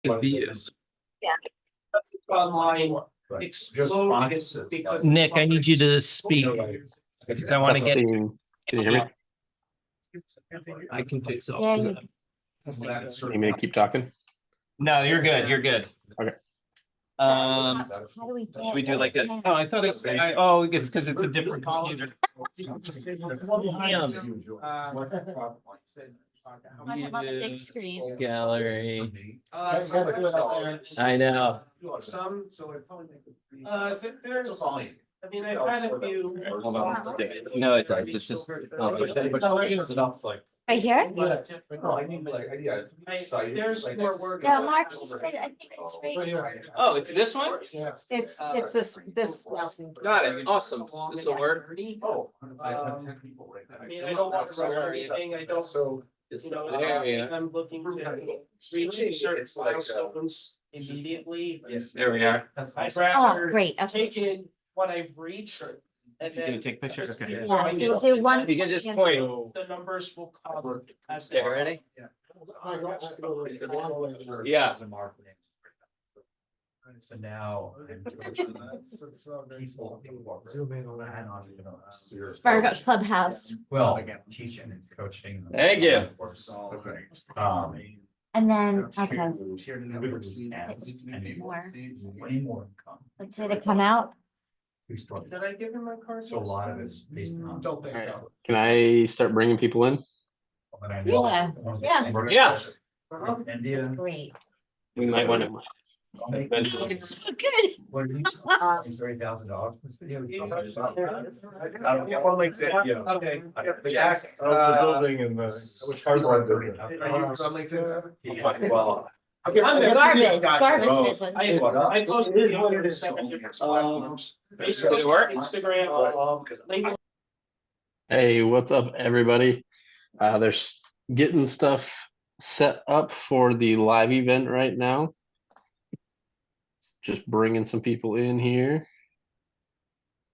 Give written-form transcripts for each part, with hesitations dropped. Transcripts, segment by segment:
could be used. Online exploded because. Nick, I need you to speak. Because I want to get, Testing. Can you hear me? I can fix it. Yeah, You need me to keep talking? No, you're good, you're good. Okay. How do we Should we do like that? Oh, I thought it's, it's because it's a different computer. I have on the big screen. Gallery. I I know. Some, so it probably. There's. I mean, I've had a few. Hold on, stick it. No, it does. It's just. Right here? There's more work. Yeah, Mark, he said, I think it's right here. Oh, it's this one? It's this Nelson. Got it. Awesome. This will work. I mean, I don't want to rush or anything, I don't, This you know, area. I'm looking to reach certain milestones immediately. There we are. I'd Oh, rather great. Okay. take in what I've reached and Is he gonna then. take pictures? just Okay. keep Yeah, so we'll do one. You can just point. The numbers will come as. Okay, ready? Yeah. Yeah. So now. Zoom in on. Spargo Clubhouse. Well, again, teaching and coaching. Thank you. And then, okay, Way more income. let's say to come out. Did I give him my card? So a lot of it is based on. Don't think so. Can I start bringing people in? Yeah. Yeah. India. Great. We might want to. It's so good. What are these? $30,000 for this video. Okay. Building and which cardboard building. Well. Garbage. I posted the other 7 different platforms. Did Facebook, it work? Instagram, LinkedIn. Hey, what's up, everybody? There's getting stuff set up for the live event right now. Just bringing some people in here.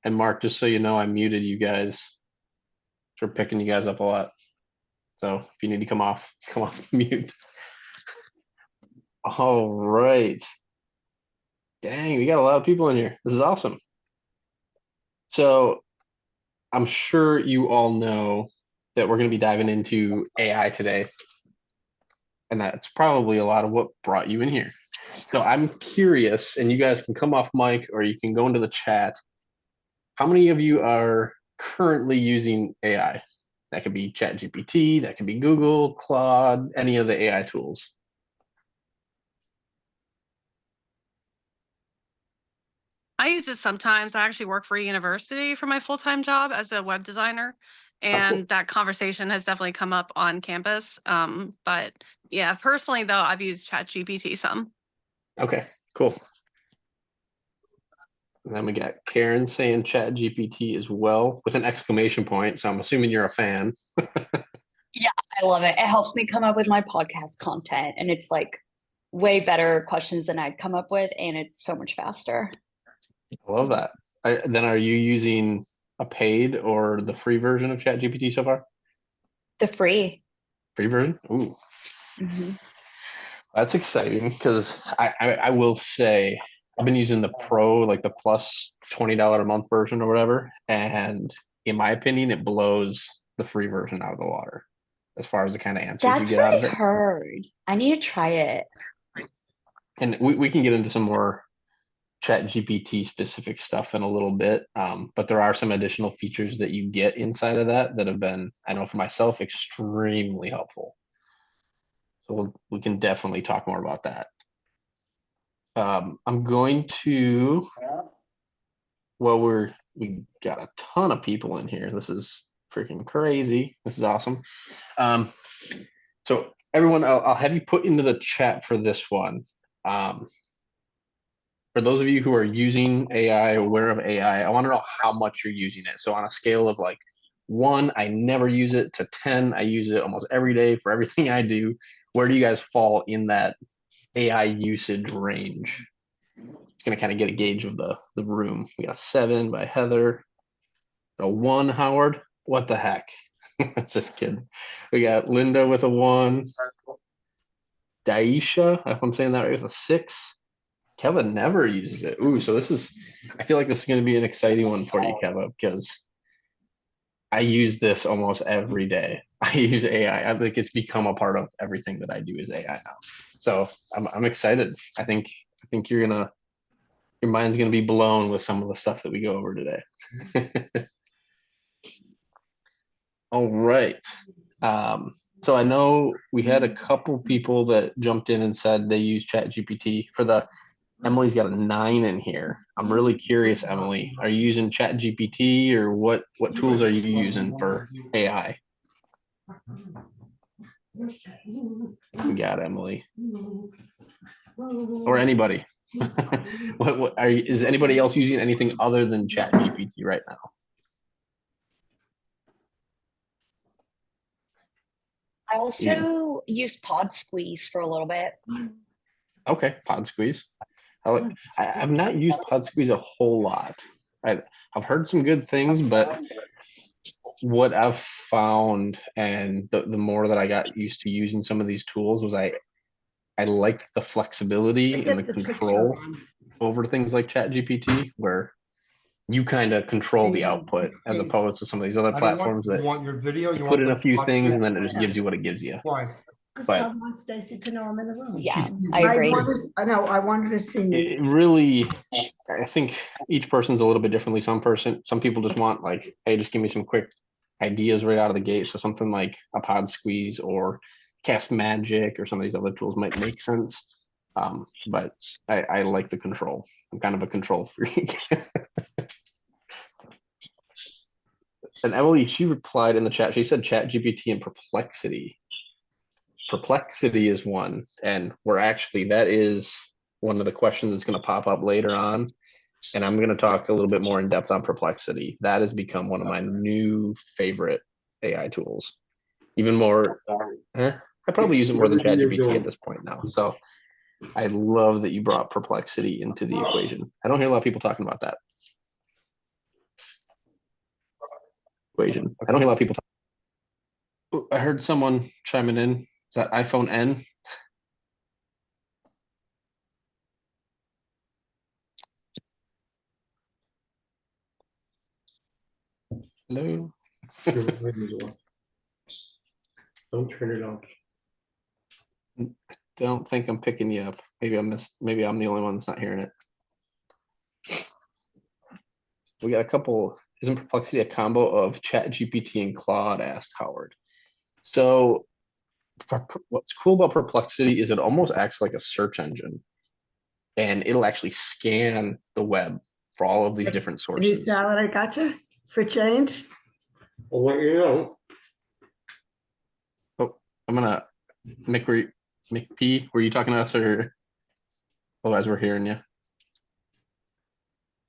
And Mark, just so you know, I muted you guys. We're picking you guys up a lot. So if you need to come off mute. All right. Dang, we got a lot of people in here. This is awesome. So I'm sure you all know that we're going to be diving into AI today. And that's probably a lot of what brought you in here. So I'm curious, and you guys can come off mic or you can go into the chat. How many of you are currently using AI? That could be ChatGPT, that could be Google, Claude, any of the AI tools. I use it sometimes. I actually work for a university for my full-time job as a web designer. And that conversation has definitely come up on campus. But yeah, personally though, I've used ChatGPT some. Okay, cool. And then we got Karen saying ChatGPT as well with an exclamation point. So I'm assuming you're a fan. I love it. It helps me come up with my podcast content, and it's like way better questions than I'd come up with, and it's so much faster. I love that. Then are you using a paid or the free version of ChatGPT so far? The free. Free version? Ooh, Mhm. that's exciting because I will say I've been using the pro, like the plus $20 a month version or whatever. And in my opinion, it blows the free version out of the water as far as the kind of answers you That's get what out I of it. heard. I need to try it. And we can get into some more chat GPT specific stuff in a little bit. But there are some additional features that you get inside of that have been, I know for myself, extremely helpful. So we can definitely talk more about that. I'm going to, well, we got a ton of people in here. This is freaking crazy. This is awesome. So everyone, I'll have you put into the chat for this one. For those of you who are using AI, aware of AI, I want to know how much you're using it. So on a scale of like 1, I never use it, to 10, I use it almost every day for everything I do. Where do you guys fall in that AI usage range? Just gonna kind of get a gauge of the room. We got a 7 by Heather, a 1, Howard. What the heck? Just kidding. We got Linda with a 1. Daisha, if I'm saying that right, with a 6. Keva never uses it. Ooh, so I feel like this is going to be an exciting one for you, Keva, because I use this almost every day. I use AI. I think it's become a part of everything that I do is AI now. So I'm excited. I think your mind's gonna be blown with some of the stuff that we go over today. All right. So I know we had a couple people that jumped in and said they use ChatGPT for the. Emily's got a 9 in here. I'm really curious, Emily. Are you using ChatGPT or what tools are you using for AI? You got it, Emily. Or anybody. Is anybody else using anything other than ChatGPT right now? I also used Pod Squeeze for a little bit. Okay, Pod Squeeze. I've not used Pod Squeeze a whole lot. I've heard some good things, but what I've found, and the more that I got used to using some of these tools, was I liked the flexibility and the control over things like ChatGPT, where you kind of control the output as opposed to some of these other platforms that You want your video? you put in a few things and then it just gives you what it gives you. Why? Because But- I want Stacy to know I'm in the room. Yeah, I agree. I know, I wanted to see me. It really, I think each person's a little bit differently. Some people just want like, hey, just give me some quick ideas right out of the gate. So something like a Pod Squeeze or Cast Magic or some of these other tools might make sense. But I like the control. I'm kind of a control freak. And Emily, she replied in the chat. She said ChatGPT and Perplexity. Perplexity is one, and that is one of the questions that's going to pop up later on. And I'm going to talk a little bit more in depth on Perplexity. That has become one of my new favorite AI tools. Even more, I probably use it more than ChatGPT at this point now. So I love that you brought Perplexity into the equation. I don't hear a lot of people talking about that equation. I don't hear a lot of people. I heard someone chiming in. Is that iPhone N? Hello? Don't turn it on. Don't think I'm picking you up. Maybe I'm the only one that's not hearing it. We got a couple. Isn't Perplexity a combo of ChatGPT and Claude? Asked Howard. So what's cool about Perplexity is it almost acts like a search engine, and it'll actually scan the web for all of these different Hey, sources. Salad, I got you for change. I'll let you know. Oh, I'm gonna McP. Were you talking to us or? Oh, as we're hearing you.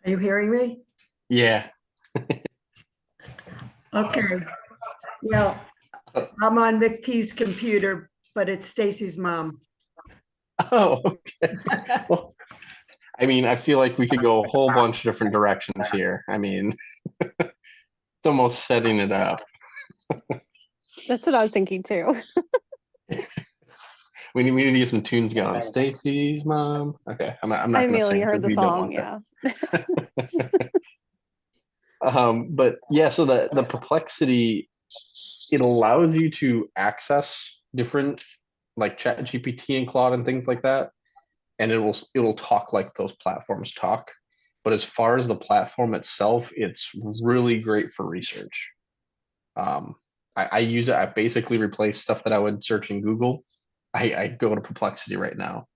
Are you hearing me? Yeah. Okay. Well, I'm on McPee's computer, but it's Stacy's mom. Oh, okay. Well, I mean, I feel like we could go a whole bunch of different directions here. I mean, it's almost setting it up. That's what I was thinking too. We need to get some tunes going. Stacy's mom. Okay, I'm not I gonna immediately sing heard the because we don't song. want Yeah. that. But yeah, so the Perplexity, it allows you to access different like ChatGPT and Claude and things like that, and it'll talk like those platforms talk. But as far as the platform itself, it's really great for research. I use it. I basically replace stuff that I would search in Google. I go to Perplexity right now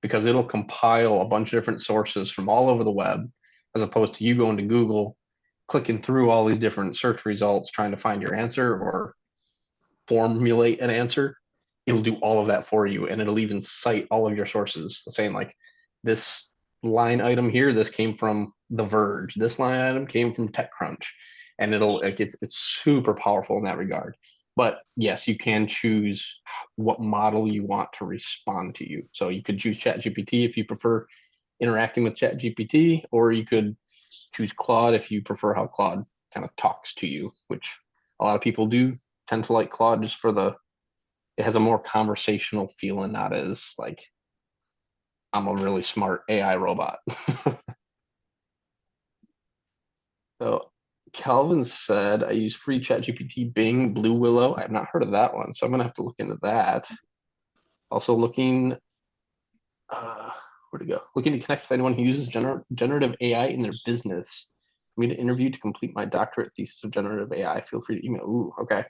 because it'll compile a bunch of different sources from all over the web, as opposed to you going to Google, clicking through all these different search results, trying to find your answer or formulate an answer. It'll do all of that for you, and it'll even cite all of your sources, saying like, this line item here, this came from The Verge. This line item came from TechCrunch, and it's super powerful in that regard. But yes, you can choose what model you want to respond to you. So you could choose ChatGPT if you prefer interacting with ChatGPT, or you could choose Claude if you prefer how Claude kind of talks to you, which a lot of people do tend to like Claude just for the it has a more conversational feel and not as like I'm a really smart AI robot. So Calvin said I use free ChatGPT, Bing, Blue Willow. I have not heard of that one, so I'm gonna have to look into that. Also looking, where to go? Looking to connect with anyone who uses generative AI in their business. For me to interview to complete my doctorate thesis of generative AI. Feel free to email. Ooh, okay.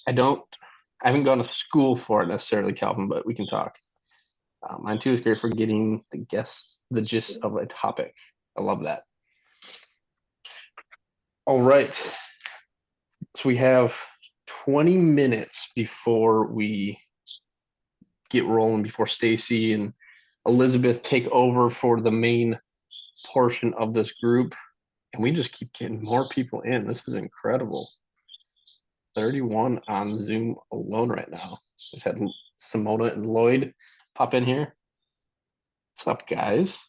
I haven't gone to school for it necessarily, Calvin, but we can talk. Mine too is great for getting the guests the gist of a topic. I love that. All right. So we have 20 minutes before we get rolling, before Stacy and Elizabeth take over for the main portion of this group. And we just keep getting more people in. This is incredible. 31 on Zoom alone right now. Just had Simona and Lloyd pop in here. What's up, guys?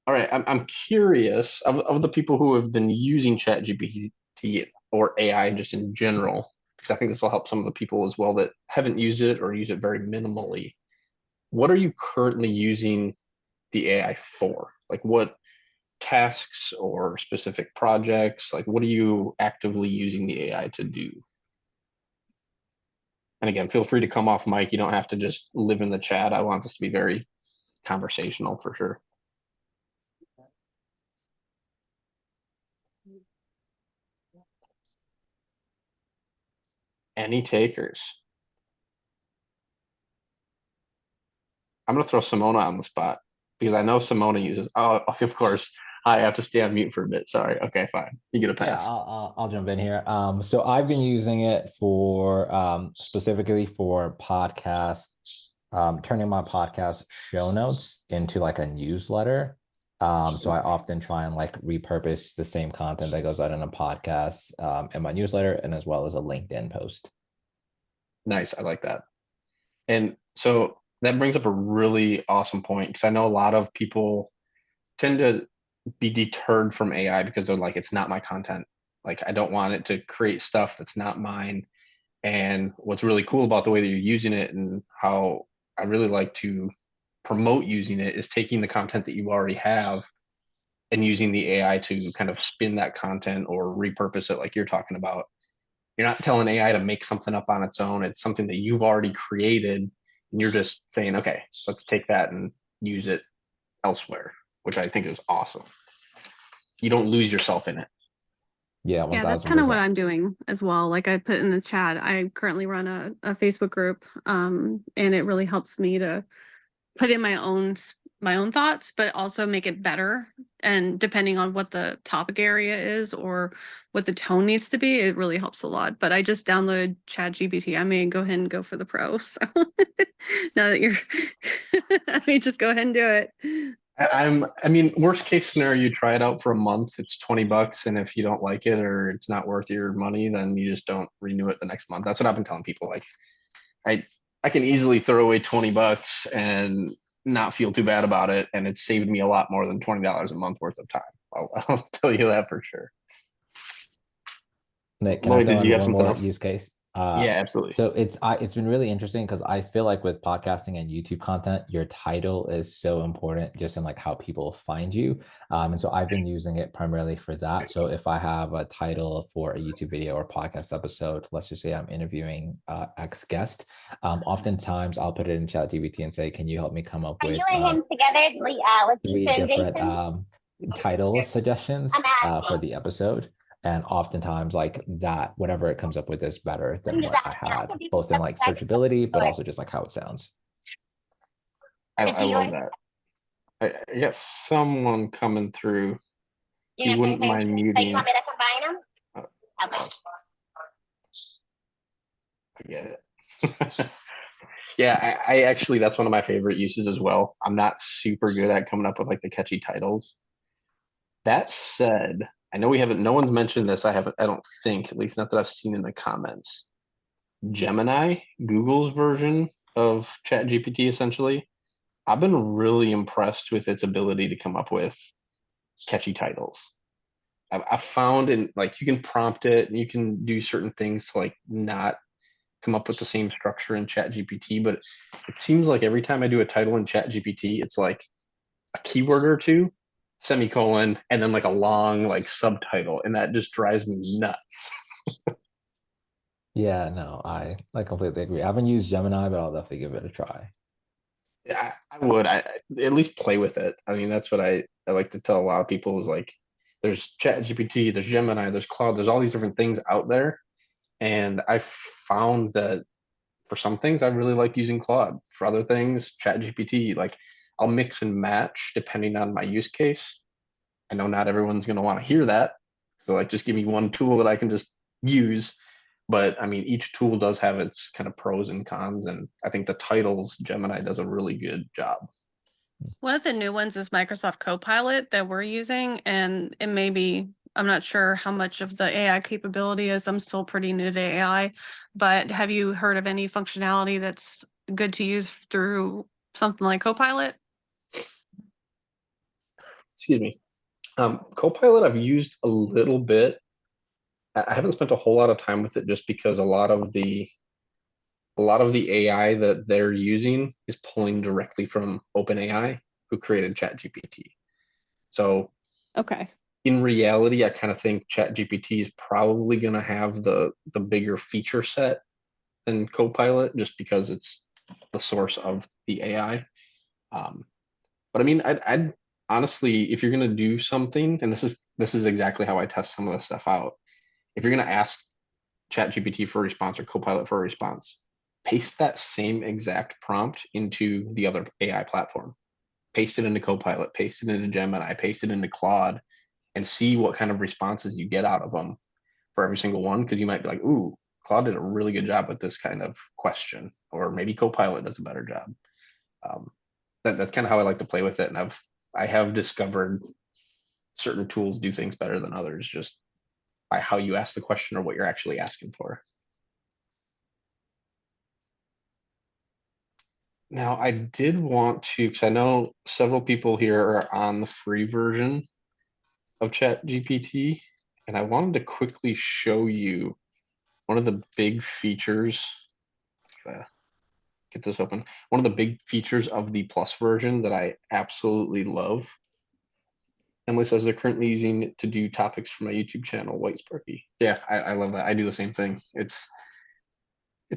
All right, I'm curious of the people who have been using ChatGPT or AI just in general, because I think this will help some of the people as well that haven't used it or use it very minimally. What are you currently using the AI for? Like what tasks or specific projects? Like what are you actively using the AI to do? And again, feel free to come off mic. You don't have to just live in the chat. I want this to be very conversational for sure. Any takers? I'm gonna throw Simona on the spot because I know Simona uses. Oh, of course, I have to stay on mute for a bit. Sorry. Okay, fine. You get a Yeah, pass. I'll jump in here. So I've been using it for specifically for podcasts, turning my podcast show notes into like a newsletter. So I often try and like repurpose the same content that goes out in a podcast in my newsletter and as well as a LinkedIn post. Nice. I like that. And so that brings up a really awesome point because I know a lot of people tend to be deterred from AI because they're like, it's not my content. Like, I don't want it to create stuff that's not mine. And what's really cool about the way that you're using it and how I really like to promote using it is taking the content that you already have and using the AI to kind of spin that content or repurpose it like you're talking about. You're not telling AI to make something up on its own. It's something that you've already created. And you're just saying, okay, let's take that and use it elsewhere, which I think is awesome. You don't lose yourself in it. Yeah, Yeah, that's kind of what I'm doing as well. Like I put in the chat, I currently run a Facebook group, and it really helps me to put in my own thoughts, but also make it better. And depending on what the topic area is or what the tone needs to be, it really helps a lot. But I just downloaded ChatGPT. I may go ahead and go for the pro. So now that you're, I may just go ahead and do it. I mean, worst case scenario, you try it out for a month, it's $20. And if you don't like it or it's not worth your money, then you just don't renew it the next month. That's what I've been telling people. Like I can easily throw away $20 and not feel too bad about it. And it's saved me a lot more than $20 a month worth of time. I'll tell you that for sure. Nick, can Lloyd, I throw did you in have one something more else? use case? Yeah, absolutely. So it's been really interesting because I feel like with podcasting and YouTube content, your title is so important just in like how people find you. And so I've been using it primarily for that. So if I have a title for a YouTube video or podcast episode, let's just say I'm interviewing X guest, oftentimes I'll put it in ChatGPT and say, can you help me come up with three different title suggestions for the episode? And oftentimes like that, whatever it comes up with is better than what I had, both in like searchability, but also just like how it sounds. I love that. I got someone coming through. If you wouldn't mind muting. I get it. Yeah, I actually, that's one of my favorite uses as well. I'm not super good at coming up with like the catchy titles. That said, I know no one's mentioned this. I don't think, at least not that I've seen in the comments. Gemini, Google's version of ChatGPT, essentially, I've been really impressed with its ability to come up with catchy titles. I've found, and like you can prompt it and you can do certain things to like not come up with the same structure in Chat GPT, but it seems like every time I do a title in Chat GPT, it's like a keyword or two, semicolon, and then like a long like subtitle, and that just drives me nuts. Yeah, no, I completely agree. I haven't used Gemini, but I'll definitely give it a try. Yeah, I would. I at least play with it. I mean, that's what I like to tell a lot of people is like, there's Chat GPT, there's Gemini, there's Claude, there's all these different things out there, and I found that for some things I really like using Claude. For other things, Chat GPT, like I'll mix and match depending on my use case. I know not everyone's going to want to hear that, so like just give me one tool that I can just use. But I mean, each tool does have its kind of pros and cons, and I think the titles Gemini does a really good job. One of the new ones is Microsoft Copilot that we're using, and it may be, I'm not sure how much of the AI capability is. I'm still pretty new to AI, but have you heard of any functionality that's good to use through something like Copilot? Excuse me. Copilot I've used a little bit. I haven't spent a whole lot of time with it just because a lot of the AI that they're using is pulling directly from OpenAI, who created ChatGPT. So Okay. in reality, I kind of think ChatGPT is probably going to have the bigger feature set than Copilot, just because it's the source of the AI. But I mean, I'd honestly, if you're going to do something, and this is exactly how I test some of the stuff out. If you're going to ask ChatGPT for a response or Copilot for a response, paste that same exact prompt into the other AI platform. Paste it into Copilot, paste it into Gemini, paste it into Claude, and see what kind of responses you get out of them for every single one. Because you might be like, ooh, Claude did a really good job with this kind of question, or maybe Copilot does a better job. That's kind of how I like to play with it, and I have discovered certain tools do things better than others just by how you ask the question or what you're actually asking for. Now, I did want to, because I know several people here are on the free version of ChatGPT, and I wanted to quickly show you one of the big features. Get this open. One of the big features of the Plus version that I absolutely love. Emily says they're currently using it to do topics for my YouTube channel, White Sparky. Yeah, I love that. I do the same thing. It's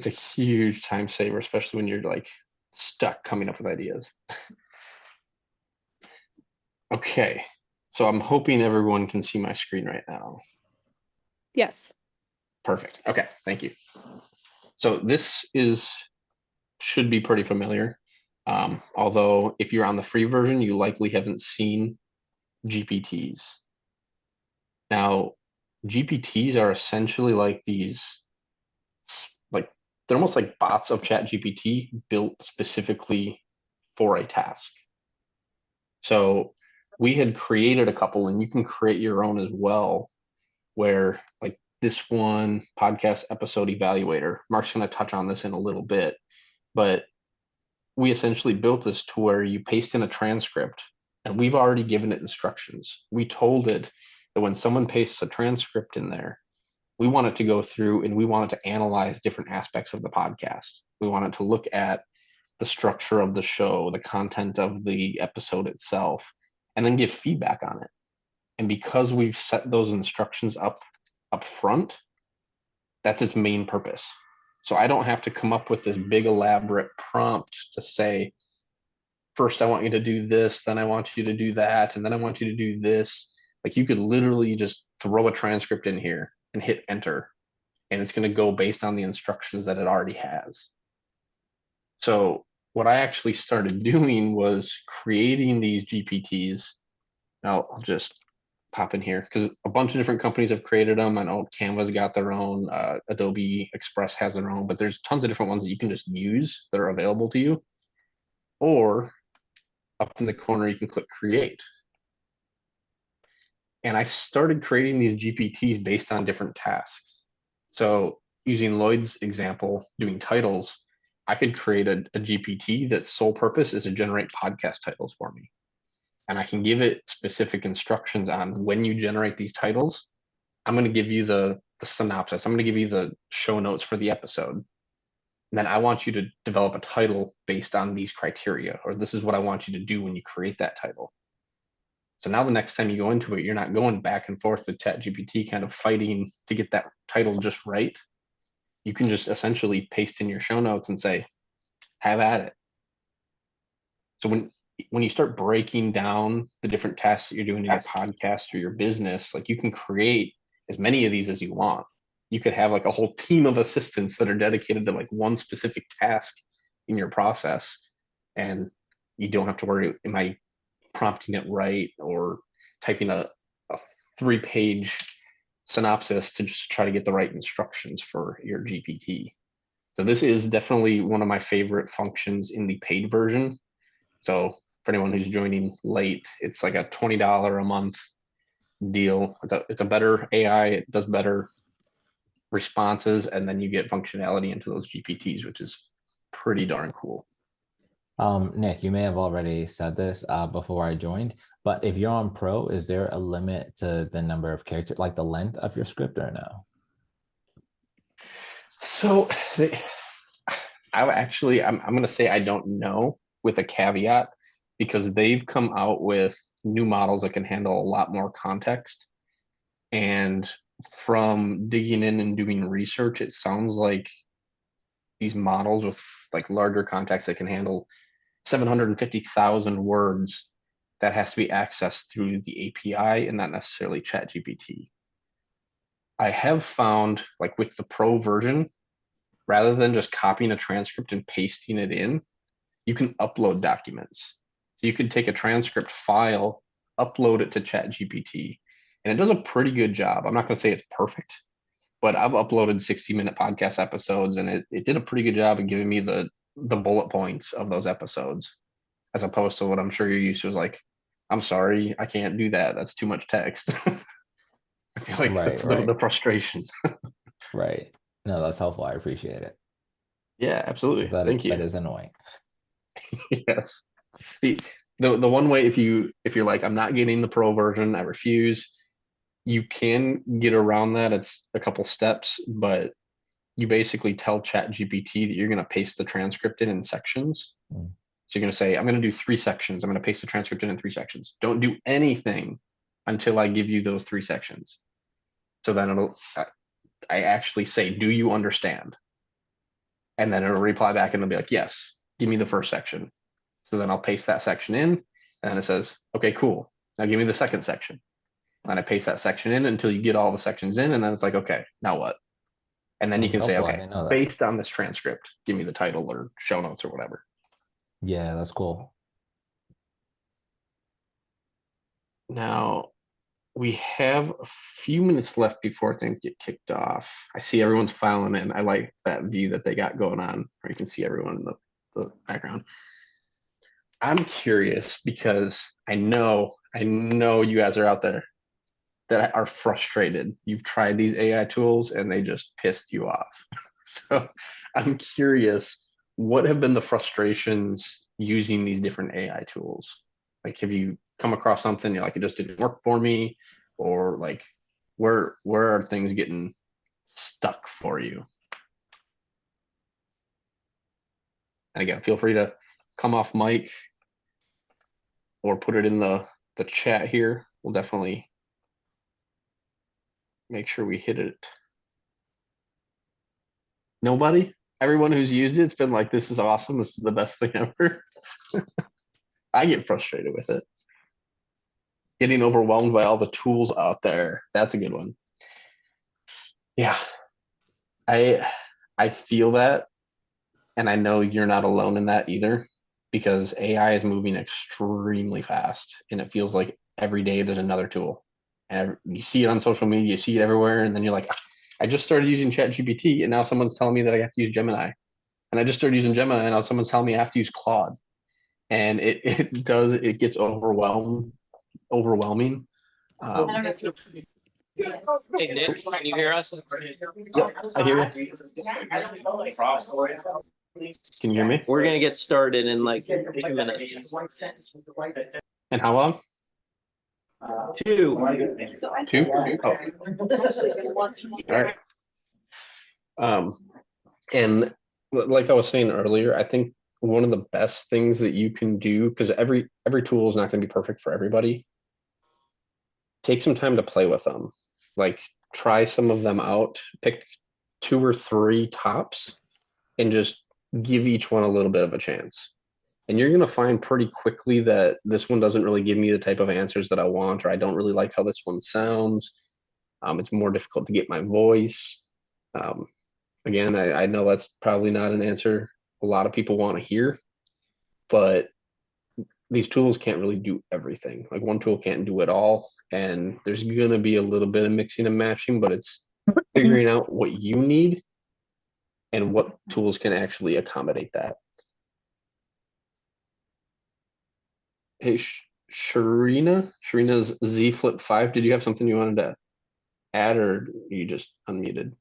a huge time saver, especially when you're like stuck coming up with ideas. Okay, so I'm hoping everyone can see my screen right now. Yes. Perfect. Okay, thank you. So this should be pretty familiar. Although if you're on the free version, you likely haven't seen GPTs. Now, GPTs are essentially like these, like they're almost like bots of ChatGPT built specifically for a task. So we had created a couple, and you can create your own as well, where like this one podcast episode evaluator, Mark's going to touch on this in a little bit, but we essentially built this to where you paste in a transcript, and we've already given it instructions. We told it that when someone pastes a transcript in there, we want it to go through and we want it to analyze different aspects of the podcast. We want it to look at the structure of the show, the content of the episode itself, and then give feedback on it. And because we've set those instructions up front, that's its main purpose. So I don't have to come up with this big elaborate prompt to say, first I want you to do this, then I want you to do that, and then I want you to do this. Like you could literally just throw a transcript in here and hit enter, and it's going to go based on the instructions that it already has. So what I actually started doing was creating these GPTs. Now I'll just pop in here because a bunch of different companies have created them. I know Canva's got their own, Adobe Express has their own, but there's tons of different ones that you can just use that are available to you. Or up in the corner, you can click create. And I started creating these GPTs based on different tasks. So using Lloyd's example, doing titles, I could create a GPT that's sole purpose is to generate podcast titles for me. and I can give it specific instructions on when you generate these titles. I'm going to give you the synopsis. I'm going to give you the show notes for the episode. And then I want you to develop a title based on these criteria, or this is what I want you to do when you create that title. So now the next time you go into it, you're not going back and forth with ChatGPT kind of fighting to get that title just right. You can just essentially paste in your show notes and say, have at it. So when you start breaking down the different tasks that you're doing in your podcast or your business, like you can create as many of these as you want. You could have like a whole team of assistants that are dedicated to like one specific task in your process. And you don't have to worry, am I prompting it right or typing a 3-page synopsis to just try to get the right instructions for your GPT. So this is definitely one of my favorite functions in the paid version. So for anyone who's joining late, it's like a $20 a month deal. It's a better AI, it does better responses, and then you get functionality into those GPTs, which is pretty darn cool. Nick, you may have already said this before I joined, but if you're on Pro, is there a limit to the number of characters, like the length of your script, or no? So I'm going to say I don't know, with a caveat, because they've come out with new models that can handle a lot more context. And from digging in and doing research, it sounds like these models with like larger context that can handle 750,000 words, that has to be accessed through the API and not necessarily ChatGPT. I have found, like with the Pro version, rather than just copying a transcript and pasting it in, you can upload documents. So you could take a transcript file, upload it to ChatGPT, and it does a pretty good job. I'm not going to say it's perfect, but I've uploaded 60-minute podcast episodes, and it did a pretty good job of giving me the bullet points of those episodes, as opposed to what I'm sure you're used to is like, I'm sorry, I can't do that. That's too much text. I feel like that's the frustration. Right. No, that's helpful. I appreciate it. Yeah, absolutely. Thank you. That is annoying. Yes. The one way, if you're like, I'm not getting the Pro version, I refuse, you can get around that. It's a couple steps, but you basically tell ChatGPT that you're going to paste the transcript in sections. So you're going to say, I'm going to do 3 sections. I'm going to paste the transcript in 3 sections. Don't do anything until I give you those 3 sections. So then I actually say, do you understand? And then it'll reply back and it'll be like, yes, give me the first section. So then I'll paste that section in, and it says, okay, cool. Now give me the second section. And I paste that section in until you get all the sections in, and then it's like, okay, now what? And then you can say, okay, based on this transcript, give me the title or show notes or whatever. Yeah, that's cool. Now, we have a few minutes left before things get kicked off. I see everyone's filing in. I like that view that they got going on, where you can see everyone in the background. I'm curious because I know you guys are out there that are frustrated. You've tried these AI tools and they just pissed you off. So I'm curious, what have been the frustrations using these different AI tools? Like, have you come across something you're like, it just didn't work for me? Or like, where are things getting stuck for you? And again, feel free to come off mic or put it in the chat here. We'll definitely make sure we hit it. Nobody? Everyone who's used it's been like, this is awesome. This is the best thing ever. I get frustrated with it. Getting overwhelmed by all the tools out there. That's a good one. Yeah. I feel that. And I know you're not alone in that either, because AI is moving extremely fast, and it feels like every day there's another tool. And you see it on social media, you see it everywhere, and then you're like, I just started using ChatGPT, and now someone's telling me that I have to use Gemini. And I just started using Gemini, and now someone's telling me I have to use Claude. And it gets overwhelming. I don't know if you. Hey, Nick, can you hear us? Yep, I hear you. Can you hear me? We're gonna get started in like 2 minutes. And how long? 2. Two? Oh, all right. And like I was saying earlier, I think one of the best things that you can do, because every tool is not going to be perfect for everybody. Take some time to play with them. Like try some of them out, pick 2 or 3 tops, and just give each one a little bit of a chance. And you're going to find pretty quickly that this one doesn't really give me the type of answers that I want, or I don't really like how this one sounds. It's more difficult to get my voice. Again, I know that's probably not an answer a lot of people want to hear, but these tools can't really do everything. Like one tool can't do it all. And there's going to be a little bit of mixing and matching, but it's figuring out what you need and what tools can actually accommodate that. Hey, Sharina's Z Flip 5. Did you have something you wanted to add, or you just unmuted?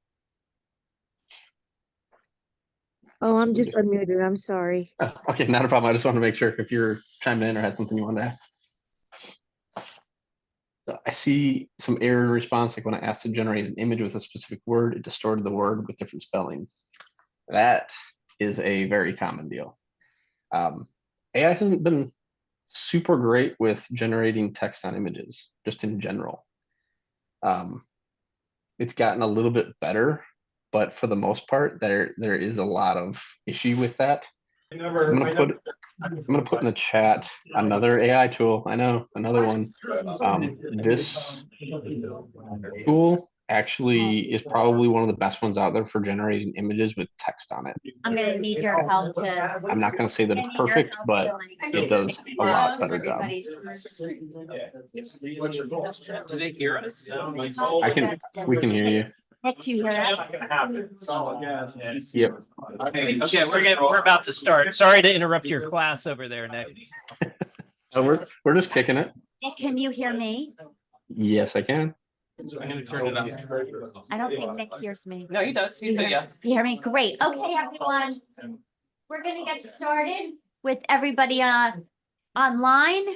Oh, I'm just unmuted. I'm sorry. Oh, okay, not a problem. I just wanted to make sure if you're chimed in or had something you wanted to ask. So I see some error in response, like when I asked to generate an image with a specific word, it distorted the word with different spelling. That is a very common deal. AI hasn't been super great with generating text on images, just in general. It's gotten a little bit better, but for the most part, there is a lot of issue with that. I'm gonna put in the chat another AI tool. I know, another one. This tool actually is probably one of the best ones out there for generating images with text on it. I'm gonna need your help to. I'm not gonna say that it's perfect, but it does a lot better job. Do they hear us? We can hear you. Nick, do you hear that? Yep. Okay, we're about to start. Sorry to interrupt your class over there, Nick. We're just kicking it. Nick, can you hear me? Yes, I can. I'm gonna turn it up. I don't think Nick hears me. No, he does. He said yes. You hear me? Great. Okay, everyone. We're gonna get started with everybody online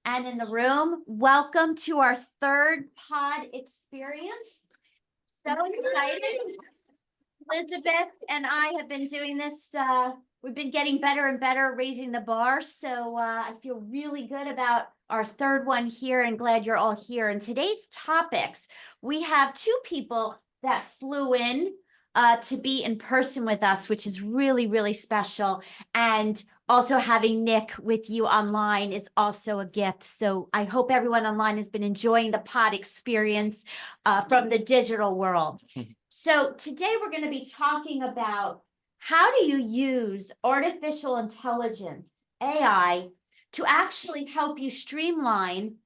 and in the room. Welcome to our third pod experience. So excited. Elizabeth and I have been doing this. We've been getting better and better, raising the bar. So I feel really good about our third one here and glad you're all here. And today's topics, we have 2 people that flew in to be in person with us, which is really, really special. And also having Nick with you online is also a gift. So I hope everyone online has been enjoying the pod experience from the digital world. So today we're going to be talking about how do you use artificial intelligence, AI, to actually help you streamline,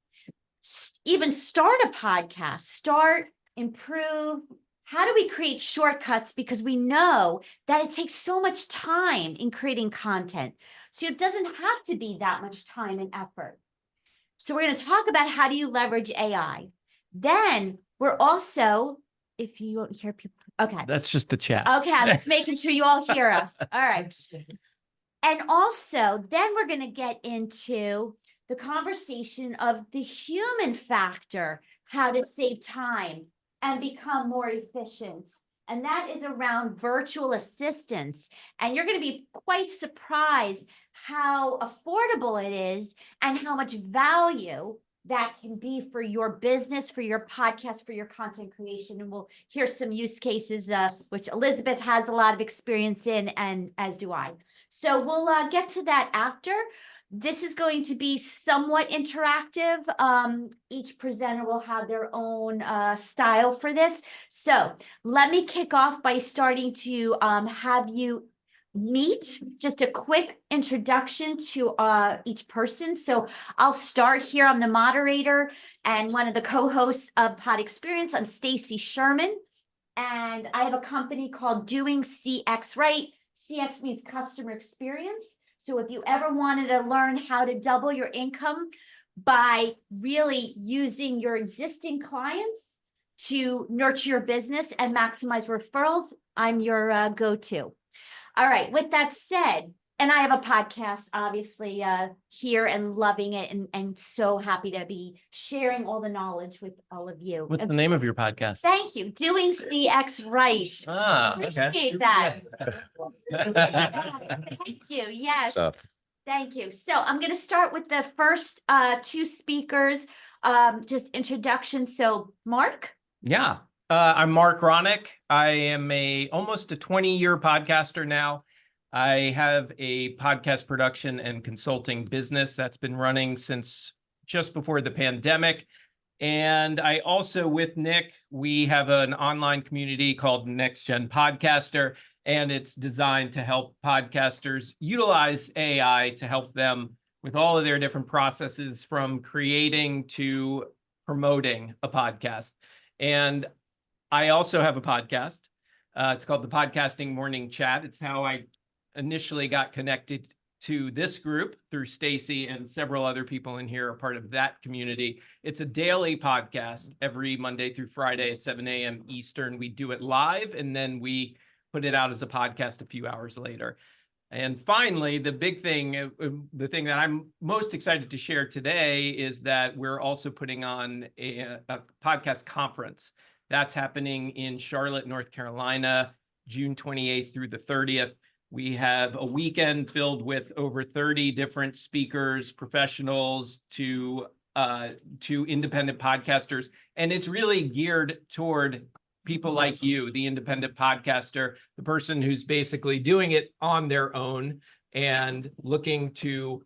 even start a podcast, improve. How do we create shortcuts? Because we know that it takes so much time in creating content. So it doesn't have to be that much time and effort. So we're going to talk about how do you leverage AI. Then we're also, if you don't hear people, okay. That's just the chat. Okay, I'm just making sure you all hear us. All right. And also, then we're going to get into the conversation of the human factor, how to save time and become more efficient. And that is around virtual assistants. And you're going to be quite surprised how affordable it is and how much value that can be for your business, for your podcast, for your content creation. And we'll hear some use cases, which Elizabeth has a lot of experience in, and as do I. So we'll get to that after. This is going to be somewhat interactive. Each presenter will have their own style for this. So let me kick off by starting to have you meet, just a quick introduction to each person. So I'll start here. I'm the moderator and one of the co-hosts of Pod Experience. I'm Stacy Sherman, and I have a company called Doing CX Right. CX means customer experience. So if you ever wanted to learn how to double your income by really using your existing clients to nurture your business and maximize referrals, I'm your go-to. All right, with that said, And I have a podcast, obviously, here and loving it and so happy to be sharing all the knowledge with all of you. What's the name of your podcast? Thank you. Doing CX right. Ah, okay. Appreciate that. Thank you. Yes. Stuff. Thank you. So I'm going to start with the first two speakers, just introduction. So Mark. Yeah, I'm Mark Ronick. I am almost a 20-year podcaster now. I have a podcast production and consulting business that's been running since just before the pandemic. And I also, with Nick, we have an online community called Next Gen Podcaster, and it's designed to help podcasters utilize AI to help them with all of their different processes, from creating to promoting a podcast. And I also have a podcast. It's called the Podcasting Morning Chat. It's how I initially got connected to this group through Stacy, and several other people in here are part of that community. It's a daily podcast every Monday through Friday at 7 a.m. Eastern. We do it live, and then we put it out as a podcast a few hours later. And finally, the big thing, the thing that I'm most excited to share today is that we're also putting on a podcast conference. That's happening in Charlotte, North Carolina, June 28th through the 30th. We have a weekend filled with over 30 different speakers, professionals to independent podcasters. And it's really geared toward people like you, the independent podcaster, the person who's basically doing it on their own and looking to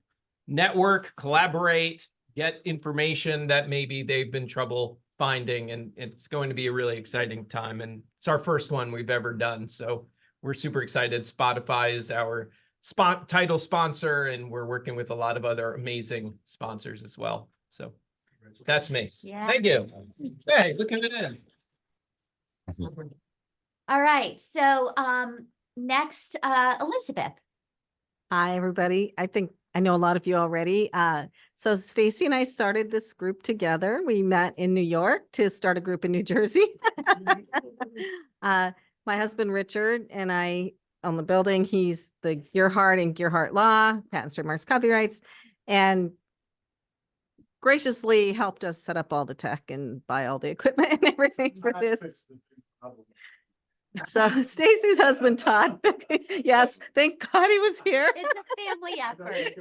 network, collaborate, get information that maybe they've been trouble finding. And it's going to be a really exciting time. And it's our first one we've ever done. So we're super excited. Spotify is our title sponsor, and we're working with a lot of other amazing sponsors as well. So that's me. Yeah. Thank you. Hey, look at it. All right. So next, Elizabeth. Hi, everybody. I think I know a lot of you already. So Stacy and I started this group together. We met in New York to start a group in New Jersey. My husband, Richard, and I own the building. He's the Gearhart and Gearhart Law, patent trademarks, copyrights, and graciously helped us set up all the tech and buy all the equipment and everything for this. So Stacy's husband, Todd, yes, thank God he was here. It's a family effort.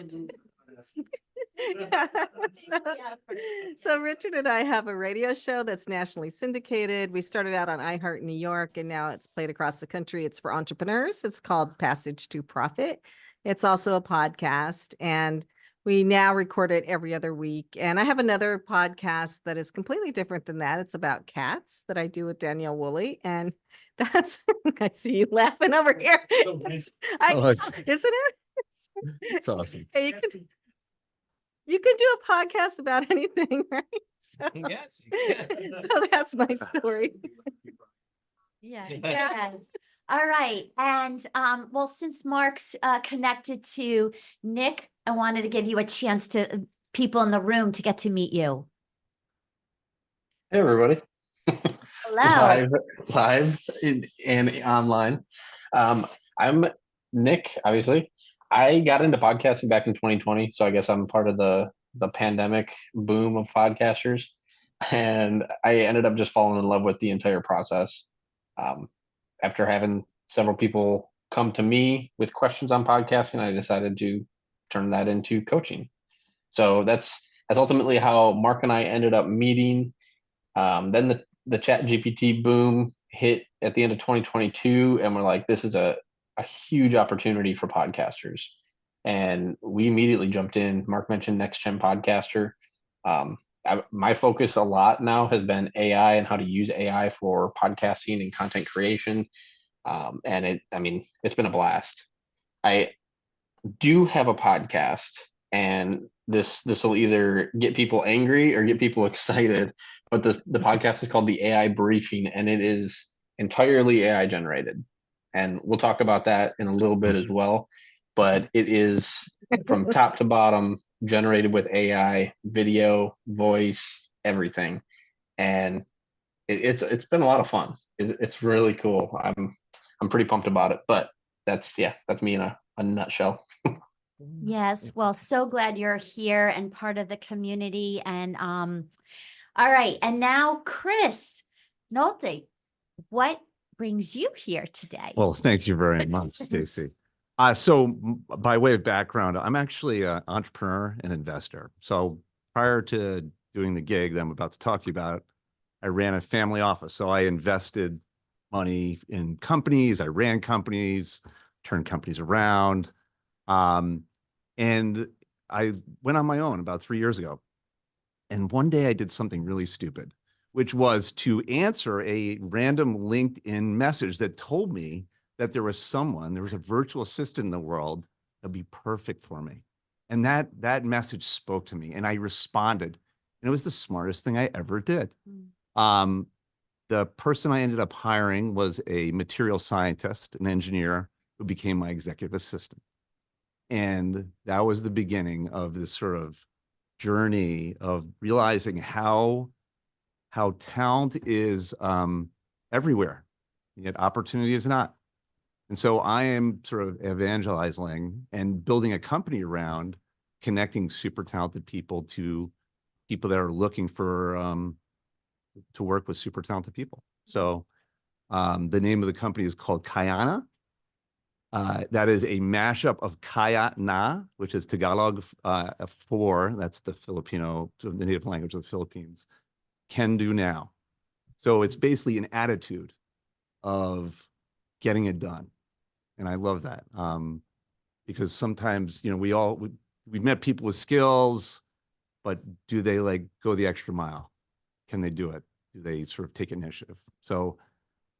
So Richard and I have a radio show that's nationally syndicated. We started out on iHeart New York, and now it's played across the country. It's for entrepreneurs. It's called Passage to Profit. It's also a podcast, and we now record it every other week. And I have another podcast that is completely different than that. It's about cats that I do with Danielle Woolley. And that's, I see you laughing over here. Isn't it? It's awesome. Hey, you can do a podcast about anything, right? So, Yes, you can. so that's my story. Yes. Yes. Yes. All right. And well, since Mark's connected to Nick, I wanted to give you a chance to people in the room to get to meet you. Hey, everybody. Hello. Live and online. I'm Nick, obviously. I got into podcasting back in 2020, so I guess I'm part of the pandemic boom of podcasters, and I ended up just falling in love with the entire process. After having several people come to me with questions on podcasting, I decided to turn that into coaching. So that's ultimately how Mark and I ended up meeting. Then the ChatGPT boom hit at the end of 2022, and we're like, this is a huge opportunity for podcasters. And we immediately jumped in. Mark mentioned Next Gen Podcaster. My focus a lot now has been AI and how to use AI for podcasting and content creation. And it's been a blast. I do have a podcast, and this will either get people angry or get people excited. But the podcast is called the AI Briefing, and it is entirely AI generated. And we'll talk about that in a little bit as well. But it is from top to bottom generated with AI, video, voice, everything. And it's been a lot of fun. It's really cool. I'm pretty pumped about it. But that's me in a a nutshell. Yes, well, so glad you're here and part of the community. And all right, and now Chris Nolte, what brings you here today? Well, thank you very much, Stacy. By way of background, I'm actually an entrepreneur and investor. So prior to doing the gig that I'm about to talk to you about, I ran a family office. So I invested money in companies. I ran companies, turned companies around. And I went on my own about 3 years ago. And one day I did something really stupid, which was to answer a random LinkedIn message that told me that there was a virtual assistant in the world that'd be perfect for me. And that message spoke to me and I responded. And it was the smartest thing I ever did. The person I ended up hiring was a material scientist, an engineer who became my executive assistant. And that was the beginning of this sort of journey of realizing how talent is everywhere, yet opportunity is not. And so I am sort of evangelizing and building a company around connecting super talented people to people that are looking for to work with super talented people. So the name of the company is called Kayana. That is a mashup of Kaya Na, which is Tagalog for, that's the Filipino, the native language of the Philippines, can do now. So it's basically an attitude of getting it done. And I love that because sometimes, we've met people with skills, but do they like go the extra mile? Can they do it? Do they sort of take initiative? So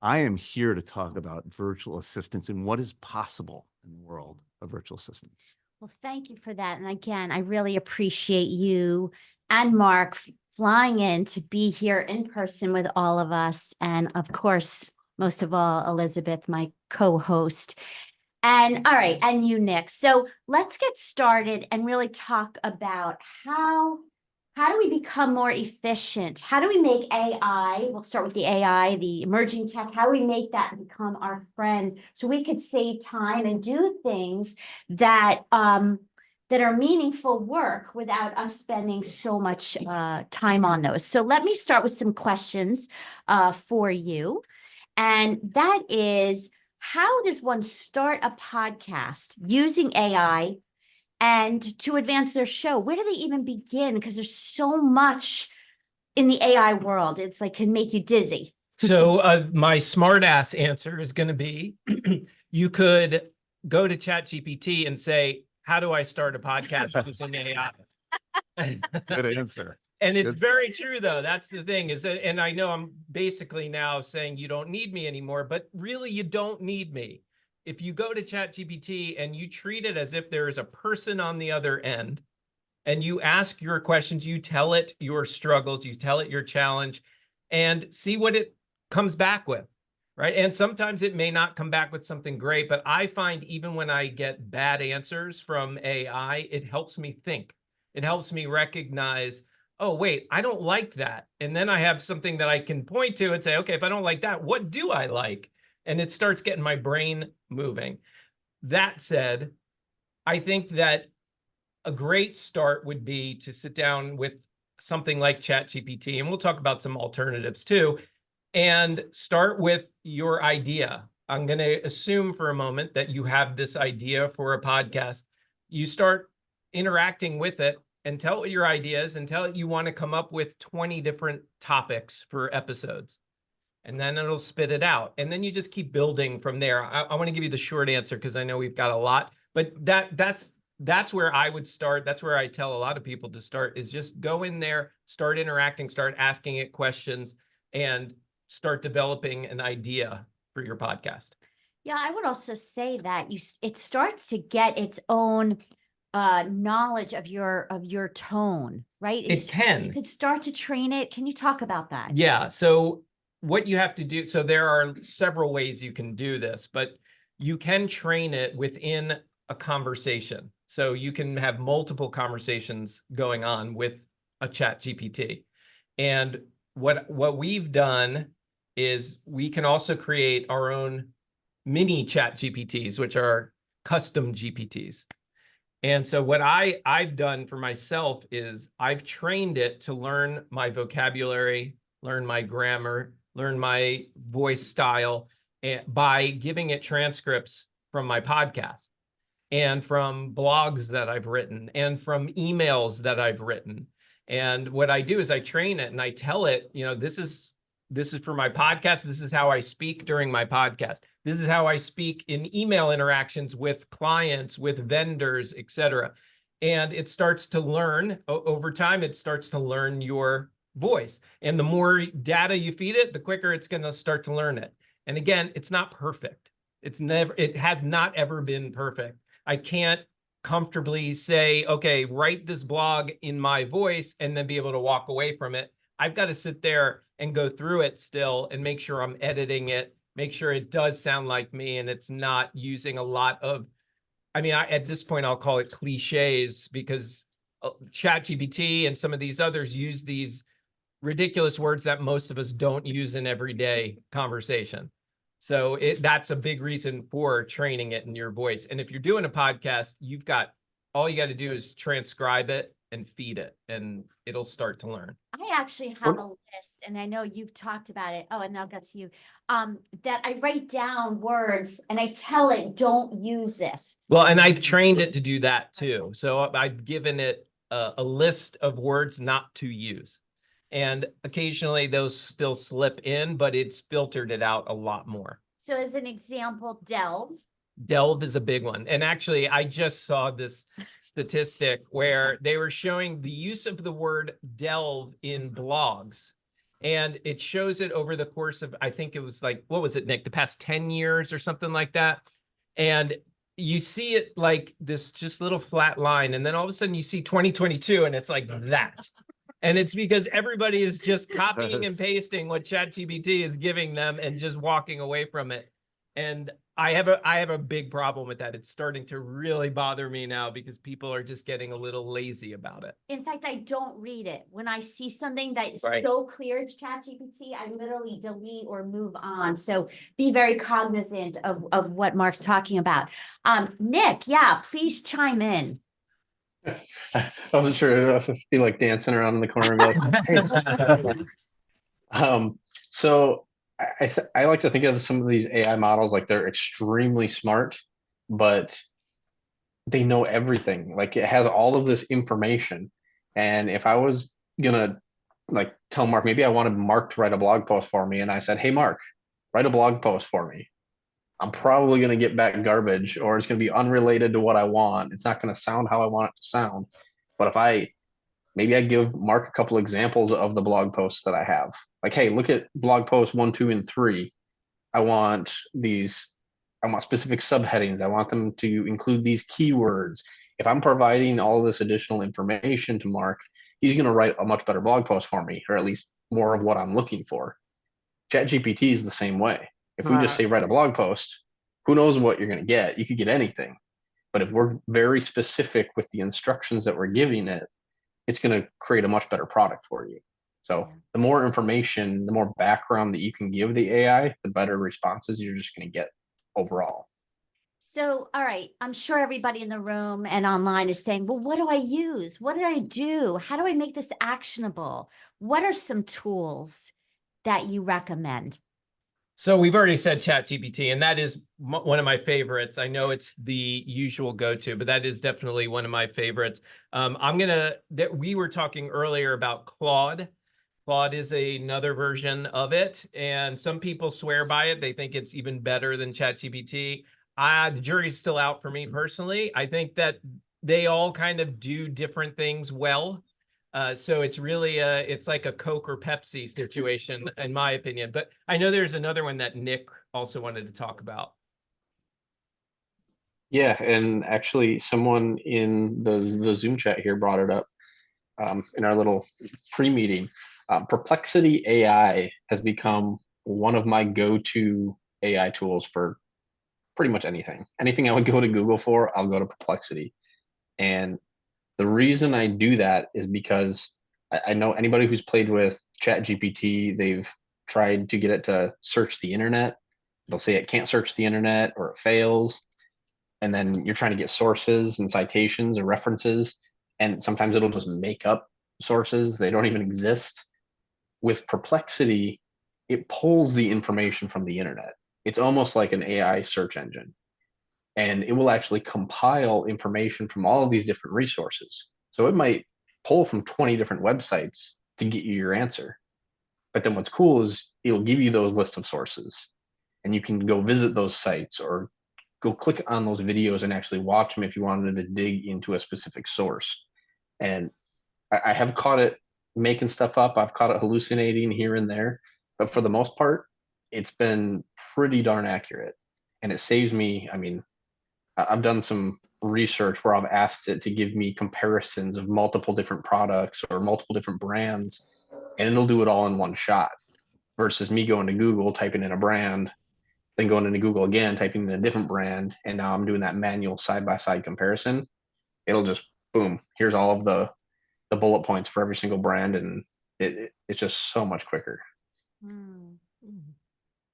I am here to talk about virtual assistants and what is possible in the world of virtual assistants. Well, thank you for that. And again, I really appreciate you and Mark flying in to be here in person with all of us. And of course, most of all, Elizabeth, my co-host. And all right, and you, Nick. So let's get started and really talk about how do we become more efficient? How do we make AI, we'll start with the AI, the emerging tech, how do we make that become our friend so we could save time and do things that that are meaningful work without us spending so much time on those. So let me start with some questions for you. And that is, how does one start a podcast using AI and to advance their show? Where do they even begin? Because there's so much in the AI world. It's like can make you dizzy. So my smart ass answer is going to be, you could go to ChatGPT and say, how do I start a podcast using AI? Good answer. And it's very true, though. That's the thing is that, and I know I'm basically now saying you don't need me anymore, but really you don't need me. If you go to ChatGPT and you treat it as if there is a person on the other end and you ask your questions, you tell it your struggles, you tell it your challenge and see what it comes back with, right? And sometimes it may not come back with something great, but I find even when I get bad answers from AI, it helps me think. It helps me recognize, oh, wait, I don't like that. And then I have something that I can point to and say, okay, if I don't like that, what do I like? And it starts getting my brain moving. That said, I think that a great start would be to sit down with something like ChatGPT, and we'll talk about some alternatives too, and start with your idea. I'm going to assume for a moment that you have this idea for a podcast. You start interacting with it and tell it what your idea is and tell it you want to come up with 20 different topics for episodes. And then it'll spit it out. And then you just keep building from there. I want to give you the short answer because I know we've got a lot, but that's where I would start. That's where I tell a lot of people to start is just go in there, start interacting, start asking it questions, and start developing an idea for your podcast. Yeah, I would also say that it starts to get its own knowledge of your tone, right? It can. You could start to train it. Can you talk about that? Yeah. So what you have to do, so there are several ways you can do this, but you can train it within a conversation. So you can have multiple conversations going on with a ChatGPT. And what we've done is we can also create our own mini ChatGPTs, which are custom GPTs. And so what I've done for myself is I've trained it to learn my vocabulary, learn my grammar, learn my voice style, by giving it transcripts from my podcast and from blogs that I've written and from emails that I've written. And what I do is I train it and I tell it, you know, this is for my podcast. This is how I speak during my podcast. This is how I speak in email interactions with clients, with vendors, etc. And it starts to learn over time. It starts to learn your voice. And the more data you feed it, the quicker it's going to start to learn it. And again, it's not perfect. It has not ever been perfect. I can't comfortably say, okay, write this blog in my voice and then be able to walk away from it. I've got to sit there and go through it still and make sure I'm editing it, make sure it does sound like me and it's not using a lot of, I mean, at this point, I'll call it cliches because ChatGPT and some of these others use these ridiculous words that most of us don't use in everyday conversation. So that's a big reason for training it in your voice. And if you're doing a podcast, all you got to do is transcribe it and feed it, and it'll start to learn. I actually have a list, and I know you've talked about it. Oh, and I'll get to you. That I write down words and I tell it, don't use this. Well, and I've trained it to do that too. So I've given it a list of words not to use. And occasionally those still slip in, but it's filtered it out a lot more. So as an example, delve. Delve is a big one. And actually, I just saw this statistic where they were showing the use of the word delve in blogs. And it shows it over the course of, I think it was like, what was it, Nick? The past 10 years or something like that. And you see it like this just little flat line. And then all of a sudden you see 2022 and it's like that. And it's because everybody is just copying and pasting what ChatGPT is giving them and just walking away from it. And I have a big problem with that. It's starting to really bother me now because people are just getting a little lazy about it. In fact, I don't read it. When I see something that is Right. so clear it's ChatGPT, I literally delete or move on. So be very cognizant of what Mark's talking about. Nick, yeah, please chime in. I wasn't sure if I'd be like dancing around in the corner and be like, hey. So I like to think of some of these AI models like they're extremely smart, but they know everything. Like it has all of this information. And if I was gonna like tell Mark, maybe I wanted Mark to write a blog post for me, and I said, hey Mark, write a blog post for me. I'm probably going to get back garbage, or it's going to be unrelated to what I want. It's not going to sound how I want it to sound. But if maybe I give Mark a couple examples of the blog posts that I have. Like, hey, look at blog posts 1, 2, and 3. I want specific subheadings. I want them to include these keywords. If I'm providing all this additional information to Mark, he's going to write a much better blog post for me, or at least more of what I'm looking for. ChatGPT is the same way. If we just say write a blog post, who knows what you're going to get? You could get anything. But if we're very specific with the instructions that we're giving it, it's going to create a much better product for you. So the more information, the more background that you can give the AI, the better responses you're just going to get overall. So, all right, I'm sure everybody in the room and online is saying, well, what do I use? What do I do? How do I make this actionable? What are some tools that you recommend? So we've already said ChatGPT, and that is one of my favorites. I know it's the usual go-to, but that is definitely one of my favorites. We were talking earlier about Claude. Claude is another version of it, and some people swear by it. They think it's even better than ChatGPT. The jury's still out for me personally. I think that they all kind of do different things well. So it's really it's like a Coke or Pepsi situation, in my opinion. But I know there's another one that Nick also wanted to talk about. Yeah, and actually someone in the Zoom chat here brought it up in our little pre-meeting. Perplexity AI has become one of my go-to AI tools for pretty much anything. Anything I would go to Google for, I'll go to Perplexity. And the reason I do that is because I know anybody who's played with ChatGPT, they've tried to get it to search the internet. They'll say it can't search the internet or it fails. and then you're trying to get sources and citations and references, and sometimes it'll just make up sources. They don't even exist. With Perplexity, it pulls the information from the internet. It's almost like an AI search engine, and it will actually compile information from all of these different resources. So it might pull from 20 different websites to get you your answer. But then what's cool is it'll give you those lists of sources, and you can go visit those sites or go click on those videos and actually watch them if you wanted to dig into a specific source. And I have caught it making stuff up. I've caught it hallucinating here and there, but for the most part, it's been pretty darn accurate, and it saves me. I mean, I've done some research where I've asked it to give me comparisons of multiple different products or multiple different brands, and it'll do it all in one shot versus me going to Google, typing in a brand, then going into Google again, typing in a different brand, and now I'm doing that manual side-by-side comparison. It'll just, boom, here's all of the bullet points for every single brand, and it's just so much quicker.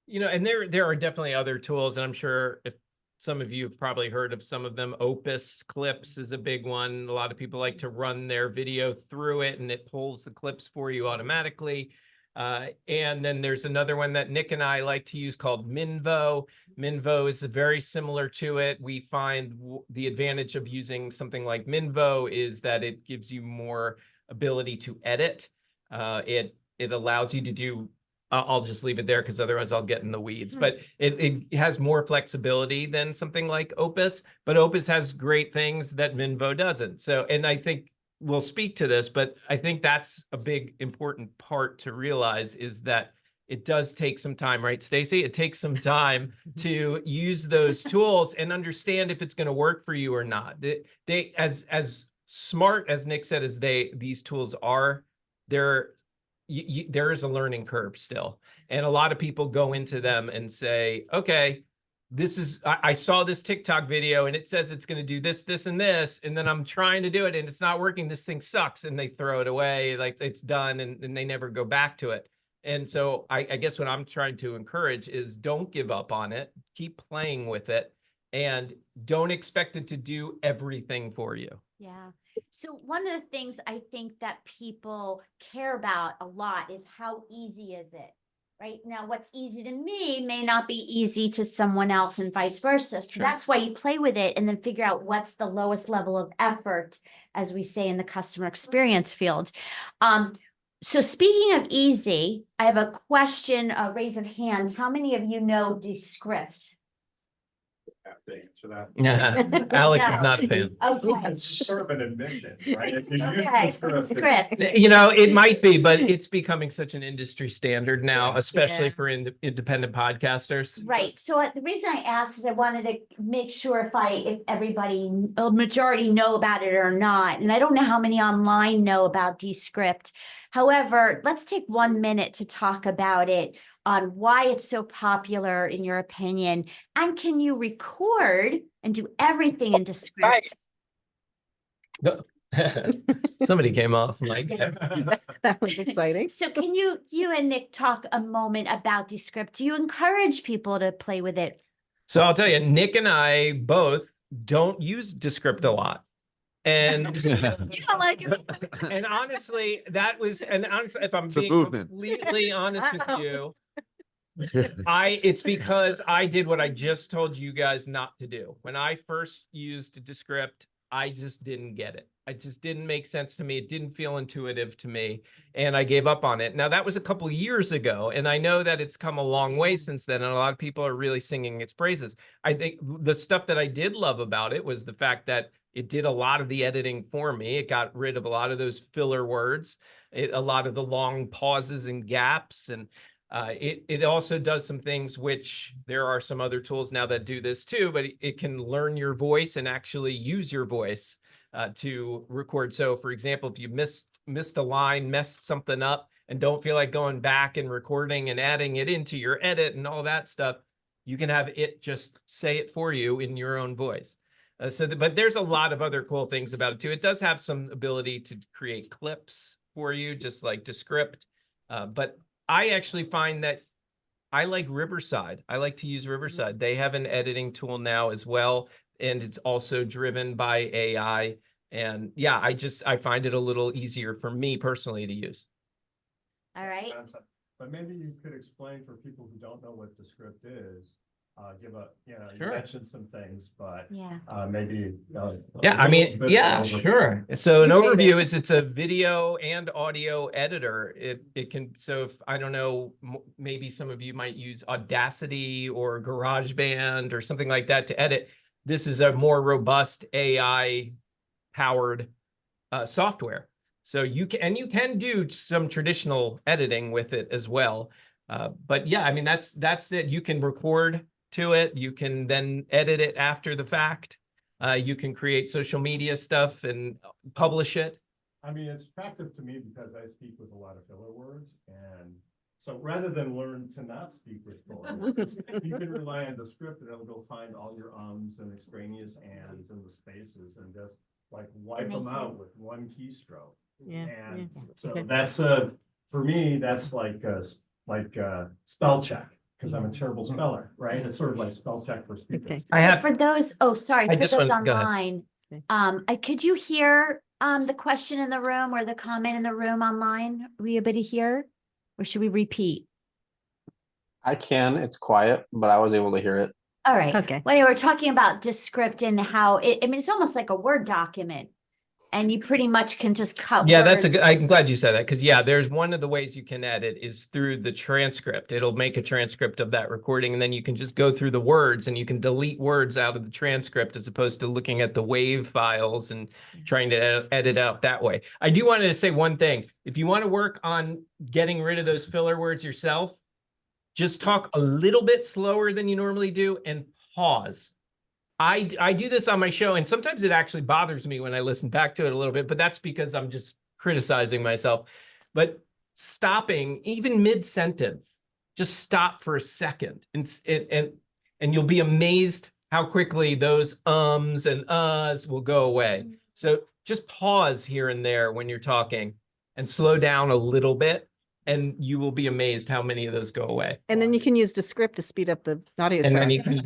You know, and there are definitely other tools, and I'm sure if some of you have probably heard of some of them. Opus Clips is a big one. A lot of people like to run their video through it, and it pulls the clips for you automatically. And then there's another one that Nick and I like to use called Minvo. Minvo is very similar to it. We find the advantage of using something like Minvo is that it gives you more ability to edit. It allows you to do, I'll just leave it there because otherwise I'll get in the weeds, but it has more flexibility than something like Opus, but Opus has great things that Minvo doesn't. So, and I think we'll speak to this, but I think that's a big important part to realize is that it does take some time, right, Stacy? It takes some time to use those tools and understand if it's going to work for you or not. They as smart as Nick said as these tools are, there is a learning curve still, and a lot of people go into them and say, okay, this is, I saw this TikTok video and it says it's going to do this, this, and this, and then I'm trying to do it and it's not working. This thing sucks, and they throw it away like it's done, and they never go back to it. And so I guess what I'm trying to encourage is don't give up on it. Keep playing with it, and don't expect it to do everything for you. Yeah. So one of the things I think that people care about a lot is how easy is it? Right now, what's easy to me may not be easy to someone else, and vice versa. So Sure. That's why you play with it and then figure out what's the lowest level of effort, as we say in the customer experience field. So speaking of easy, I have a question, a raise of hands. How many of you know Descript? Have to answer that. Yeah, Alex is not a fan. Okay. It's sort of an admission, right? If you use Okay, Descript, Descript. You know, it might be, but it's becoming such an industry standard now, especially Yeah. for independent podcasters. Right. So the reason I asked is I wanted to make sure if everybody, a majority know about it or not. And I don't know how many online know about Descript. However, let's take 1 minute to talk about it, on why it's so popular in your opinion. And can you record and do everything in Descript? Somebody came off mic. That was exciting. So can you and Nick talk a moment about Descript? Do you encourage people to play with it? So I'll tell you, Nick and I both don't use Descript a lot. And You don't like it? and honestly, if I'm It's a being movement. completely honest with you, it's because I did what I just told you guys not to do. When I first used Descript, I just didn't get it. It just didn't make sense to me. It didn't feel intuitive to me, and I gave up on it. Now, that was a couple years ago, and I know that it's come a long way since then, and a lot of people are really singing its praises. I think the stuff that I did love about it was the fact that it did a lot of the editing for me. It got rid of a lot of those filler words, a lot of the long pauses and gaps, and it also does some things which there are some other tools now that do this too, but it can learn your voice and actually use your voice to record. So for example, if you missed a line, messed something up, and don't feel like going back and recording and adding it into your edit and all that stuff, you can have it just say it for you in your own voice. But there's a lot of other cool things about it too. It does have some ability to create clips for you, just like Descript. But I actually find that I like Riverside. I like to use Riverside. They have an editing tool now as well. and it's also driven by AI. And yeah, I find it a little easier for me personally to use. All right. But maybe you could explain for people who don't know what Descript is, give a, you Sure. mentioned some things, but Yeah. maybe. Yeah, I mean, yeah, sure. So an You made overview is it's a video and audio editor. It can, so if, I don't know, maybe some of you might use Audacity or GarageBand or something like that to edit. This is a more robust AI powered software. So you can do some traditional editing with it as well. But yeah, I mean, that's it. You can record to it. You can then edit it after the fact. You can create social media stuff and publish it. I mean, it's attractive to me because I speak with a lot of filler words, and so rather than learn to not speak with filler words, you can rely on Descript and it'll go find all your ums and extraneous ands and the spaces and just like wipe them out with one keystroke. Yeah. And so Okay. that's for me, that's like spell check, because I'm a terrible speller, right? It's sort of like spell check for speakers. Okay. I have, For those, oh, sorry, I for just those want- go ahead. online, Okay. could you hear the question in the room or the comment in the room online? Were you able to hear? Or should we repeat? I can, it's quiet, but I was able to hear it. All right. Okay. Well, we're talking about Descript and how I mean, it's almost like a Word document. And you pretty much can just cut Yeah, that's a words. good, I'm glad you said that, because yeah, there's one of the ways you can edit is through the transcript. It'll make a transcript of that recording, and then you can just go through the words and you can delete words out of the transcript as opposed to looking at the WAV files and trying to edit out that way. I do want to say one thing. If you want to work on getting rid of those filler words yourself, just talk a little bit slower than you normally do and pause. I do this on my show, and sometimes it actually bothers me when I listen back to it a little bit, but that's because I'm just criticizing myself. But stopping, even mid-sentence, just stop for a second, and you'll be amazed how quickly those ums and uhs will go away. So just pause here and there when you're talking and slow down a little bit, and you will be amazed how many of those go away. And then you can use Descript to speed up the audio. And then track. you can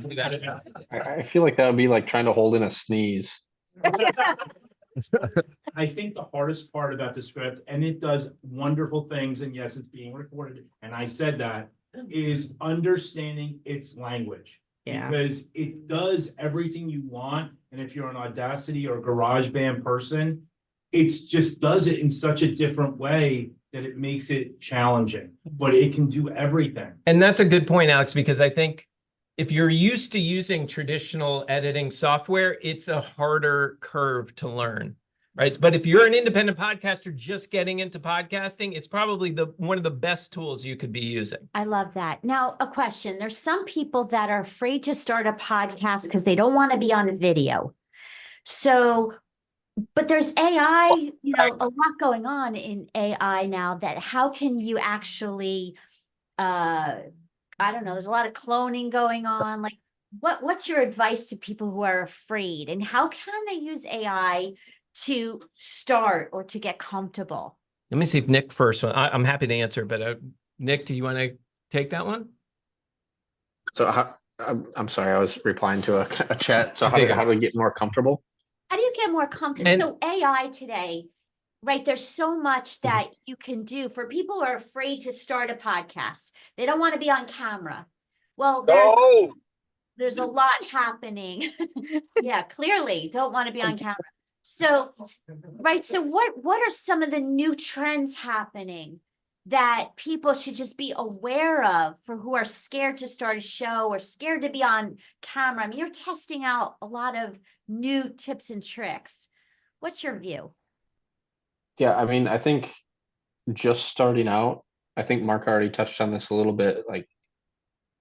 do that. I feel like that would be like trying to hold in a sneeze. I think the hardest part about the script, and it does wonderful things, and yes, it's being recorded, and I said that, is understanding its language. Yeah. Because it does everything you want, and if you're an Audacity or GarageBand person, it's just does it in such a different way that it makes it challenging, but it can do everything. And that's a good point, Alex, because I think if you're used to using traditional editing software, it's a harder curve to learn, right? But if you're an independent podcaster just getting into podcasting, it's probably one of the best tools you could be using. I love that. Now, a question. There's some people that are afraid to start a podcast because they don't want to be on a video. So, but there's AI, you know, a lot going on in AI now that how can you actually, I don't know, there's a lot of cloning going on. Like, what's your advice to people who are afraid, and how can they use AI to start or to get comfortable? Let me see if Nick first. I'm happy to answer, but Nick, do you want to take that one? So I'm sorry, I was replying to a chat. So how do we get more comfortable? How do you get more comfortable? So AI today, right? There's so much that you can do for people who are afraid to start a podcast. They don't want to be on camera. Well, there's a lot happening. Yeah, clearly don't want to be on camera. So, right. So what are some of the new trends happening that people should just be aware of for who are scared to start a show or scared to be on camera? I mean, you're testing out a lot of new tips and tricks. What's your view? Yeah, I mean, I think just starting out, I think Mark already touched on this a little bit, like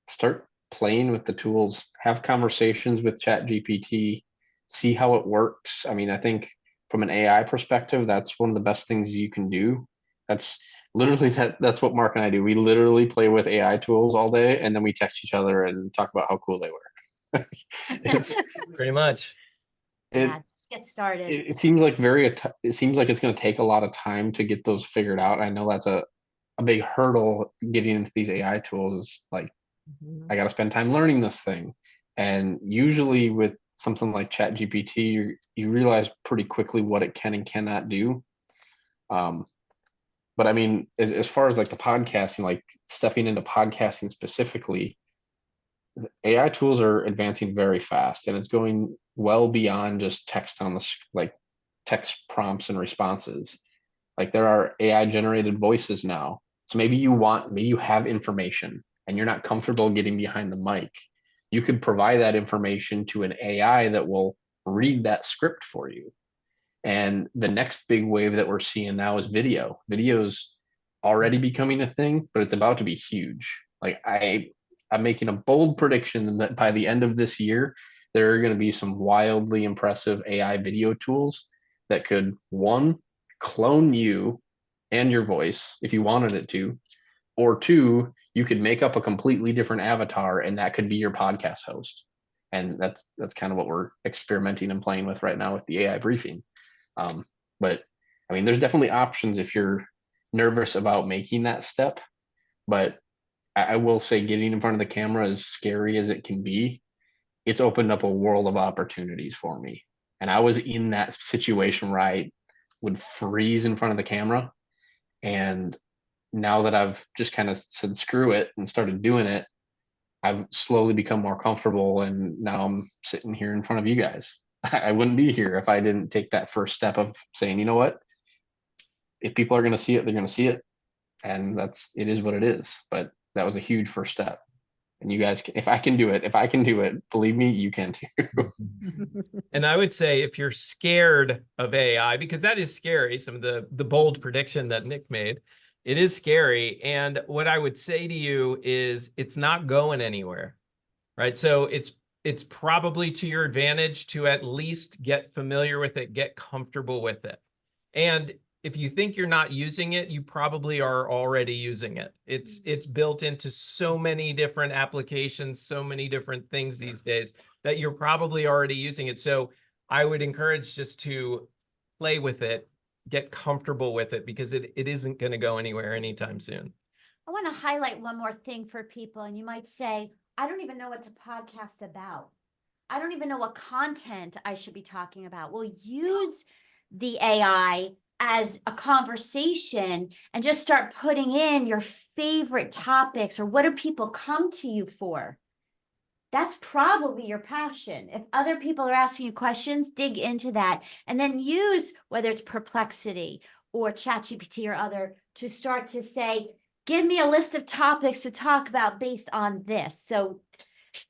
start playing with the tools, have conversations with ChatGPT, see how it works. I mean, I think from an AI perspective, that's one of the best things you can do. That's literally that's what Mark and I do. We literally play with AI tools all day, and then we text each other and talk about how cool they were. It's pretty much. Yeah, just get started. It seems like it seems like it's going to take a lot of time to get those figured out. I know that's a big hurdle getting into these AI tools is like, I got to spend time learning this thing. And usually with something like ChatGPT, you realize pretty quickly what it can and cannot do. But I mean, as far as like the podcasting, like stepping into podcasting specifically, AI tools are advancing very fast, and it's going well beyond just text on the like text prompts and responses. Like there are AI generated voices now. So maybe you have information and you're not comfortable getting behind the mic. You could provide that information to an AI that will read that script for you. And the next big wave that we're seeing now is video. Video's already becoming a thing, but it's about to be huge. Like I'm making a bold prediction that by the end of this year, there are going to be some wildly impressive AI video tools that could, one, clone you and your voice if you wanted it to, or two, you could make up a completely different avatar and that could be your podcast host. And that's kind of what we're experimenting and playing with right now with the AI briefing. But I mean, there's definitely options if you're nervous about making that step. But I will say getting in front of the camera, as scary as it can be, it's opened up a world of opportunities for me. And I was in that situation where I would freeze in front of the camera. And now that I've just kind of said, screw it and started doing it, I've slowly become more comfortable. And now I'm sitting here in front of you guys. I wouldn't be here if I didn't take that first step of saying, you know what, if people are going to see it, they're going to see it. And it is what it is. But that was a huge first step. And you guys, if I can do it, believe me, you can too. And I would say if you're scared of AI, because that is scary, some of the bold prediction that Nick made, it is scary. And what I would say to you is it's not going anywhere, right? So it's probably to your advantage to at least get familiar with it, get comfortable with it. And if you think you're not using it, you probably are already using it. It's built into so many different applications, so many different things these days that you're probably already using it. So I would encourage just to play with it, get comfortable with it, because it isn't going to go anywhere anytime soon. I want to highlight one more thing for people. And you might say, I don't even know what to podcast about. I don't even know what content I should be talking about. Well, use the AI as a conversation and just start putting in your favorite topics or what do people come to you for? That's probably your passion. If other people are asking you questions, dig into that and then use whether it's Perplexity or ChatGPT or other to start to say, give me a list of topics to talk about based on this. So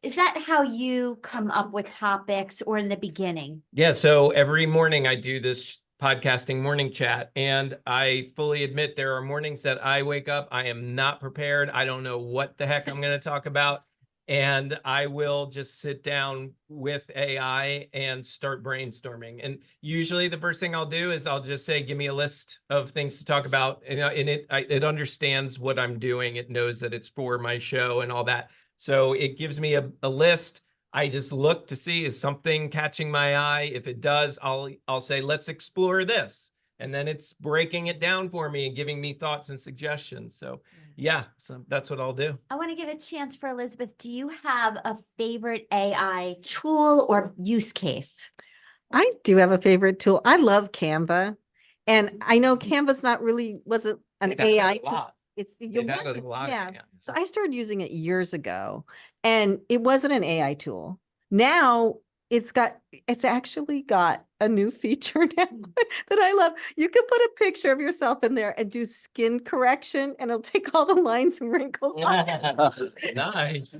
is that how you come up with topics or in the beginning? Yeah. So every morning I do this podcasting morning chat, and I fully admit there are mornings that I wake up, I am not prepared. I don't know what the heck I'm going to talk about. And I will just sit down with AI and start brainstorming. And usually the first thing I'll do is I'll just say, give me a list of things to talk about. And it understands what I'm doing. It knows that it's for my show and all that. So it gives me a list. I just look to see, is something catching my eye? If it does, I'll say, let's explore this. And then it's breaking it down for me and giving me thoughts and suggestions. So yeah, so that's what I'll do. I want to give a chance for Elizabeth. Do you have a favorite AI tool or use case? I do have a favorite tool. I love Canva. And I know Canva's wasn't an AI tool. Yeah. So I started using it years ago and it wasn't an AI tool. Now it's actually got a new feature now that I love. You can put a picture of yourself in there and do skin correction and it'll take all the lines and wrinkles off. Nice.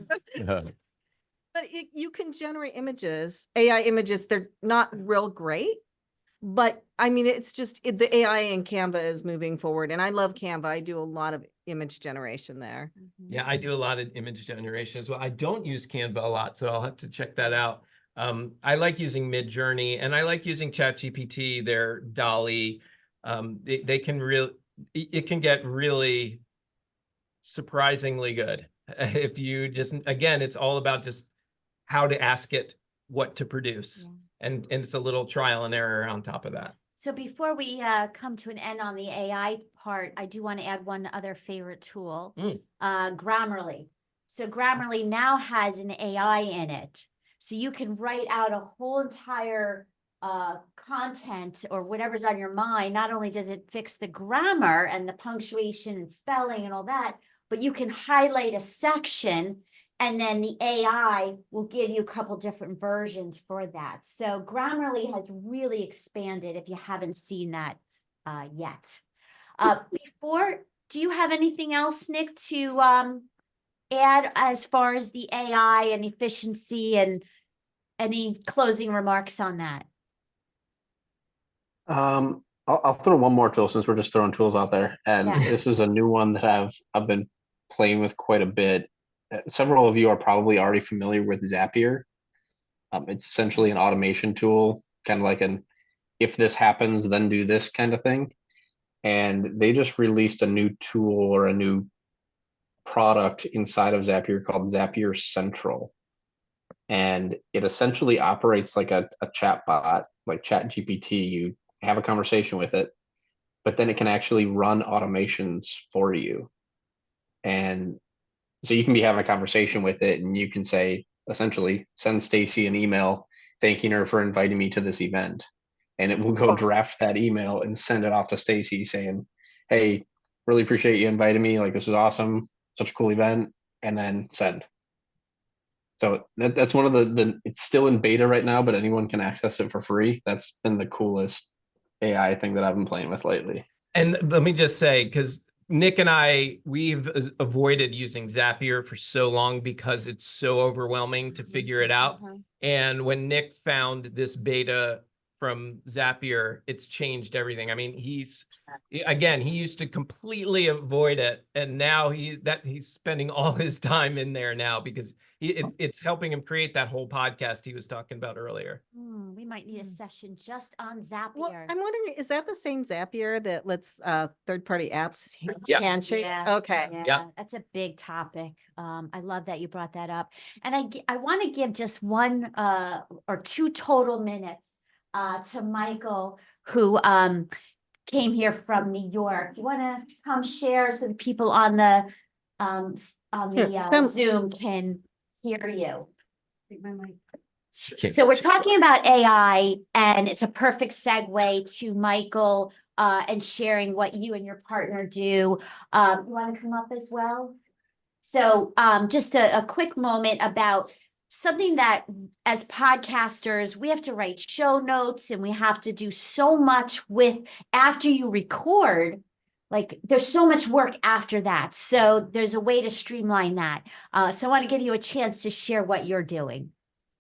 But you can generate images, AI images. They're not real great, but I mean, it's just the AI in Canva is moving forward and I love Canva. I do a lot of image generation there. Yeah, I do a lot of image generation as well. I don't use Canva a lot, so I'll have to check that out. I like using Midjourney and I like using ChatGPT, their DALL-E. It can get really surprisingly good. If you just, again, it's all about just how to ask it what to produce. Yeah. And it's a little trial and error on top of that. So before we come to an end on the AI part, I do want to add one other favorite tool, Grammarly. So Grammarly now has an AI in it So you can write out a whole entire content or whatever's on your mind. Not only does it fix the grammar and the punctuation and spelling and all that, but you can highlight a section and then the AI will give you a couple different versions for that. So Grammarly has really expanded if you haven't seen that yet. Do you have anything else, Nick, to add as far as the AI and efficiency, and any closing remarks on that? I'll throw one more tool since we're just throwing tools out there, and Yeah. this is a new one that I've been playing with quite a bit. Several of you are probably already familiar with Zapier. It's essentially an automation tool, kind of like an if this happens, then do this kind of thing. And they just released a new tool or a new product inside of Zapier called Zapier Central. And it essentially operates like a chat bot, like ChatGPT. You have a conversation with it, but then it can actually run automations for you. And so you can be having a conversation with it and you can say, essentially, send Stacy an email thanking her for inviting me to this event. And it will go draft that email and send it off to Stacy saying, hey, really appreciate you inviting me. Like, this was awesome. Such a cool event. And then send. So that's one of the it's still in beta right now, but anyone can access it for free. That's been the coolest AI thing that I've been playing with lately. And let me just say, because Nick and we've avoided using Zapier for so long because it's so overwhelming to figure it out. And when Nick found this beta from Zapier, it's changed everything. I mean, he used to completely avoid it, and now he's spending all his time in there now because it's helping him create that whole podcast he was talking about earlier. We might need a session just on Zapier. Well, I'm wondering, is that the same Zapier that lets third-party apps Yeah. handshake? Yeah, Okay. Yeah. That's a big topic. I love that you brought that up. And I want to give just one or two total minutes to Michael, who came here from New York. Do you want to come share so the people on the Zoom can hear you? So we're talking about AI, and it's a perfect segue to Michael and sharing what you and your partner do. You want to come up as well? So just a quick moment about something that as podcasters, we have to write show notes and we have to do so much with after you record. Like there's so much work after that. So there's a way to streamline that. So I want to give you a chance to share what you're doing.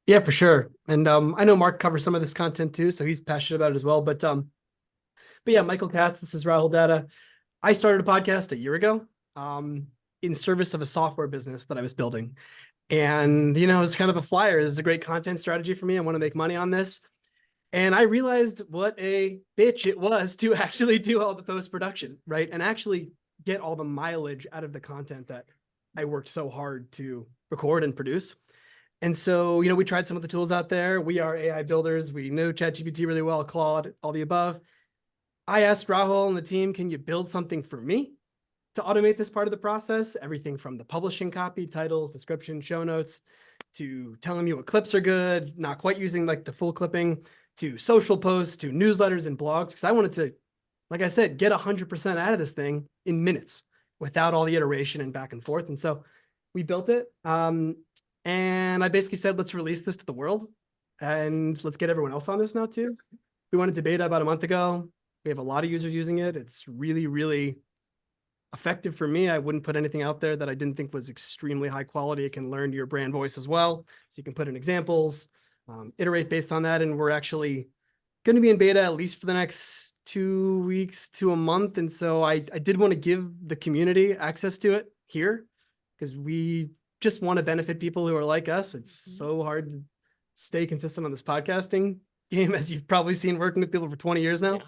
Yeah, for sure. And I know Mark covers some of this content too, so he's passionate about it as well. But yeah, Michael Katz, this is Rahul Datta. I started a podcast a year ago in service of a software business that I was building. And, you know, it's kind of a flyer. This is a great content strategy for me. I want to make money on this. And I realized what a bitch it was to actually do all the post-production, right? And actually get all the mileage out of the content that I worked so hard to record and produce. And so, you know, we tried some of the tools out there. We are AI builders. We know ChatGPT really well, Claude, all the above. I asked Rahul and the team, can you build something for me to automate this part of the process? Everything from the publishing copy, titles, description, show notes, to telling me what clips are good, not quite using like the full clipping, to social posts, to newsletters and blogs. Because I wanted to, like I said, get 100% out of this thing in minutes without all the iteration and back and forth. And so we built it. And I basically said, let's release this to the world and let's get everyone else on this now too. We went into beta about a month ago. We have a lot of users using it. It's really, really effective for me. I wouldn't put anything out there that I didn't think was extremely high quality. It can learn your brand voice as well. So you can put in examples, iterate based on that. And we're actually going to be in beta at least for the next 2 weeks to a month. And so I did want to give the community access to it here because we just want to benefit people who are like us. It's so hard to stay consistent on this podcasting game, as you've probably seen working with people for 20 years now.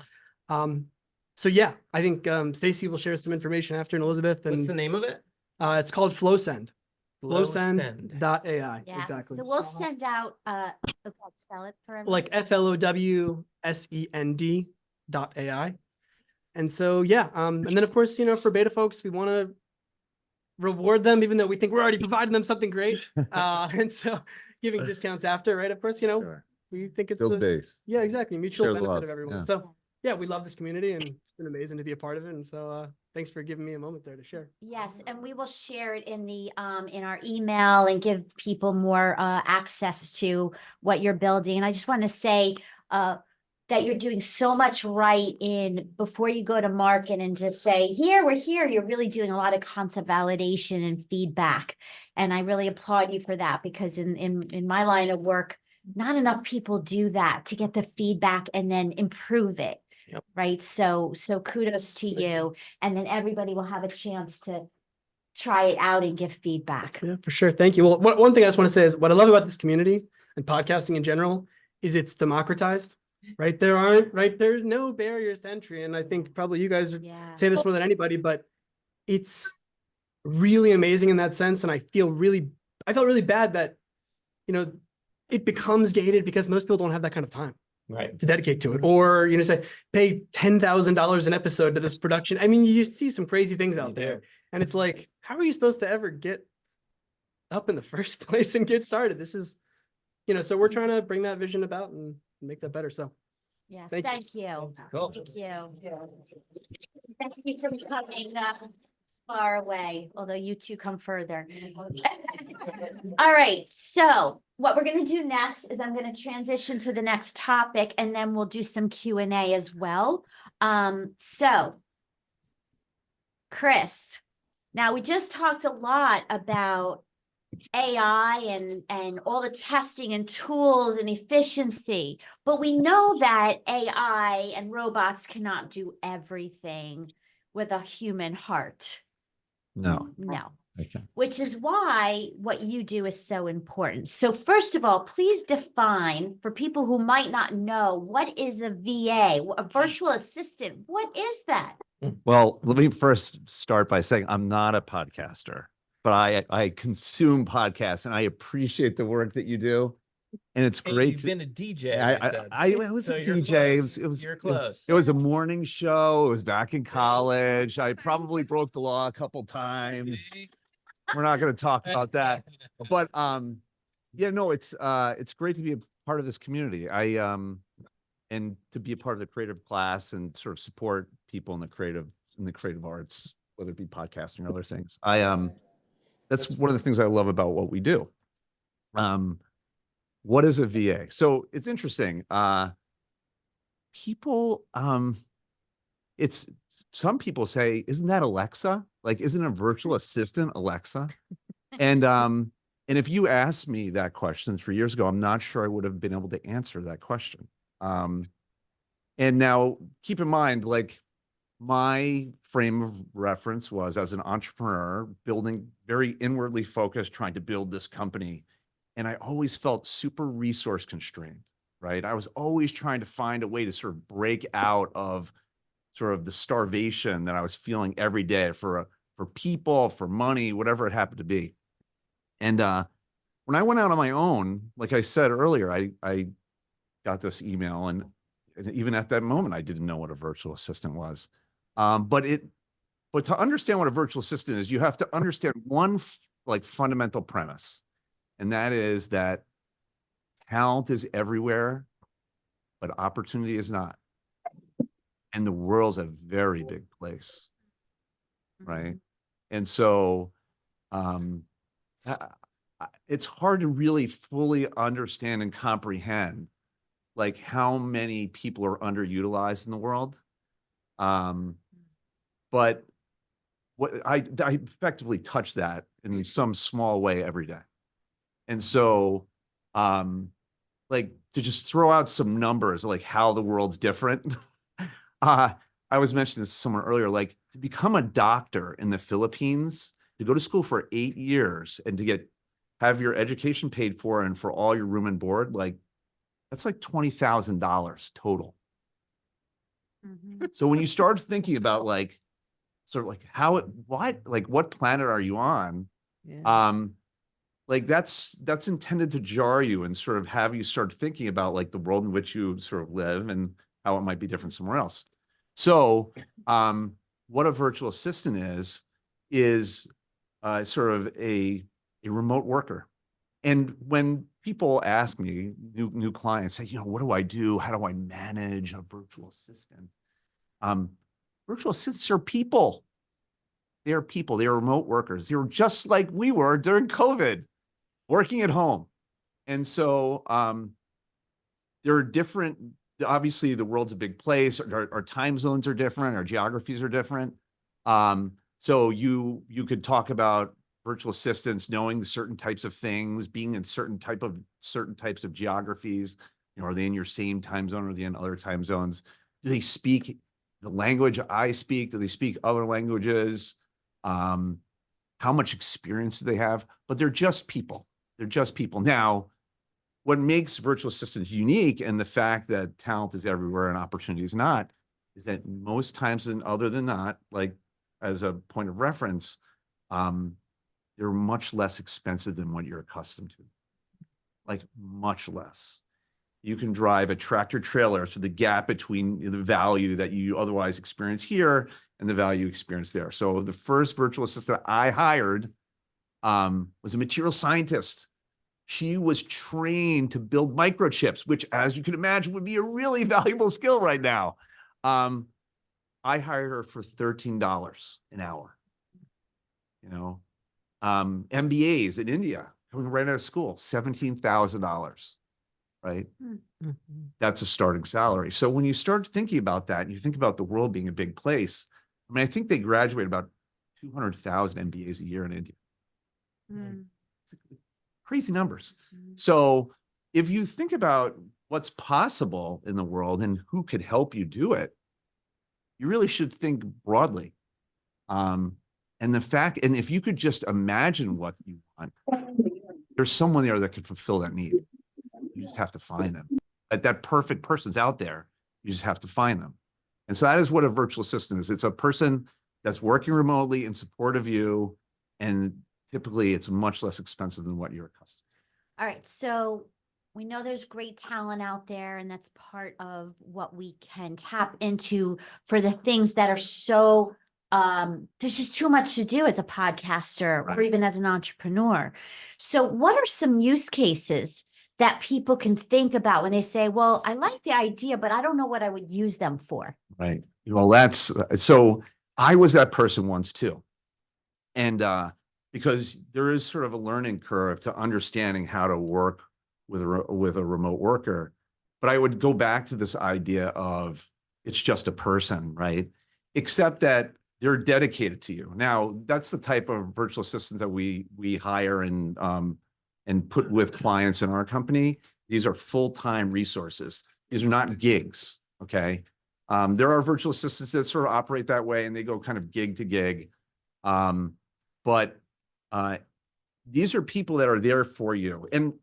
So yeah, I think Stacy will share some information after, and Elizabeth. And what's the name of it? It's called FlowSend. FlowSend.ai. Yeah. Exactly. So we'll send out spell it for everyone. Like FLOWSEND.ai. And so yeah, and then of course, you know, for beta folks, we want to reward them, even though we think we're already providing them something great. And so, giving discounts after, right? Of course, you know, Sure. we think it's Build a, base. yeah, exactly. Mutual Share the benefit love, of everyone. yeah. So yeah, we love this community and it's been amazing to be a part of it. And so thanks for giving me a moment there to share. Yes, and we will share it in the in our email and give people more access to what you're building. And I just want to say that you're doing so much right in before you go to market and just say, here, we're here. You're really doing a lot of concept validation and feedback. And I really applaud you for that because in my line of work, not enough people do that to get the feedback and then improve it. Yep. Right. So kudos to you. And then everybody will have a chance to try it out and give feedback. Yeah, for sure. Thank you. Well, one thing I just want to say is what I love about this community and podcasting in general is it's democratized, right? There's no barriers to entry. And I think probably you guys say this more than anybody, but it's really amazing in that sense. And I felt really bad that, you know, it becomes gated because most people don't have that kind of time. Right. To dedicate to it, or you know, say pay $10,000 an episode to this production. I mean, you see some crazy things out there, and it's like, how are you supposed to ever get up in the first place and get started? This is, you know, so we're trying to bring that vision about and make that better. So, yes, thank thank you. Cool. Thank you. Thank you for coming far away, although you two come further. All right, so what we're going to do next is I'm going to transition to the next topic and then we'll do some Q&A as well. So Chris, now we just talked a lot about AI and all the testing and tools and efficiency, but we know that AI and robots cannot do everything with a human heart. No. No. Okay. Which is why what you do is so important. So first of all, please define for people who might not know, what is a VA, a virtual assistant? What is that? Well, let me first start by saying I'm not a podcaster, but I consume podcasts and I appreciate the work that you do. And it's Hey, great. you've been a DJ. I was So a you're DJ. close. It was You're close. It was a morning show. It was back in college. I probably broke the law a couple times. We're not going to talk about that. But yeah, no, it's great to be a part of this community. And to be a part of the creative class and sort of support people in the creative arts, whether it be podcasting or other things. That's one of the things I love about what we do. What is a VA? So it's interesting. People, some people say, isn't that Alexa? Like, isn't a virtual assistant Alexa? And if you asked me that question 3 years ago, I'm not sure I would have been able to answer that question. And now keep in mind, like, my frame of reference was as an entrepreneur, building very inwardly focused, trying to build this company. And I always felt super resource constrained, right? I was always trying to find a way to sort of break out of sort of the starvation that I was feeling every day for people, for money, whatever it happened to be. And when I went out on my own, like I said earlier, I got this email, and even at that moment, I didn't know what a virtual assistant was. But to understand what a virtual assistant is, you have to understand one fundamental premise. And that is that talent is everywhere, but opportunity is not. And the world's a very big place, right? And so it's hard to really fully understand and comprehend like how many people are underutilized in the world. But what I effectively touch that in some small way every day. And so, like, to just throw out some numbers, like how the world's different. I was mentioning this to someone earlier, like to become a doctor in the Philippines, to go to school for 8 years and to have your education paid for and for all your room and board, like that's like $20,000 total. So when you start thinking about like, sort of like what planet are you on? Like that's intended to jar you and sort of have you start thinking about like the world in which you sort of live and how it might be different somewhere else. So what a virtual assistant is sort of a remote worker. And when people ask me, new clients say, what do I do? How do I manage a virtual assistant? Virtual assistants are people. They are people. They are remote workers. They were just like we were during COVID, working at home. And so there are different, obviously the world's a big place. Our time zones are different. Our geographies are different. So you could talk about virtual assistants knowing certain types of things, being in certain types of geographies. Are they in your same time zone or are they in other time zones? Do they speak the language I speak? Do they speak other languages? How much experience do they have? But they're just people. They're just people. Now, what makes virtual assistants unique and the fact that talent is everywhere and opportunity is not, is that most times other than not, like as a point of reference, they're much less expensive than what you're accustomed to, like much less. You can drive a tractor trailer, so the gap between the value that you otherwise experience here and the value you experience there. So the first virtual assistant I hired was a material scientist. She was trained to build microchips, which, as you can imagine, would be a really valuable skill right now. I hired her for $13 an hour. MBAs in India coming right out of school, $17,000, right? Mhm. That's a starting salary. So when you start thinking about that, and you think about the world being a big place, I think they graduate about 200,000 MBAs a year in India. It's crazy numbers. So if you think about what's possible in the world and who could help you do it, you really should think broadly. And if you could just imagine what you want, there's someone there that could fulfill that need. You just have to find them. That perfect person's out there. You just have to find them. And so that is what a virtual assistant is. It's a person that's working remotely in support of you. And typically it's much less expensive than what you're accustomed to. All right, so we know there's great talent out there, and that's part of what we can tap into for the things that are so there's just too much to do as a podcaster or even as an entrepreneur. So what are some use cases that people can think about when they say, well, I like the idea, but I don't know what I would use them for? Right. Well, so I was that person once too. And because there is sort of a learning curve to understanding how to work with a remote worker. But I would go back to this idea of it's just a person, right? Except that they're dedicated to you. Now, that's the type of virtual assistants that we hire and put with clients in our company. These are full-time resources. These are not gigs, okay? There are virtual assistants that sort of operate that way and they go kind of gig to gig. But these are people that are there for you. And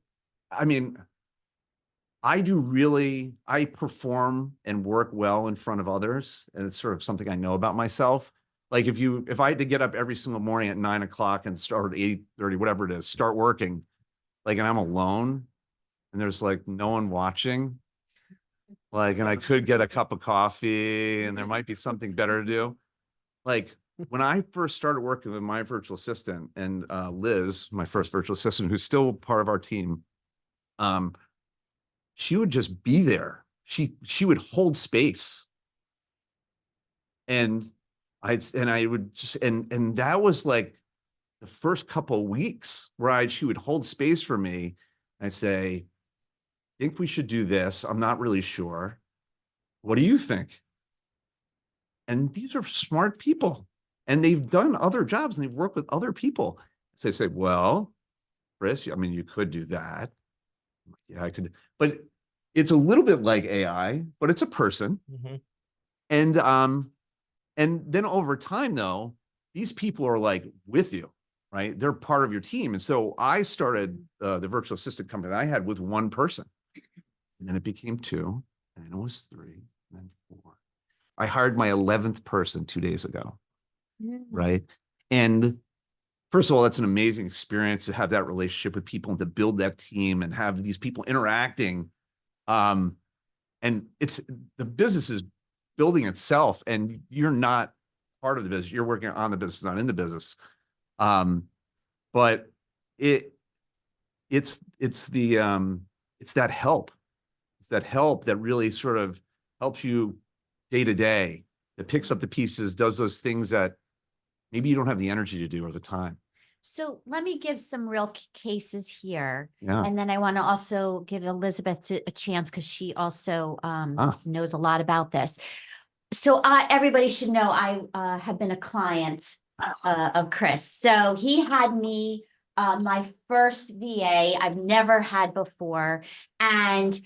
I perform and work well in front of others. And it's sort of something I know about myself. Like if I had to get up every single morning at 9 o'clock and start at 8:30, whatever it is, start working, and I'm alone and there's no one watching, and I could get a cup of coffee and there might be something better to do. When I first started working with my virtual assistant and Liz, my first virtual assistant, who's still part of our team, she would just be there. She would hold space. And I would just, and that was the first couple of weeks where she would hold space for me. I'd say, I think we should do this. I'm not really sure. What do you think? And these are smart people and they've done other jobs and they've worked with other people. So I say, well, Chris, you could do that. Yeah, I could, but it's a little bit like AI, but it's a person. And then over time, though, these people are with you, right? They're part of your team. And so I started the virtual assistant company I had with one person. And then it became 2, and then it was 3, and then 4. I hired my 11th person 2 days ago, right? And first of all, that's an amazing experience to have that relationship with people and to build that team and have these people interacting. And the business is building itself and you're not part of the business. You're working on the business, not in the business. But it's that help. It's that help that really sort of helps you day to day, that picks up the pieces, does those things that maybe you don't have the energy to do or the time. So let me give some real cases here. Yeah. And then I want to also give Elizabeth a chance because she also Ah. knows a lot about this. So everybody should know I have been a client of Chris. So he had me my first VA I've never had before. And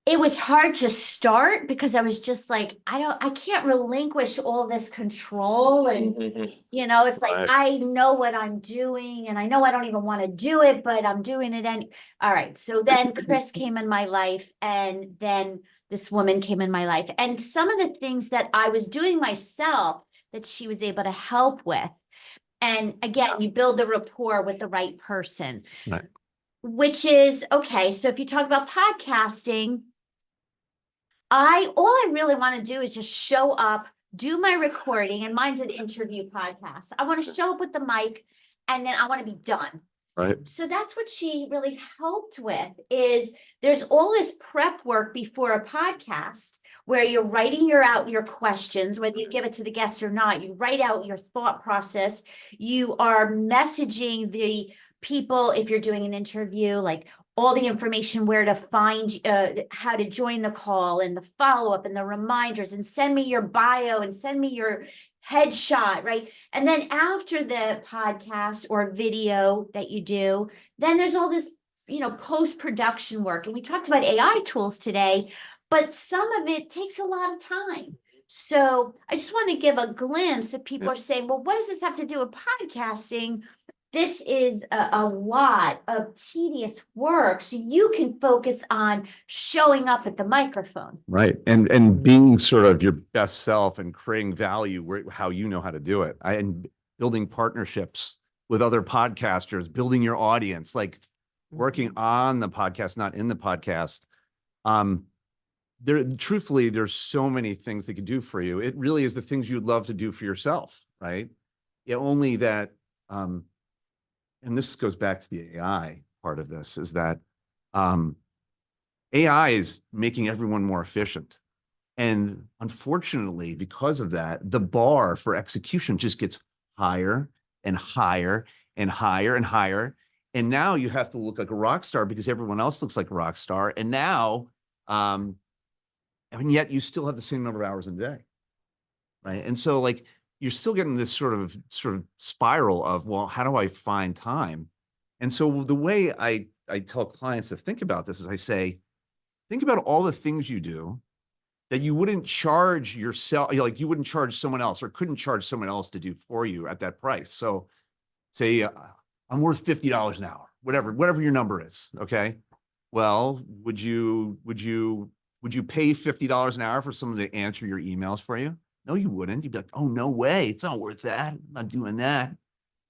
it was hard to start because I was just like, I can't relinquish all this control. And, it's like, Right. I know what I'm doing and I know I don't even want to do it, but I'm doing it. All right. So then Chris came in my life and then this woman came in my life. And some of the things that I was doing myself that she was able to help with. And again, you build the rapport with the right person. Right. Which is, okay, so if you talk about podcasting, all I really want to do is just show up, do my recording, and mine's an interview podcast. I want to show up with the mic and then I want to be done. Right. So that's what she really helped with is there's all this prep work before a podcast where you're writing out your questions, whether you give it to the guest or not, you write out your thought process. You are messaging the people, if you're doing an interview, like all the information, where to find, how to join the call and the follow-up and the reminders, and send me your bio and send me your headshot, right? And then after the podcast or video that you do, then there's all this, post-production work. And we talked about AI tools today, but some of it takes a lot of time. So I just want to give a glimpse if people are saying, well, what does this have to do with podcasting? This is a lot of tedious work. So you can focus on showing up at the microphone. Right. And being sort of your best self and creating value how you know how to do it. And building partnerships with other podcasters, building your audience, like working on the podcast, not in the podcast. Truthfully, there's so many things they could do for you. It really is the things you'd love to do for yourself, right? Yeah, only that, and this goes back to the AI part of this, is that AI is making everyone more efficient. And unfortunately, because of that, the bar for execution just gets higher and higher and higher and higher. And now you have to look like a rock star because everyone else looks like a rock star. And now, and yet you still have the same number of hours in a day, right? And so like, you're still getting this sort of spiral of, well, how do I find time? And so the way I tell clients to think about this is I say, think about all the things you do that you wouldn't charge yourself, like you wouldn't charge someone else or couldn't charge someone else to do for you at that price. So say I'm worth $50 an hour, whatever your number is. Okay. Well, would you pay $50 an hour for someone to answer your emails for you? No, you wouldn't. You'd be like, oh, no way. It's not worth that. I'm not doing that.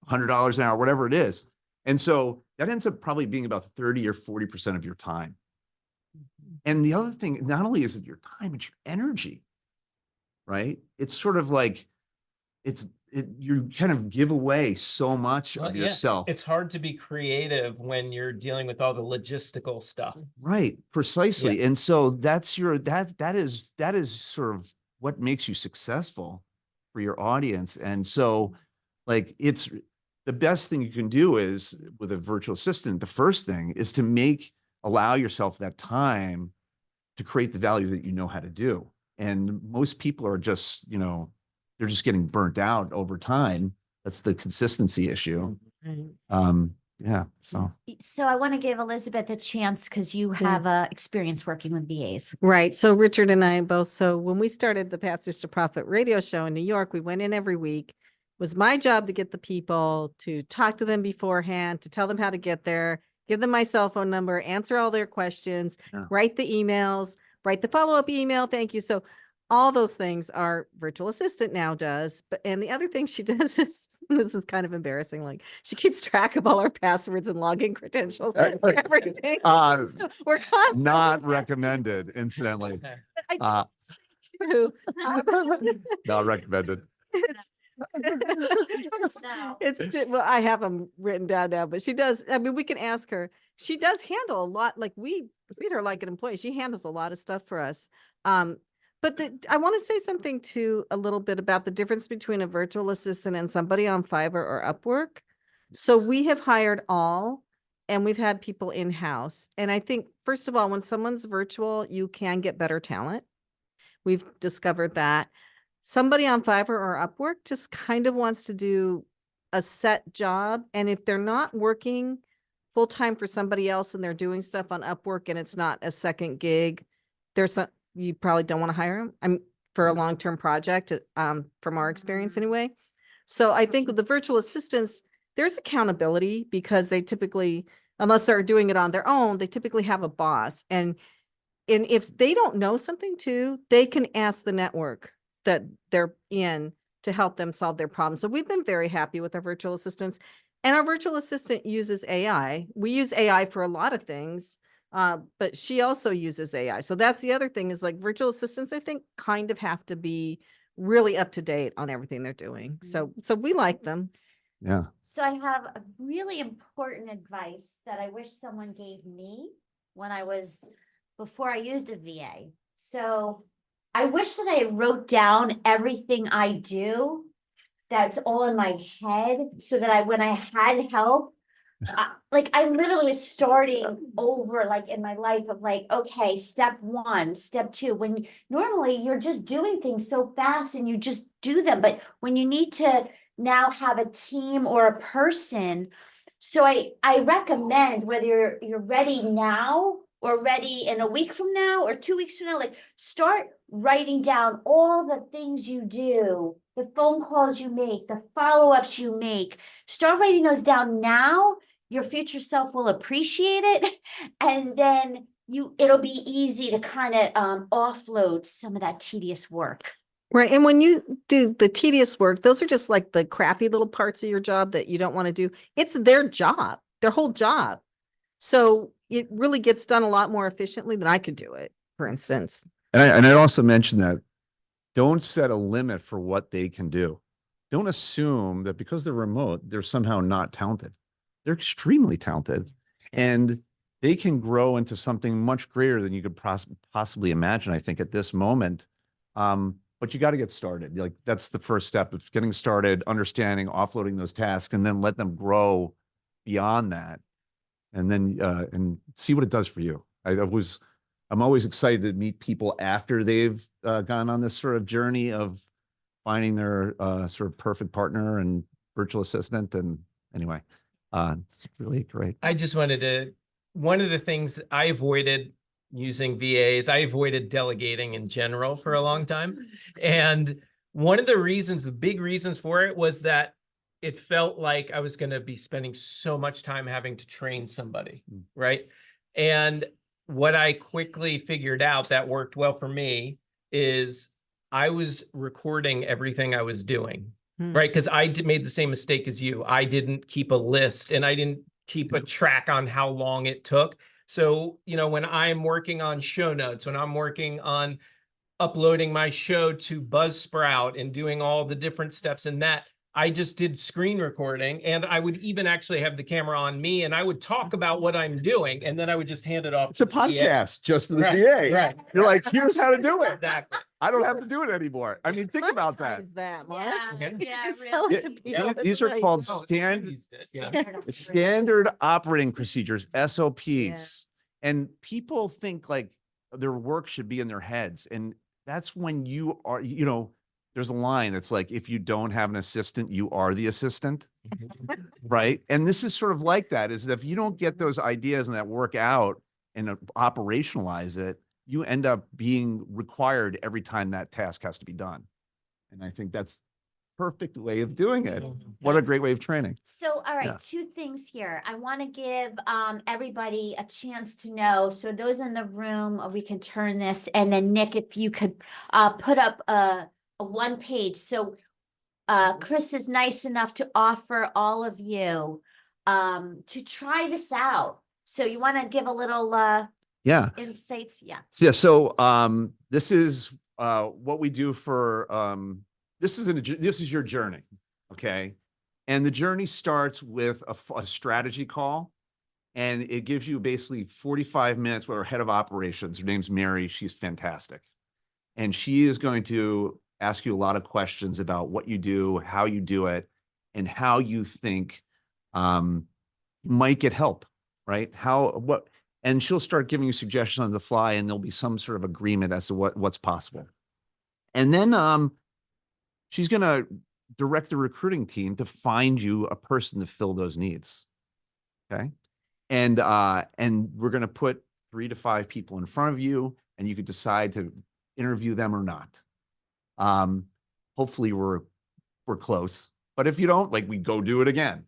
$100 an hour, whatever it is. And so that ends up probably being about 30 or 40% of your time. And the other thing, not only is it your time, it's your energy, right? It's sort of like, you kind of give away so much of yourself. It's hard to be creative when you're dealing with all the logistical stuff. Right, precisely. Yeah. And so that's that is sort of what makes you successful for your audience. And so like it's the best thing you can do is with a virtual assistant, the first thing is to allow yourself that time to create the value that you know how to do. And most people are just, they're just getting burnt out over time. That's the consistency issue. Yeah. So I want to give Elizabeth a chance because you have experience working with VAs. Right. So Richard and I both, so when we started the Passage to Profit radio show in New York, we went in every week. It was my job to get the people, to talk to them beforehand, to tell them how to get there, give them my cell phone number, answer all their questions, write the emails, write the follow-up email. Thank you. So all those things our virtual assistant now does. And the other thing she does is, this is kind of embarrassing, like she keeps track of all our passwords and login credentials and everything. So we're constantly Not recommended, incidentally. I do. Not recommended. No. Well, I have them written down now, but she does. I mean, we can ask her. She does handle a lot. Like we treat her like an employee. She handles a lot of stuff for us. But I want to say something too, a little bit about the difference between a virtual assistant and somebody on Fiverr or Upwork. So we have hired all, and we've had people in-house. And I think, first of all, when someone's virtual, you can get better talent. We've discovered that. Somebody on Fiverr or Upwork just kind of wants to do a set job. And if they're not working full-time for somebody else and they're doing stuff on Upwork and it's not a second gig, you probably don't want to hire them for a long-term project, from our experience anyway. So I think with the virtual assistants, there's accountability because they typically, unless they're doing it on their own, they typically have a boss. And if they don't know something too, they can ask the network that they're in to help them solve their problems. So we've been very happy with our virtual assistants, and our virtual assistant uses AI. We use AI for a lot of things, but she also uses AI. So that's the other thing, is like virtual assistants, I think, kind of have to be really up to date on everything they're doing. So we like them. Yeah. So I have a really important advice that I wish someone gave me before I used a VA. So I wish that I wrote down everything I do that's all in my head, so that when I had help, I literally was starting over, like in my life of like, okay, step 1, step 2, when normally you're just doing things so fast and you just do them. But when you need to now have a team or a person, so I recommend, whether you're ready now or ready in a week from now or 2 weeks from now, like start writing down all the things you do, the phone calls you make, the follow-ups you make. Start writing those down now. Your future self will appreciate it. And then it'll be easy to kind of offload some of that tedious work. Right. And when you do the tedious work, those are just like the crappy little parts of your job that you don't want to do. It's their job, their whole job. So it really gets done a lot more efficiently than I could do it, for instance. And I also mentioned that don't set a limit for what they can do. Don't assume that because they're remote, they're somehow not talented. They're extremely talented, and they can grow into something much greater than you could possibly imagine, I think, at this moment. But you got to get started. Like, that's the first step of getting started, understanding, offloading those tasks, and then let them grow beyond that. And then and see what it does for you. I'm always excited to meet people after they've gone on this sort of journey of finding their sort of perfect partner and virtual assistant. And anyway, it's really great. I just one of the things I avoided using VAs, I avoided delegating in general for a long time. And one of the big reasons for it was that it felt like I was going to be spending so much time having to train somebody, right? And what I quickly figured out that worked well for me is I was recording everything I was doing, right? Because I made the same mistake as you. I didn't keep a list, and I didn't keep a track on how long it took. So, when I'm working on show notes, when I'm working on uploading my show to Buzzsprout and doing all the different steps in that, I just did screen recording, and I would even actually have the camera on me, and I would talk about what I'm doing, and then I would just hand it off. It's a podcast just for the Right, VA. right. You're like, here's how to do it. Exactly. I don't have to do it anymore. I mean, think about that. That, Mark. Yeah, Sell it to people. These are called Oh, standard operating procedures, SOPs. And people think like their work should be in their heads. And that's when you are, there's a line that's like, if you don't have an assistant, you are the assistant. Right. And this is sort of like that, is that if you don't get those ideas and that work out and operationalize it, you end up being required every time that task has to be done. And I think that's perfect way of doing it. What a great way of training. So, all right, Yeah. 2 things here. I want to give everybody a chance to know. So those in the room, we can turn this, and then Nick, if you could put up a 1 page. So Chris is nice enough to offer all of you to try this out. So you want to give a little insights? Yeah. So this is what we do for this is your journey. Okay. And the journey starts with a strategy call. And it gives you basically 45 minutes with our head of operations. Her name's Mary. She's fantastic. And she is going to ask you a lot of questions about what you do, how you do it, and how you think you might get help, right? And she'll start giving you suggestions on the fly, and there'll be some sort of agreement as to what's possible. And then she's going to direct the recruiting team to find you a person to fill those needs. Okay. And we're going to put 3 to 5 people in front of you, and you could decide to interview them or not. Hopefully we're close, but if you don't, like, we go do it again.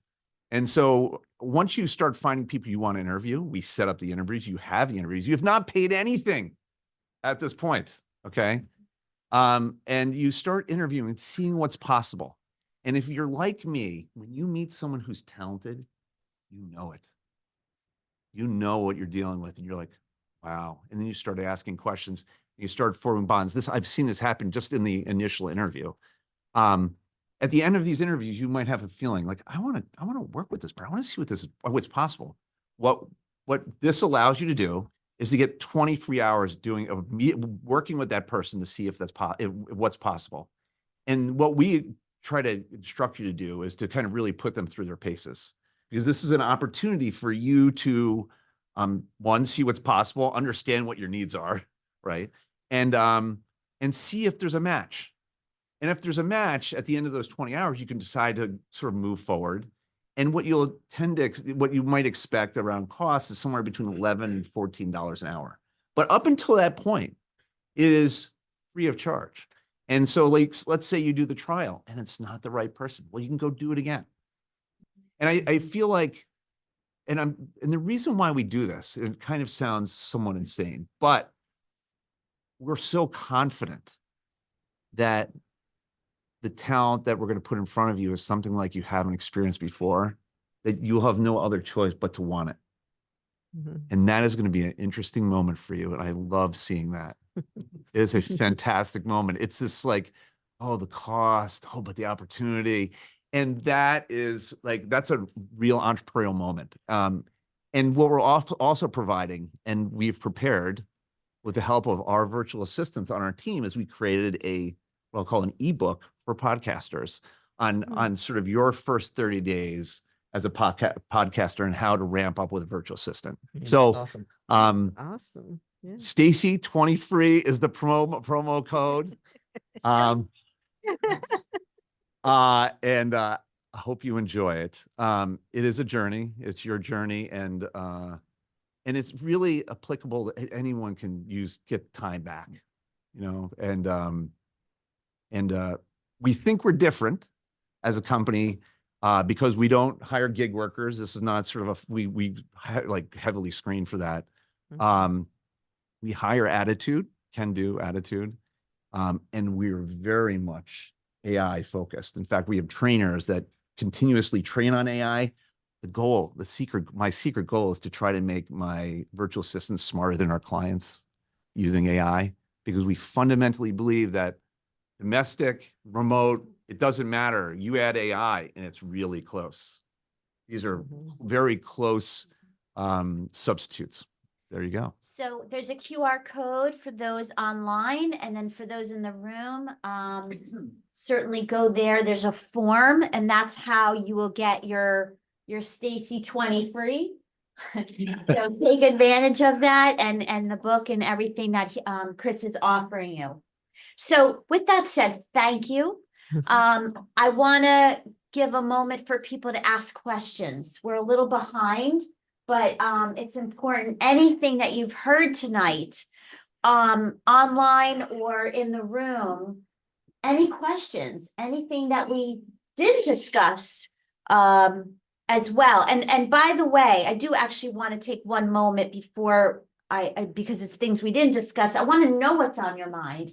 And so once you start finding people you want to interview, we set up the interviews. You have the interviews. You have not paid anything at this point. Okay. And you start interviewing and seeing what's possible. And if you're like me, when you meet someone who's talented, you know it. You know what you're dealing with, and you're like, wow. And then you start asking questions, you start forming bonds. I've seen this happen just in the initial interview. At the end of these interviews, you might have a feeling like, I want to work with this person. I want to see what's possible. What this allows you to do is to get 20 free hours working with that person to see if what's possible. And what we try to instruct you to do is to kind of really put them through their paces, because this is an opportunity for you to, one, see what's possible, understand what your needs are, right? And see if there's a match. And if there's a match at the end of those 20 hours, you can decide to sort of move forward. And what you might expect around cost is somewhere between $11 and $14 an hour. But up until that point, it is free of charge. And so, like, let's say you do the trial and it's not the right person. Well, you can go do it again. And I feel like, and the reason why we do this, it kind of sounds somewhat insane, but we're so confident that the talent that we're going to put in front of you is something like you haven't experienced before, that you'll have no other choice but to want it. Mhm. And that is going to be an interesting moment for you. And I love seeing that. It is a fantastic moment. It's this like, oh, the cost, oh, but the opportunity. And that is like, that's a real entrepreneurial moment. And what we're also providing, and we've prepared with the help of our virtual assistants on our team, is we created what I'll call an ebook for podcasters on sort of your first 30 days as a podcaster and how to ramp up with a virtual assistant. So awesome. Awesome. Yeah. Stacy 20 free is the promo code. And I hope you enjoy it. It is a journey. It's your journey, and it's really applicable to anyone can get time back, you know. And we think we're different as a company because we don't hire gig workers. This is not sort of we like heavily screen for that. We hire can-do attitude, and we're very much AI focused. In fact, we have trainers that continuously train on AI. My secret goal is to try to make my virtual assistants smarter than our clients using AI, because we fundamentally believe that domestic, remote, it doesn't matter. You add AI and it's really close. These are very close substitutes. There you go. So there's a QR code for those online, and then for those in the room, certainly go there. There's a form, and that's how you will get your Stacy 20 free. So take advantage of that and the book and everything that Chris is offering you. So with that said, thank you. I want to give a moment for people to ask questions. We're a little behind, but it's important. Anything that you've heard tonight, online or in the room, any questions, anything that we didn't discuss as well. And by the way, I do actually want to take one moment before because it's things we didn't discuss. I want to know what's on your mind.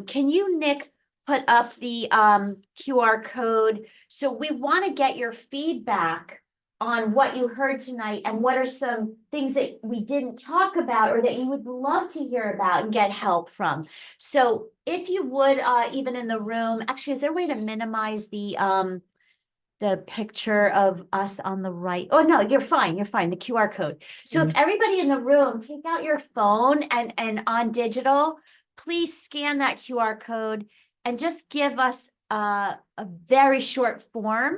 Can you, Nick, put up the QR code? So we want to get your feedback on what you heard tonight, and what are some things that we didn't talk about or that you would love to hear about and get help from. So if you would, even in the room, actually, is there a way to minimize the the picture of us on the right. Oh, no, you're fine. You're fine. The QR code. So if everybody in the room, take out your phone and on digital, please scan that QR code and just give us a very short form.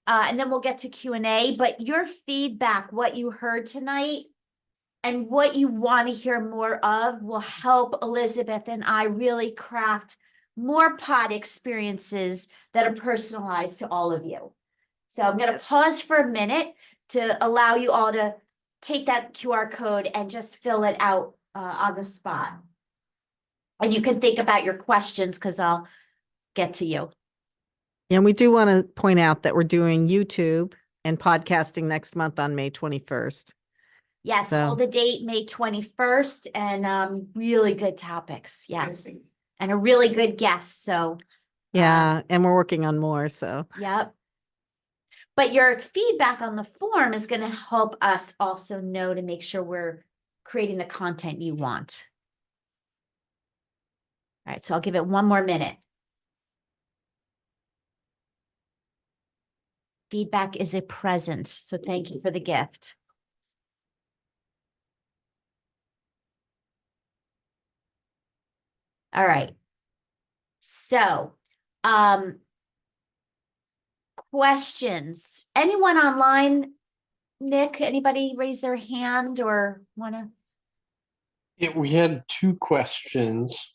And then we'll get to Q&A, but your feedback, what you heard tonight and what you want to hear more of will help Elizabeth and I really craft more pod experiences that are personalized to all of you. So I'm going to pause for a minute to allow you all to take that QR code and just fill it out on the spot. And you can think about your questions because I'll get to you. And we do want to point out that we're doing YouTube and podcasting next month on May 21st. Yes, So- hold the date, May 21st, and really good topics. Yes. And a really good guest. So, Yeah, and we're working on more, so. yep. But your feedback on the form is going to help us also know to make sure we're creating the content you want. All right, so I'll give it one more minute. Feedback is a present, so thank you for the gift. All right. So, questions. Anyone online? Nick, anybody raise their hand or want to? Yeah, we had two questions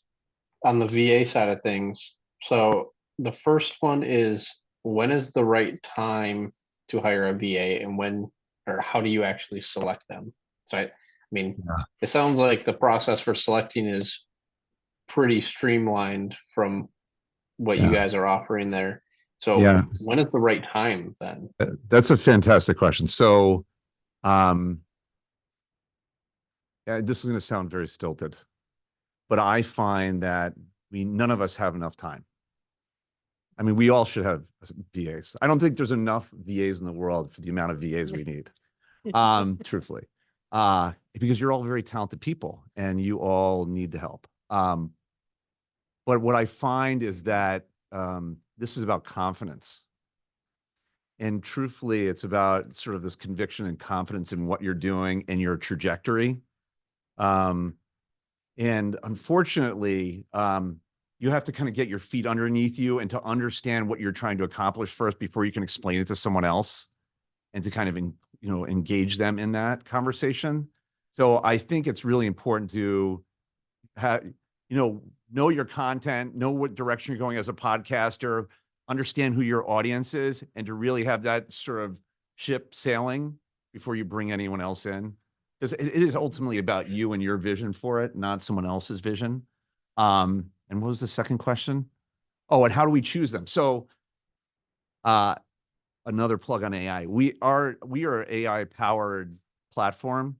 on the VA side of things. So the first one is, when is the right time to hire a VA, and when or how do you actually select them? So I mean, it sounds like the process for selecting is pretty streamlined from what you guys are offering there. So Yeah. when is the right time then? That's a fantastic question. So, yeah, this is going to sound very stilted, but I find that none of us have enough time. I mean, we all should have VAs. I don't think there's enough VAs in the world for the amount of VAs we need. Truthfully, because you're all very talented people and you all need the help. But what I find is that this is about confidence. And truthfully, it's about sort of this conviction and confidence in what you're doing and your trajectory. And unfortunately, you have to kind of get your feet underneath you and to understand what you're trying to accomplish first before you can explain it to someone else and to kind of, engage them in that conversation. So I think it's really important to have, know your content, know what direction you're going as a podcaster, understand who your audience is, and to really have that sort of ship sailing before you bring anyone else in. Because it is ultimately about you and your vision for it, not someone else's vision. And what was the second question? Oh, and how do we choose them? So another plug on AI. We are AI powered platform.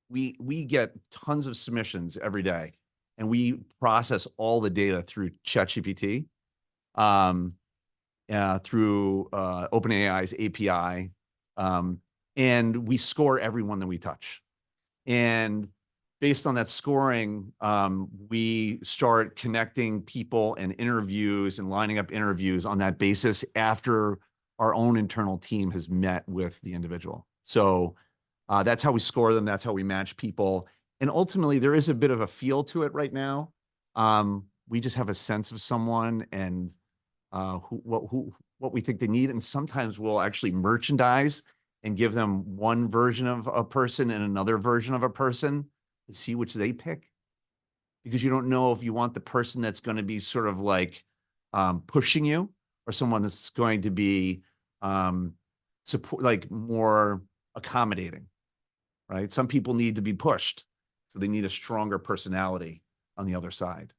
We get tons of submissions every day, and we process all the data through ChatGPT, through OpenAI's API, and we score everyone that we touch. And based on that scoring, we start connecting people and interviews and lining up interviews on that basis after our own internal team has met with the individual. So that's how we score them. That's how we match people. And ultimately, there is a bit of a feel to it right now. We just have a sense of someone and what we think they need. And sometimes we'll actually merchandise and give them one version of a person and another version of a person to see which they pick. Because you don't know if you want the person that's going to be sort of like pushing you, or someone that's going to be support, like more accommodating, right? Some people need to be pushed, so they need a stronger personality on the other side.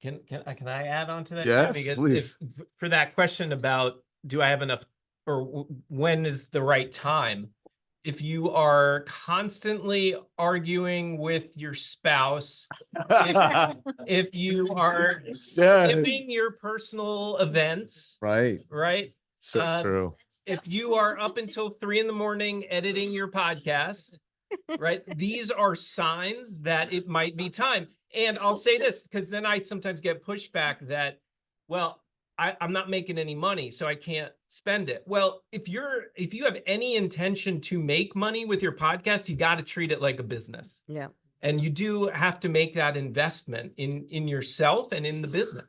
Can I add on to that? Yes, Because please. for that question about do I have enough or when is the right time? If you are constantly arguing with your spouse, if you are skipping your personal events, Right. right? True. If you are up until 3 a.m. editing your podcast, right? These are signs that it might be time. And I'll say this, because then I sometimes get pushback that, well, I'm not making any money, so I can't spend it. Well, if you have any intention to make money with your podcast, you got to treat it like a business. Yeah. And you do have to make that investment in yourself and in the business.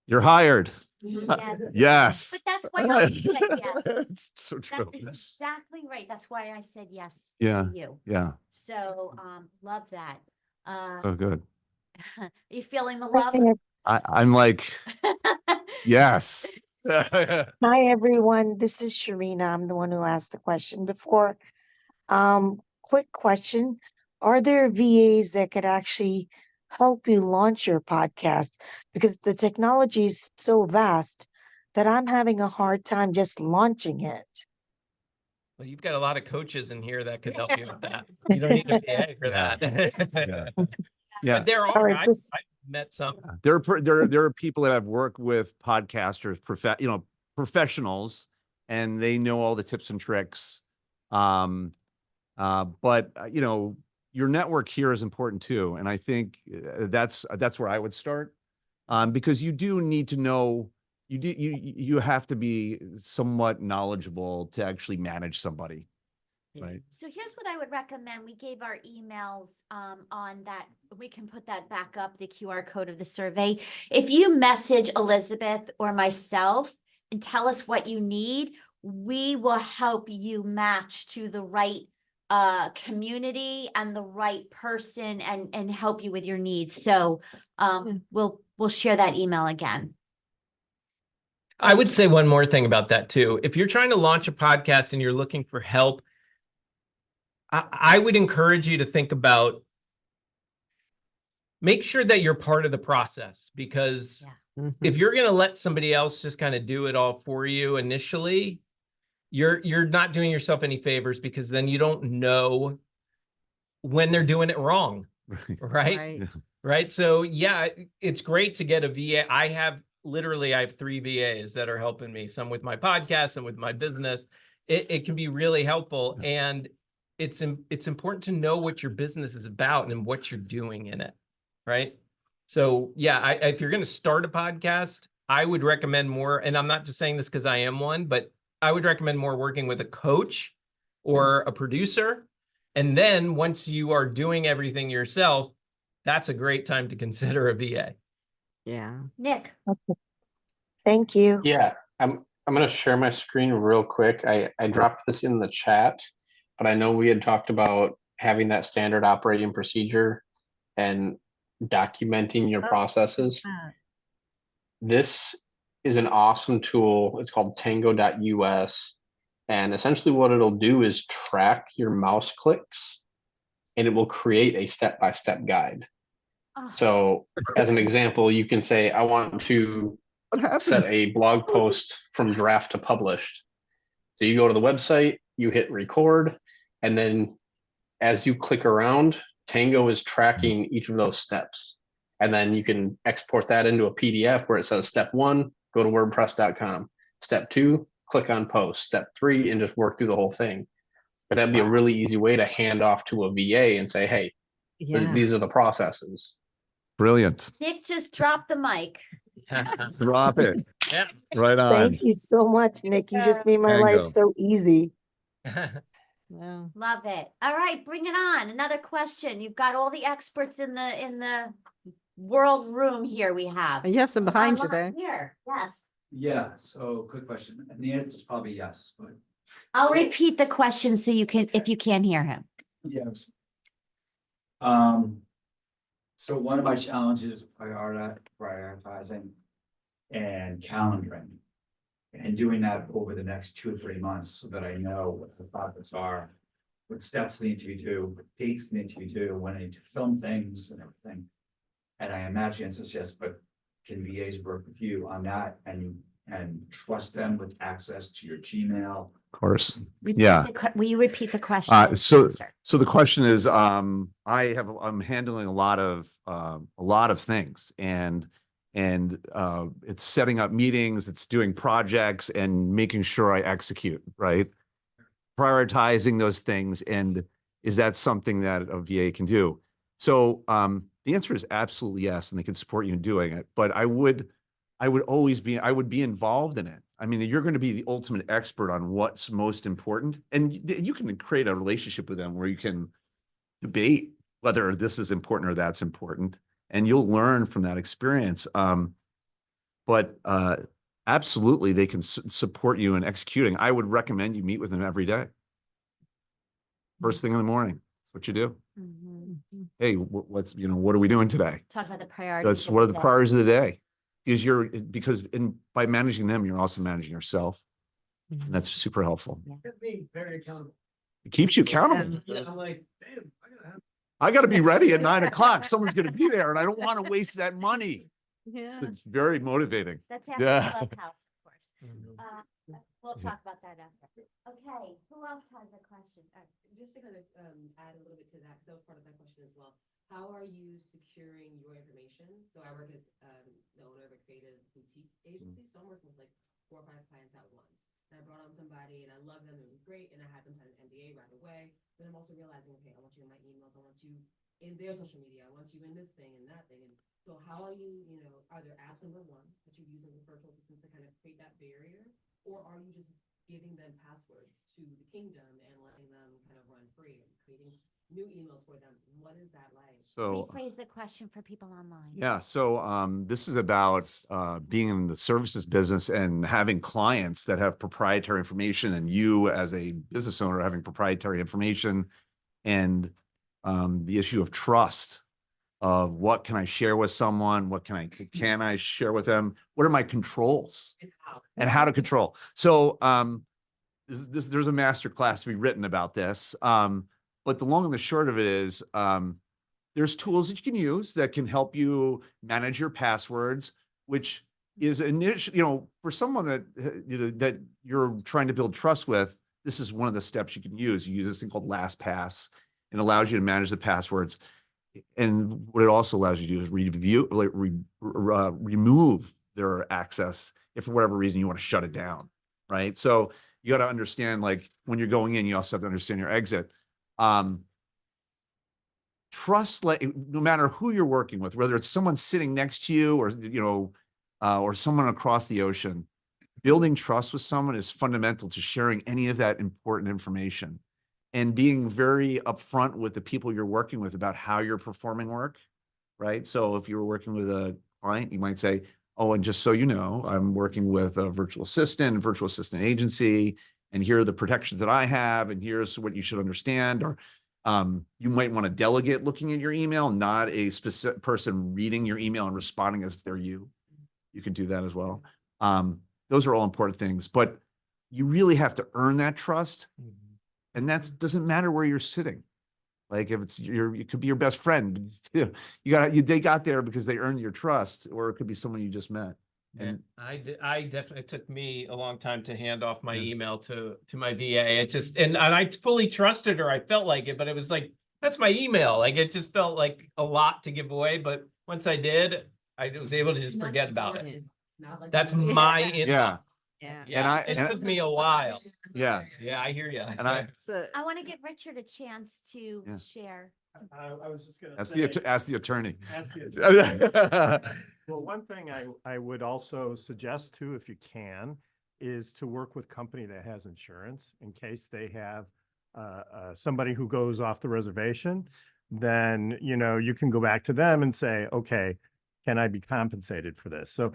You're hired. Yes. Yes. But that's why I said yes. It's so true. That's exactly right. That's why I said yes Yeah. to you. Yeah. So, love that. So good. You feeling the love? I'm like, yes. Hi, everyone. This is Sharina. I'm the one who asked the question before. Quick question. Are there VAs that could actually help you launch your podcast? Because the technology is so vast that I'm having a hard time just launching it. Well, you've got a lot of coaches in here that could help you with that. You don't need a PA for that. Yeah. But there All are, right, I've just met some. There are people that have worked with podcasters, professionals, and they know all the tips and tricks. But your network here is important too, and I think that's where I would start, because you do need to know. You have to be somewhat knowledgeable to actually manage somebody, right? So here's what I would recommend. We gave our emails on that. We can put that back up, the QR code of the survey. If you message Elizabeth or myself and tell us what you need, we will help you match to the right community and the right person and help you with your needs. So we'll share that email again. I would say one more thing about that too. If you're trying to launch a podcast and you're looking for help, I would encourage you to think about, make sure that you're part of the process, because if you're going to let somebody else just kind of do it all for you initially, you're not doing yourself any favors, because then you don't know when they're doing it wrong. Right. So yeah, it's great to get a VA. I have 3 VAs that are helping me, some with my podcast and with my business. It can be really helpful. And it's important to know what your business is about and what you're doing in it. Right. So yeah, if you're going to start a podcast, I would recommend more, and I'm not just saying this because I am one, but I would recommend more working with a coach or a producer. And then once you are doing everything yourself, that's a great time to consider a VA. Yeah. Nick. Okay. Thank you. Yeah, I'm going to share my screen real quick. I dropped this in the chat, but I know we had talked about having that standard operating procedure and documenting your processes. This is an awesome tool. It's called tango.us. And essentially what it'll do is track your mouse clicks, and it will create a step-by-step guide. So as an example, you can say, I want to set a blog post from draft to published. So you go to the website, you hit record, and then as you click around, Tango is tracking each of those steps. And then you can export that into a PDF where it says step 1, go to WordPress.com. Step 2, click on post. Step 3, and just work through the whole thing. But that'd be a really easy way to hand off to a VA and say, hey, these are the processes. Brilliant. Nick just dropped the mic. Drop it. Yeah. Right on. Thank you so much, Nick. You just made my life Tango. so easy. Love it. All right, bring it on. Another question. You've got all the experts in the world room here we have. You have some behind you Online there. Here, yes. Yeah, so quick question. And the answer is probably yes, but I'll repeat the question so you can, if you can't hear him. yes. So one of my challenges is prioritizing and calendaring, and doing that over the next 2 or 3 months so that I know what the topics are, what steps they need to do, what dates they need to do, when I need to film things and everything. And I imagine it's just yes, but can VAs work with you on that and trust them with access to your Gmail? Of course. Repeat Yeah. Will you repeat the question? So the question is, I'm handling a lot of things, and it's setting up meetings, it's doing projects and making sure I execute, right? Prioritizing those things. And is that something that a VA can do? So the answer is absolutely yes, and they can support you in doing it. But I would I would be involved in it. I mean, you're going to be the ultimate expert on what's most important. And you can create a relationship with them where you can debate whether this is important or that's important. And you'll learn from that experience. But absolutely, they can support you in executing. I would recommend you meet with them every day. First thing in the morning. That's what you do. Hey, what are we doing today? Talk about the priorities. That's of what are the the day. priorities of the day. Because by managing them, you're also managing yourself. And that's super helpful. Being very accountable. It keeps you accountable. Yeah, I'm like, damn, I got to be ready at 9 o'clock. Someone's going to be there and I don't want to waste that money. Yeah. It's very motivating. That's after Yeah. Clubhouse, of course. We'll talk about that after. Okay, who else has a question? Just to kind of add a little bit to that, because that was part of my question as well. How are you securing your information? So I work as the owner of a creative boutique agency, so I'm working with like 4 or 5 clients at once. And I brought on somebody and I love them, it was great, and I had them sign an NDA right away. But I'm also realizing, okay, I want you in my emails, I want you in their social media, I want you in this thing and that thing. And so how are you, are there apps, number one, that you're using with virtual assistants to kind of create that barrier? Or are you just giving them passwords to the kingdom and letting them kind of run free and creating new emails for them? What is that like? So Rephrase the question for people online. yeah, so this is about being in the services business and having clients that have proprietary information, and you as a business owner having proprietary information, and the issue of trust of what can I share with someone, what can I share with them, what are my controls, and how to control. So there's a master class to be written about this, but the long and the short of it is there's tools that you can use that can help you manage your passwords, which is initially, for someone that that you're trying to build trust with. This is one of the steps you can use. You use this thing called LastPass. It allows you to manage the passwords. And what it also allows you to do is remove their access if for whatever reason you want to shut it down, right? So you got to understand, like when you're going in, you also have to understand your exit. Trust, like no matter who you're working with, whether it's someone sitting next to you or someone across the ocean, building trust with someone is fundamental to sharing any of that important information. And being very upfront with the people you're working with about how you're performing work, right? So if you're working with a client, you might say, oh, and just so you know, I'm working with a virtual assistant agency, and here are the protections that I have, and here's what you should understand. Or you might want to delegate looking at your email, not a specific person reading your email and responding as if they're you. You can do that as well. Those are all important things, but you really have to earn that trust. And that doesn't matter where you're sitting. Like if it could be your best friend. They got there because they earned your trust, or it could be someone you just met. And I definitely, it took me a long time to hand off my email to my VA. And I fully trusted her. I felt like it, but it was like, that's my email. Like it just felt like a lot to give away. But once I did, I was able to just forget about it. That's my inbox. Yeah. It took me a while. Yeah. Yeah, I hear you. And I want to give Richard a chance to share. I was just going to ask say. ask the attorney. Well, one thing I would also suggest too, if you can, is to work with company that has insurance in case they have somebody who goes off the reservation. Then, you can go back to them and say, okay, can I be compensated for this? So,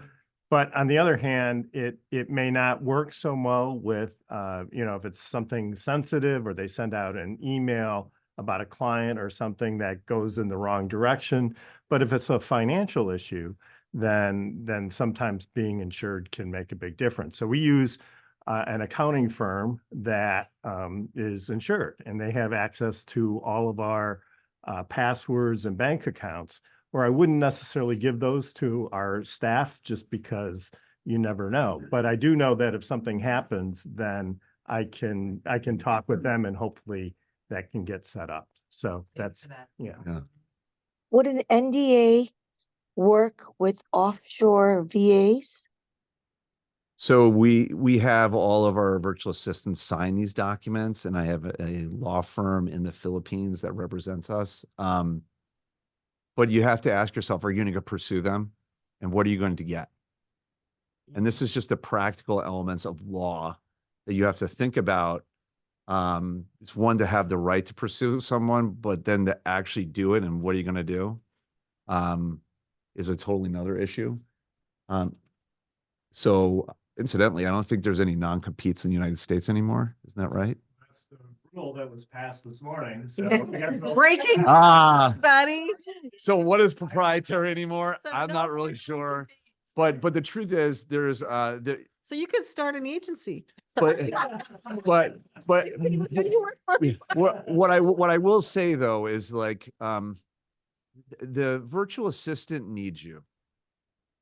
but on the other hand, it may not work so well with, if it's something sensitive or they send out an email about a client or something that goes in the wrong direction. But if it's a financial issue, then sometimes being insured can make a big difference. So we use an accounting firm that is insured, and they have access to all of our passwords and bank accounts, where I wouldn't necessarily give those to our staff just because you never know. But I do know that if something happens, then I can talk with them and hopefully that can get set up. So that's, yeah. Would an NDA work with offshore VAs? So we have all of our virtual assistants sign these documents, and I have a law firm in the Philippines that represents us. But you have to ask yourself, are you going to go pursue them? And what are you going to get? And this is just the practical elements of law that you have to think about. It's one to have the right to pursue someone, but then to actually do it and what are you going to do is a totally another issue. So incidentally, I don't think there's any non-competes in the United States anymore. Isn't that right? That's the rule that was passed this morning, so. Breaking buddy. So what is proprietary anymore? So I'm no not really sure. But the truth is there's So you could start an agency. but but You work for me. what I will say though is like the virtual assistant needs you,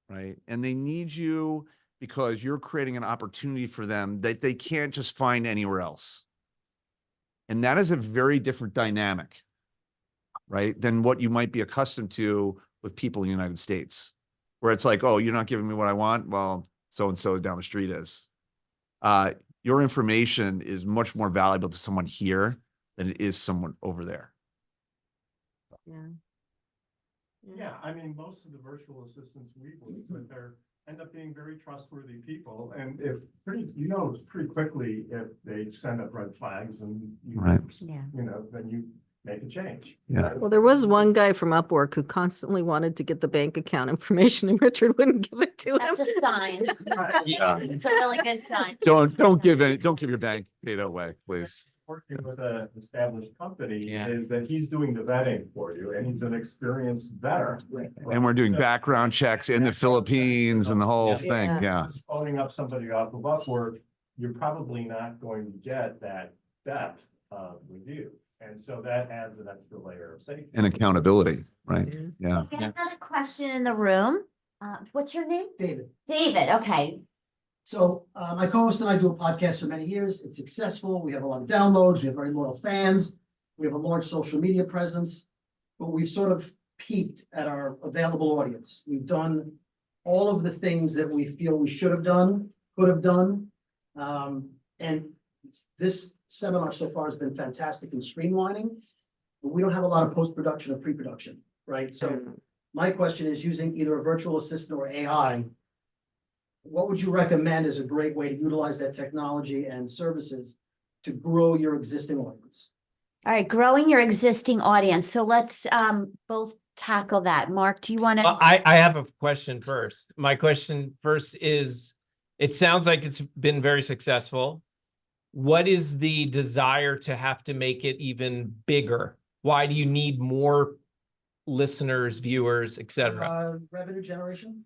right? And they need you because you're creating an opportunity for them that they can't just find anywhere else. And that is a very different dynamic, right? Than what you might be accustomed to with people in the United States, where it's like, oh, you're not giving me what I want. Well, so-and-so down the street is. Your information is much more valuable to someone here than it is someone over there. Yeah, I mean, most of the virtual assistants we've worked with end up being very trustworthy people. And if pretty quickly if they send up red flags and then you make a change. Yeah. Well, there was one guy from Upwork who constantly wanted to get the bank account information and Richard wouldn't give it to him. That's a sign. Yeah. It's a really good sign. Don't give your bank data away, please. Working with an established company is that he's doing the vetting for you and he's an experienced vetter. And we're doing background checks in the Philippines and the whole thing. Yeah. Just phoning up somebody off of Upwork, you're probably not going to get that depth of review. And so that adds an extra layer of safety. And accountability, right? Yeah. We have another question in the room. What's your name? David. David, okay. So my co-host and I do a podcast for many years. It's successful. We have a lot of downloads. We have very loyal fans. We have a large social media presence, but we've sort of peaked at our available audience. We've done all of the things that we feel we should have done, could have done. And this seminar so far has been fantastic in streamlining, but we don't have a lot of post-production or pre-production, right? So my question is, using either a virtual assistant or AI, what would you recommend as a great way to utilize that technology and services to grow your existing audience? All right, growing your existing audience. So let's both tackle that. Mark, do you want to? I have a question first. My question first is, it sounds like it's been very successful. What is the desire to have to make it even bigger? Why do you need more listeners, viewers, etc.? Revenue generation.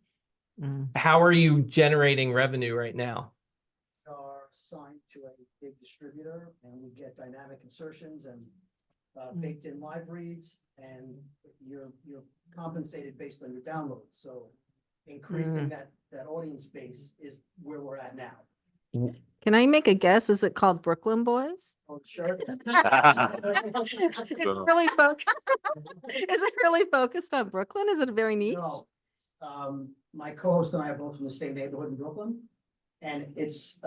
How are you generating revenue right now? Are signed to a big distributor and we get dynamic insertions and baked in live reads, and you're compensated based on your downloads. So increasing that audience base is where we're at now. Can I make a guess? Is it called Brooklyn Boys? Oh, sure. Is it really focused on Brooklyn? Is it very neat? No. My co-host and I are both from the same neighborhood in Brooklyn, and it's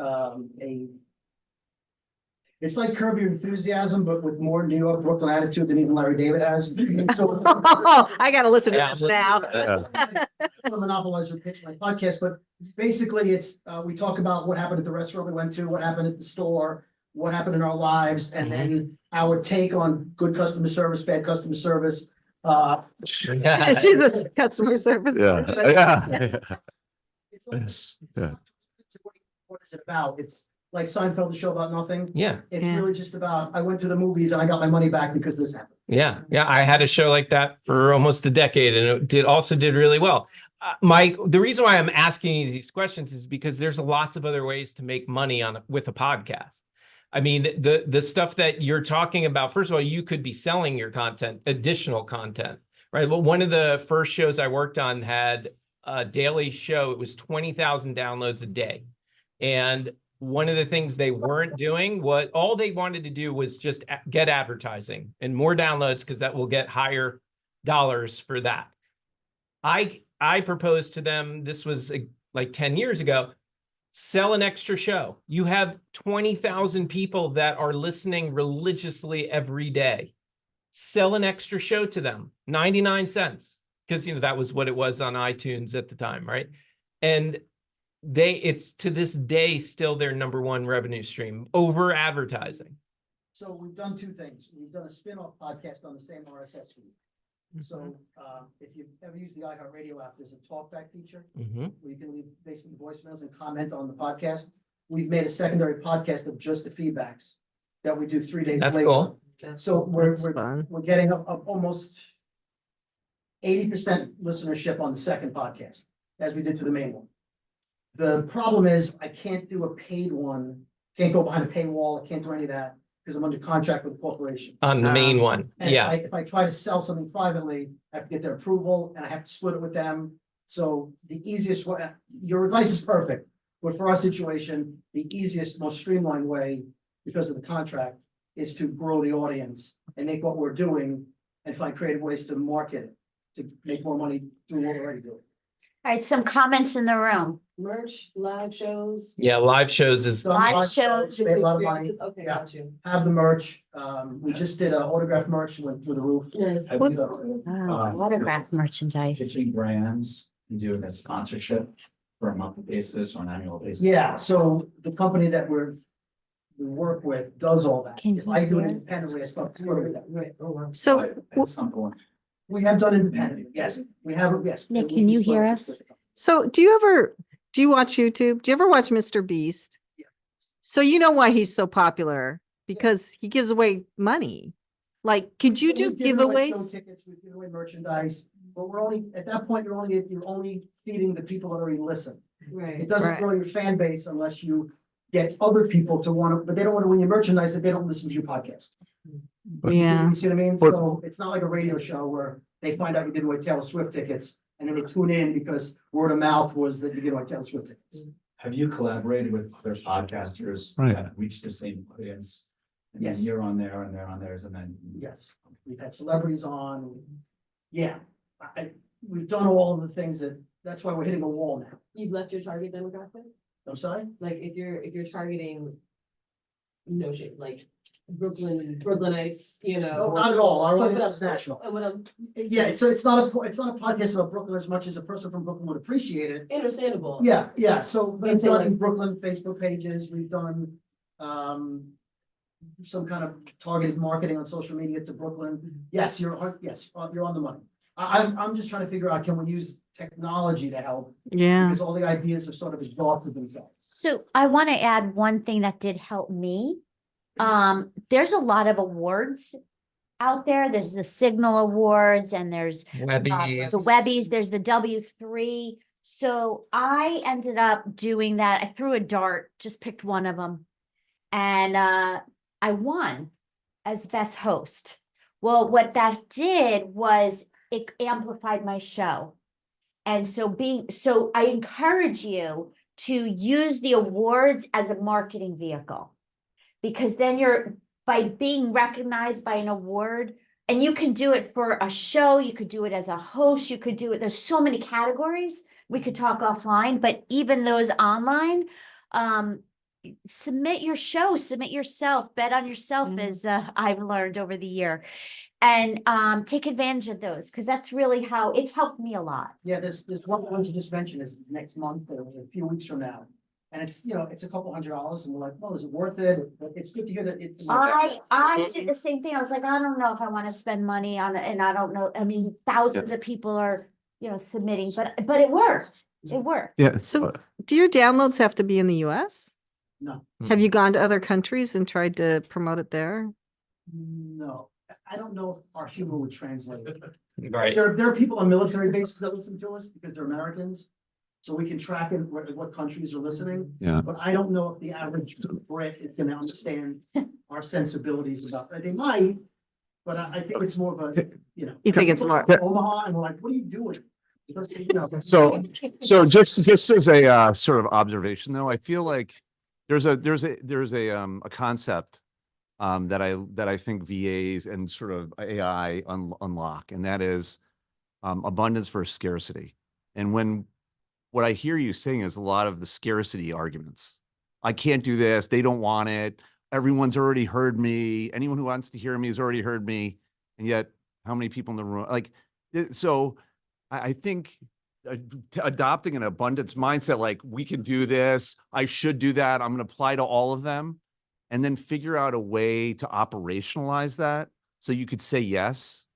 it's like Curb Your Enthusiasm, but with more New York Brooklyn attitude than even Larry David has. So I gotta listen to this now. I'm a monopolizer pitch my podcast, but basically it's we talk about what happened at the restaurant we went to, what happened at the store, what happened in our lives, and then our take on good customer service, bad customer service. Jesus, customer service. It's what is it about? It's like Seinfeld, the show about nothing. Yeah. It's really just about, I went to the movies and I got my money back because this happened. Yeah. I had a show like that for almost a decade, and it also did really well. The reason why I'm asking you these questions is because there's lots of other ways to make money with a podcast. I mean, the stuff that you're talking about, first of all, you could be selling your content, additional content, right? Well, one of the first shows I worked on had a daily show. It was 20,000 downloads a day. And one of the things they weren't doing, all they wanted to do was just get advertising and more downloads, because that will get higher dollars for that. I proposed to them, this was like 10 years ago, sell an extra show. You have 20,000 people that are listening religiously every day. Sell an extra show to them, 99 cents, because that was what it was on iTunes at the time, right? And it's to this day still their number one revenue stream over advertising. So we've done two things. We've done a spin-off podcast on the same RSS feed. So if you've ever used the iHeartRadio app, there's a talkback feature where you can leave basically voicemails and comment on the podcast. We've made a secondary podcast of just the feedbacks that we do 3 days That's later. cool. So we're fun. getting up almost 80% listenership on the second podcast, as we did to the main one. The problem is I can't do a paid one, can't go behind a paywall, I can't do any of that because I'm under contract with the corporation. On the main one, And yeah. if I try to sell something privately, I have to get their approval and I have to split it with them. So the easiest way, your advice is perfect, but for our situation, the easiest, most streamlined way, because of the contract, is to grow the audience and make what we're doing and find creative ways to market it, to make more money doing what we're already doing. All right, some comments in the room. Merch, live shows. Yeah, live shows is Live shows. Made a lot of money. Okay, Yeah. got you. Have the merch. We just did a autograph merch, went through the roof. Yes. Have What- you, Autograph merchandise. pitching brands and doing a sponsorship for a monthly basis or an annual basis? Yeah, so the company that we work with does all that. Can If I do it you hear? independently, I start screwing that. Right, oh, wow. So At some point. We have done independently, yes, we have, yes. Nick, can you hear us? So do you watch YouTube? Do you ever watch Mr. Beast? Yeah. So you know why he's so popular? Because he gives away money. Like, could you do We've given away show giveaways? Tickets, we've given away merchandise, but we're only, at that point, you're only feeding the people that already listen. Right. It doesn't Right. grow your fan base unless you get other people to want to, but they don't want to win your merchandise if they don't listen to your podcast. Yeah. You see what I mean? So it's not like a radio show where they find out you did away Taylor Swift tickets and then they tune in because word of mouth was that you did away Taylor Swift tickets. Have you collaborated with other podcasters Right. that reach the same audience? And then Yes. you're on there and they're on theirs and then. Yes, we've had celebrities on. Yeah, we've done all of the things that's why we're hitting a wall now. You've left your target demographic? I'm sorry? Like if you're targeting, no shit, like Brooklynites, you know. No, not at all. Our But audience what is I'm- national. What I'm, Yeah, so it's not a podcast about Brooklyn as much as a person from Brooklyn would appreciate it. understandable. Yeah, so But I'm we've saying, done like- Brooklyn Facebook pages, we've done some kind of targeted marketing on social media to Brooklyn. Yes, you're on the money. I'm just trying to figure out, can we use technology to help? Yeah. Because all the ideas have sort of exhausted themselves. So I want to add one thing that did help me. There's a lot of awards out there. There's the Signal Awards and there's Webbies. the Webbies, there's the W3. So I ended up doing that. I threw a dart, just picked one of them. And I won as best host. Well, what that did was it amplified my show. And so I encourage you to use the awards as a marketing vehicle. Because then by being recognized by an award, and you can do it for a show, you could do it as a host, you could do it, there's so many categories, we could talk offline, but even those online, submit your show, submit yourself, bet on yourself, as I've learned over the year. And take advantage of those, because that's really how it's helped me a lot. Yeah, there's one you just mentioned is next month or a few weeks from now. And it's, it's a couple $100 and we're like, well, is it worth it? But it's good to hear that it. I did the same thing. I was like, I don't know if I want to spend money on it, and I don't know. I mean, thousands of people are, submitting, but it worked. It worked. Yeah. So do your downloads have to be in the US? No, Have you gone to other countries and tried to promote it there? no, I don't know if our humor would translate. Right. There are people on military bases that listen to us because they're Americans. So we can track in what countries are listening. Yeah. But I don't know if the average Brit is gonna understand our sensibilities about, they might, but I think it's more of a, You think it's more- Omaha, and we're like, what are you doing? Because, So just as a sort of observation though, I feel like there's a concept that I think VAs and sort of AI unlock, and that is abundance versus scarcity. And what I hear you saying is a lot of the scarcity arguments. I can't do this. They don't want it. Everyone's already heard me. Anyone who wants to hear me has already heard me. And yet, how many people in the room? So I think adopting an abundance mindset, like we can do this, I should do that, I'm going to apply to all of them, and then figure out a way to operationalize that so you could say yes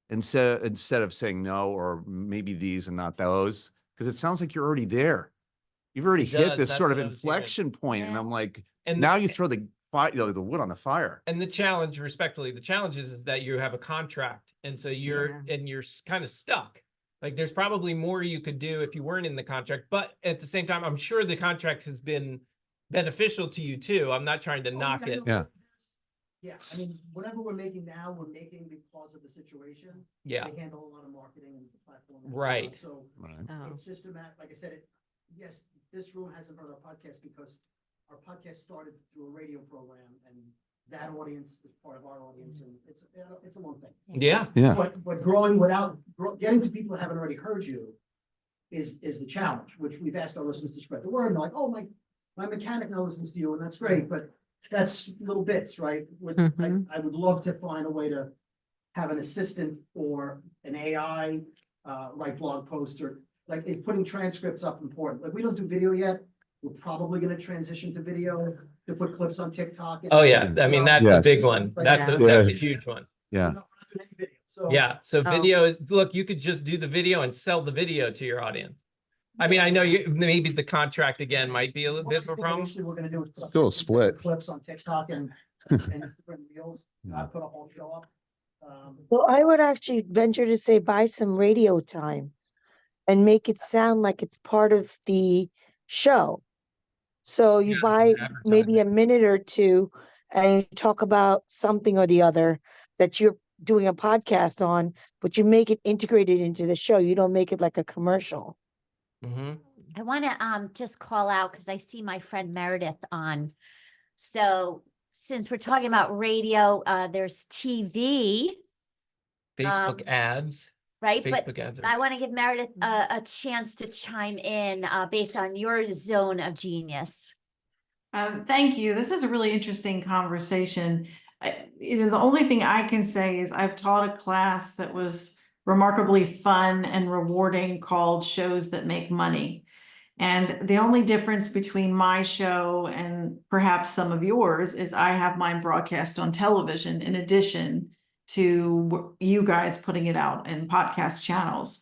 instead of saying no, or maybe these and not those, because it sounds like you're already there. You've already It hit does, this that's sort of what I was hearing. inflection point, and I'm like, And now you throw the fire, the wood on the fire. And the challenge, respectfully, the challenge is that you have a contract, and so you're kind of stuck. Like, there's probably more you could do if you weren't in the contract, but at the same time, I'm sure the contract has been beneficial to you too. I'm not trying to knock it. Yeah. Yeah, I mean, whatever we're making now, we're making because of the situation. Yeah. They handle a lot of marketing and the platform. and Right. So Oh. it's systematic, like I said, yes, this room hasn't heard our podcast because our podcast started through a radio program, and that audience is part of our audience, and it's a long thing. Yeah. Yeah. But growing without, getting to people who haven't already heard you is the challenge, which we've asked our listeners to spread the word, and they're like, oh, my mechanic now listens to you, and that's great, but that's little bits, right? I would love to find a way to have an assistant or an AI write blog posts, or like, is putting transcripts up important? Like, we don't do video yet. We're probably gonna transition to video, to put clips on TikTok. Oh yeah, I mean, that's a big one. That's a huge one. Yeah. Yeah, so video, look, you could just do the video and sell the video to your audience. I mean, I know maybe the contract again might be a little bit of a problem. Eventually, we're gonna do is put up Still a split. clips on TikTok and Instagram Reels, not put a whole show up. Well, I would actually venture to say buy some radio time and make it sound like it's part of the show. So you buy maybe a minute or two and you talk about something or the other that you're doing a podcast on, but you make it integrated into the show. You don't make it like a commercial. I want to just call out because I see my friend Meredith on. So since we're talking about radio, there's TV, Facebook ads. right? Facebook But ads. I want to give Meredith a chance to chime in based on your zone of genius. Thank you. This is a really interesting conversation. The only thing I can say is I've taught a class that was remarkably fun and rewarding called Shows That Make Money. And the only difference between my show and perhaps some of yours is I have mine broadcast on television in addition to you guys putting it out in podcast channels.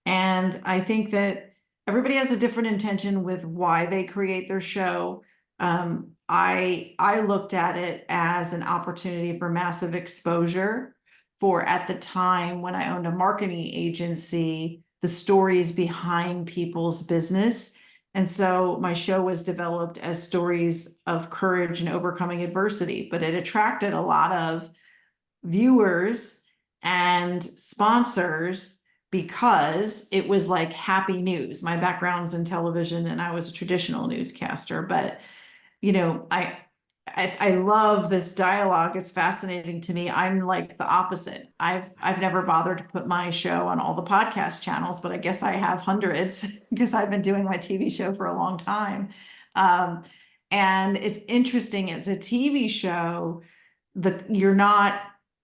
And I think that everybody has a different intention with why they create their show. I looked at it as an opportunity for massive exposure for, at the time when I owned a marketing agency, the stories behind people's business. And so my show was developed as stories of courage and overcoming adversity, but it attracted a lot of viewers and sponsors because it was like happy news. My background's in television and I was a traditional newscaster, but I love this dialogue. It's fascinating to me. I'm like the opposite. I've never bothered to put my show on all the podcast channels, but I guess I have hundreds because I've been doing my TV show for a long time. And it's interesting. It's a TV show that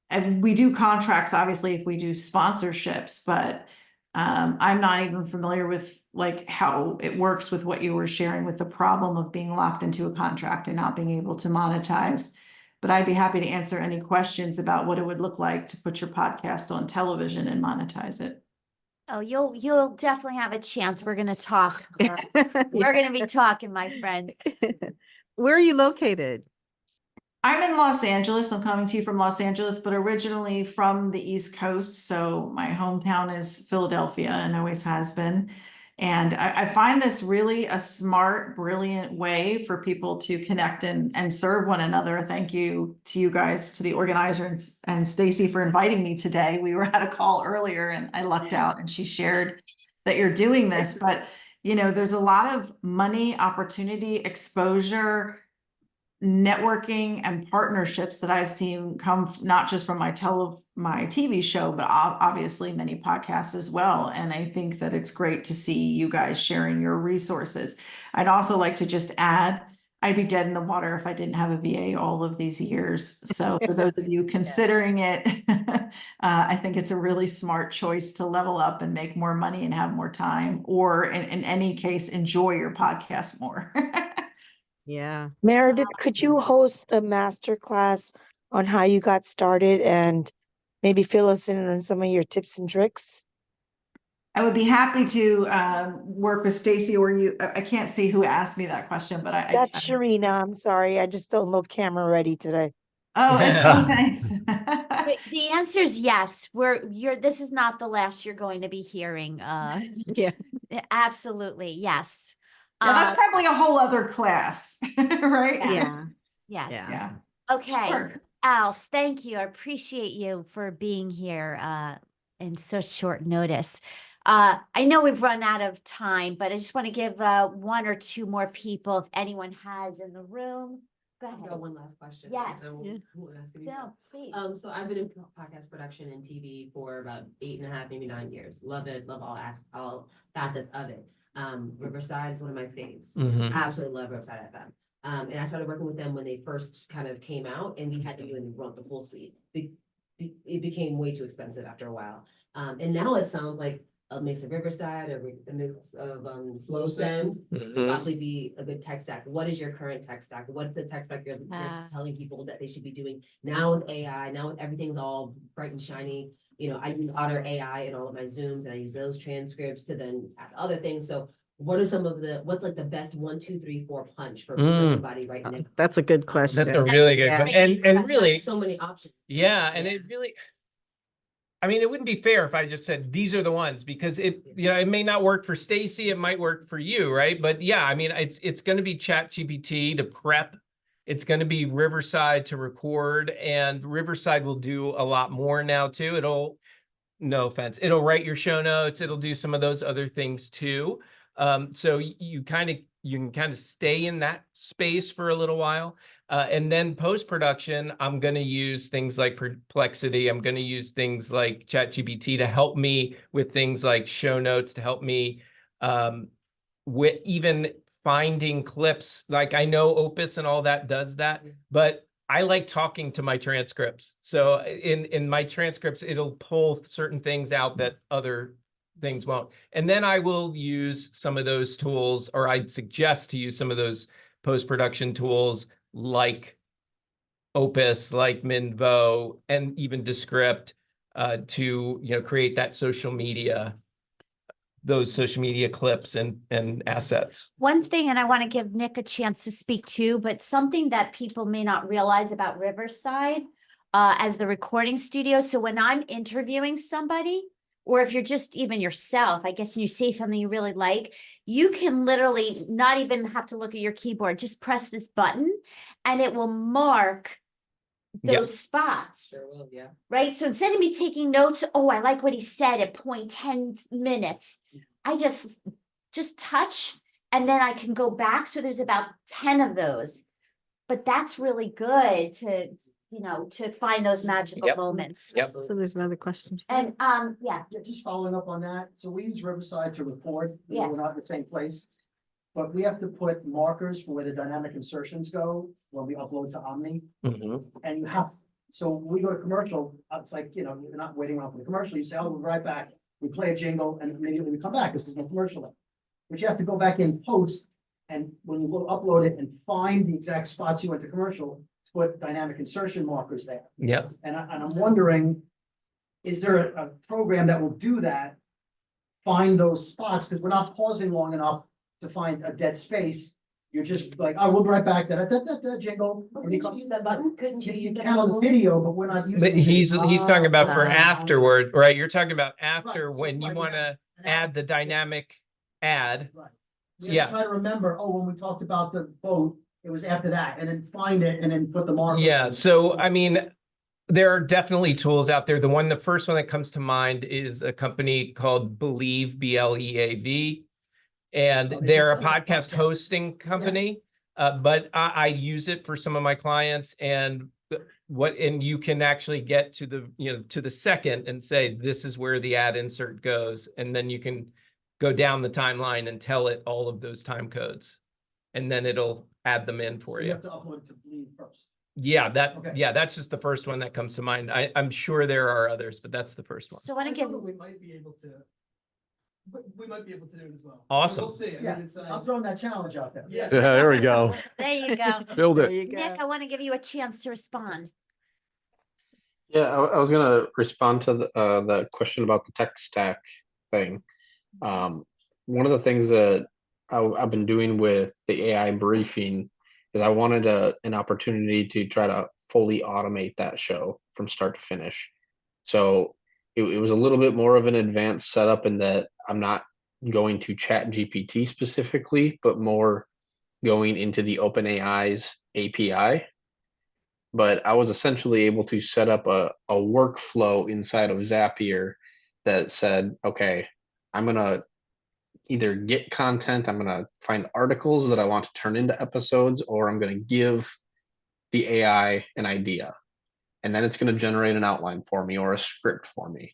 and we do contracts, obviously, if we do sponsorships, but I'm not even familiar with like how it works with what you were sharing with the problem of being locked into a contract and not being able to monetize. But I'd be happy to answer any questions about what it would look like to put your podcast on television and monetize it. Oh, you'll definitely have a chance. We're going to talk. We're going to be talking, my friend. Where are you located? I'm in Los Angeles. I'm coming to you from Los Angeles, but originally from the East Coast. So my hometown is Philadelphia and always has been. And I find this really a smart, brilliant way for people to connect and serve one another. Thank you to you guys, to the organizer and Stacy for inviting me today. We were at a call earlier and I lucked out and she shared that you're doing this, but there's a lot of money, opportunity, exposure, networking and partnerships that I've seen come not just from my TV show, but obviously many podcasts as well. And I think that it's great to see you guys sharing your resources. I'd also like to just add, I'd be dead in the water if I didn't have a VA all of these years. So for those of you considering it, I think it's a really smart choice to level up and make more money and have more time, or in any case, enjoy your podcast more. Yeah. Meredith, could you host a master class on how you got started and maybe fill us in on some of your tips and tricks? I would be happy to work with Stacy or you. I can't see who asked me that question, but That's Sharina. I'm sorry. I just don't look camera ready today. Oh, thanks. The answer is yes. This is not the last you're going to be hearing. Yeah. Absolutely. Yes. Yeah, that's probably a whole other class, right? Yeah. Yes. Yeah. Okay. Sure. Alice, thank you. I appreciate you for being here in such short notice. I know we've run out of time, but I just want to give one or two more people, if anyone has in the room. Go I've ahead. got one last question. Yes. and then we'll ask you No, please. So I've been in podcast production and TV for about 8.5, maybe 9 years. Love it. Love all facets of it. Riverside is one of my faves. Mhm. Absolutely love Riverside FM. And I started working with them when they first kind of came out, and we had to do and run the full suite. It became way too expensive after a while. And now it sounds like a mix of Riverside, a mix of FlowSend, Mhm. possibly be a good tech stack. What is your current tech stack? What's the tech stack you're telling people that they should be doing now with AI? Now with everything's all bright and shiny. I use Otter AI in all of my Zooms, and I use those transcripts to then add other things. So what are what's like the best 1, 2, 3, 4 punch for everybody right now? That's a good question. That's a really good Yeah. question. And really, So many options. yeah, and it really, I mean, it wouldn't be fair if I just said, these are the ones, because it may not work for Stacy, it might work for you, right? But yeah, I mean, it's going to be ChatGPT to prep. It's going to be Riverside to record, and Riverside will do a lot more now too. No offense, it'll write your show notes. It'll do some of those other things too. So you can kind of stay in that space for a little while. And then post-production, I'm going to use things like Perplexity. I'm going to use things like ChatGPT to help me with things like show notes, to help me with even finding clips. Like, I know Opus and all that does that, but I like talking to my transcripts. So in my transcripts, it'll pull certain things out that other things won't. And then I will use some of those tools, or I'd suggest to use some of those post-production tools like Opus, like Minvo, and even Descript to create that those social media clips and assets. One thing, and I want to give Nick a chance to speak too, but something that people may not realize about Riverside as the recording studio. So when I'm interviewing somebody, or if you're just even yourself, I guess, and you say something you really like, you can literally not even have to look at your keyboard, just press this button and it will mark those spots. Sure will, yeah. Right? So instead of me taking notes, oh, I like what he said at 0.10 minutes, I just touch and then I can go back. So there's about 10 of those. But that's really good to find those magical moments. Yep. So there's another question. And yeah. Just following up on that, so we use Riverside to record, Yeah. we're not in the same place. But we have to put markers for where the dynamic insertions go when we upload to Omni. Mhm. And so when we go to commercial, it's like, you're not waiting around for the commercial, you say, oh, we'll be right back. We play a jingle and immediately we come back, this is no commercial. But you have to go back in post, and when you will upload it and find the exact spots you went to commercial, put dynamic insertion markers there. Yeah. And I'm wondering, is there a program that will do that? Find those spots, because we're not pausing long enough to find a dead space. You're just like, oh, we'll be right back, jingle. And Couldn't you use that button? Couldn't you you use can on the video, but we're not using. But it. he's talking about for afterward, right? You're talking about Right, after so when you like want to an add the dynamic ad. Right. We have Yeah. to try to remember, when we talked about the boat, it was after that, and then find it and then put the marker. Yeah. So, I mean, there are definitely tools out there. The first one that comes to mind is a company called Believe, BLEAV. And they're a podcast hosting company. But I use it for some of my clients, and you can actually get to the second and say, this is where the ad insert goes. And then you can go down the timeline and tell it all of those time codes. and then it'll add them in for You you. have to upload to Bleed first. Yeah, Okay. that's just the first one that comes to mind. I'm sure there are others, but that's the first one. So I want to give, We might be able to, we might be able to do it as well. So Awesome. We'll see. I Yeah, mean, it's, I'm throwing that challenge out there. Yeah. Yeah, there we go. there you go. Build There it. you go. Nick, I want to give you a chance to respond. Yeah, I was gonna respond to the question about the tech stack thing. One of the things that I've been doing with the AI briefing is I wanted an opportunity to try to fully automate that show from start to finish. So it was a little bit more of an advanced setup in that I'm not going to Chat GPT specifically, but more going into the OpenAI's API. But I was essentially able to set up a workflow inside of Zapier that said, okay, I'm gonna either get content, I'm gonna find articles that I want to turn into episodes, or I'm gonna give the AI an idea. And then it's gonna generate an outline for me or a script for me.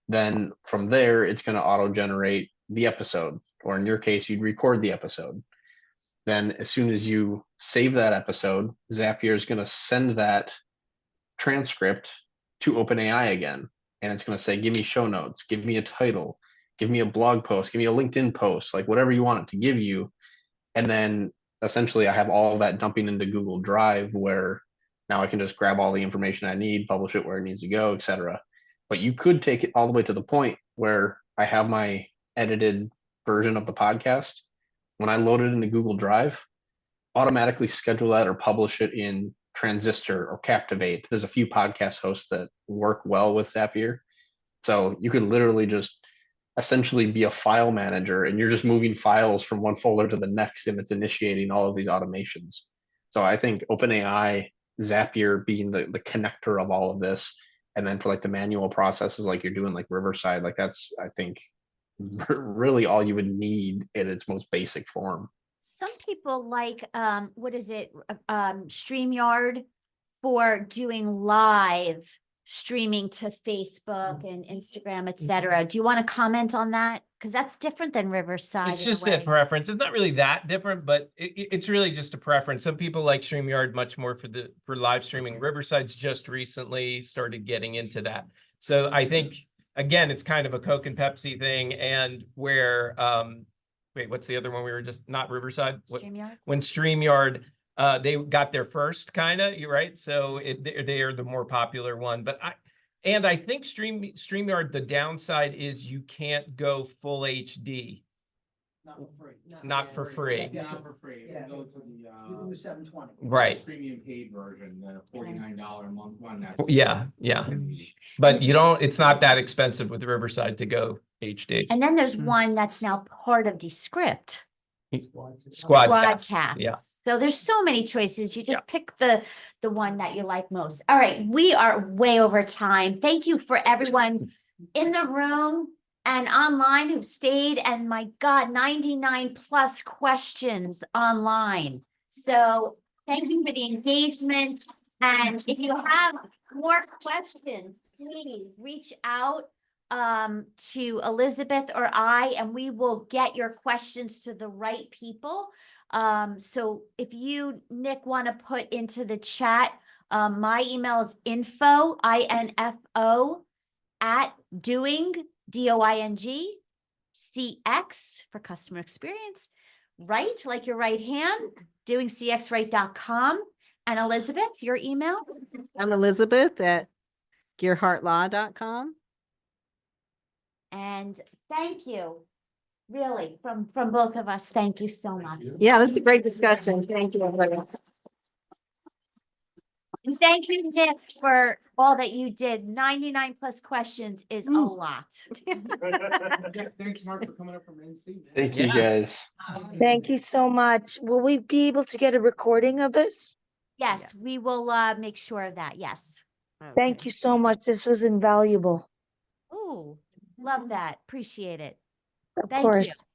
Then from there, it's gonna auto-generate the episode, or in your case, you'd record the episode. Then as soon as you save that episode, Zapier is going to send that transcript to OpenAI again. And it's going to say, give me show notes, give me a title, give me a blog post, give me a LinkedIn post, like whatever you want it to give you. And then essentially I have all of that dumping into Google Drive, where now I can just grab all the information I need, publish it where it needs to go, etc. But you could take it all the way to the point where I have my edited version of the podcast. When I load it into Google Drive, automatically schedule that or publish it in Transistor or Captivate. There's a few podcast hosts that work well with Zapier. So you could literally just essentially be a file manager, and you're just moving files from one folder to the next, and it's initiating all of these automations. So I think OpenAI, Zapier being the connector of all of this, and then for like the manual processes like you're doing like Riverside, like that's, I think, really all you would need in its most basic form. Some people like, what is it? StreamYard for doing live streaming to Facebook and Instagram, etc. Do you want to comment on that? Because that's different than Riverside. It's in a just a way. preference. It's not really that different, but it's really just a preference. Some people like StreamYard much more for live streaming. Riverside's just recently started getting into that. So I think, again, it's kind of a Coke and Pepsi thing, and where wait, what's the other one we were just, not Riverside? StreamYard? When StreamYard they got there first, kind of, you're right. So they are the more popular one. But I think StreamYard, the downside is you can't go full HD. Not for free. Not for free. Yeah, not for free. Yeah. Go to the, you can do 720. Right. Premium paid version, the $49 a month one. Yeah, yeah. But you don't, it's not that expensive with Riverside to go HD. And then there's one that's now part of Descript. Squadcast. Squadcast. Yeah. So there's so many choices. You just pick the one that you like most. All right, we are way over time. Thank you for everyone in the room and online who've stayed. And my God, 99 plus questions online. So thank you for the engagement. And if you have more questions, please reach out to Elizabeth or I, and we will get your questions to the right people. So if you, Nick, want to put into the chat, my email is info, INFO, at doing, DOING, CX for customer experience, right, like your right hand, doingcxright.com. And Elizabeth, your email? I'm Elizabeth at gearhartlaw.com. And thank you, really, from both of us. Thank you so much. Yeah, this is a great discussion. Thank you, everybody. And thank you, Nick, for all that you did. 99 plus questions is a lot. Thanks, Mark, for coming up from NC. Thank you guys. Thank you so much. Will we be able to get a recording of this? Yes, we will make sure of that. Yes. Thank you so much. This was invaluable. Ooh, love that. Appreciate it. Of Thank you. course.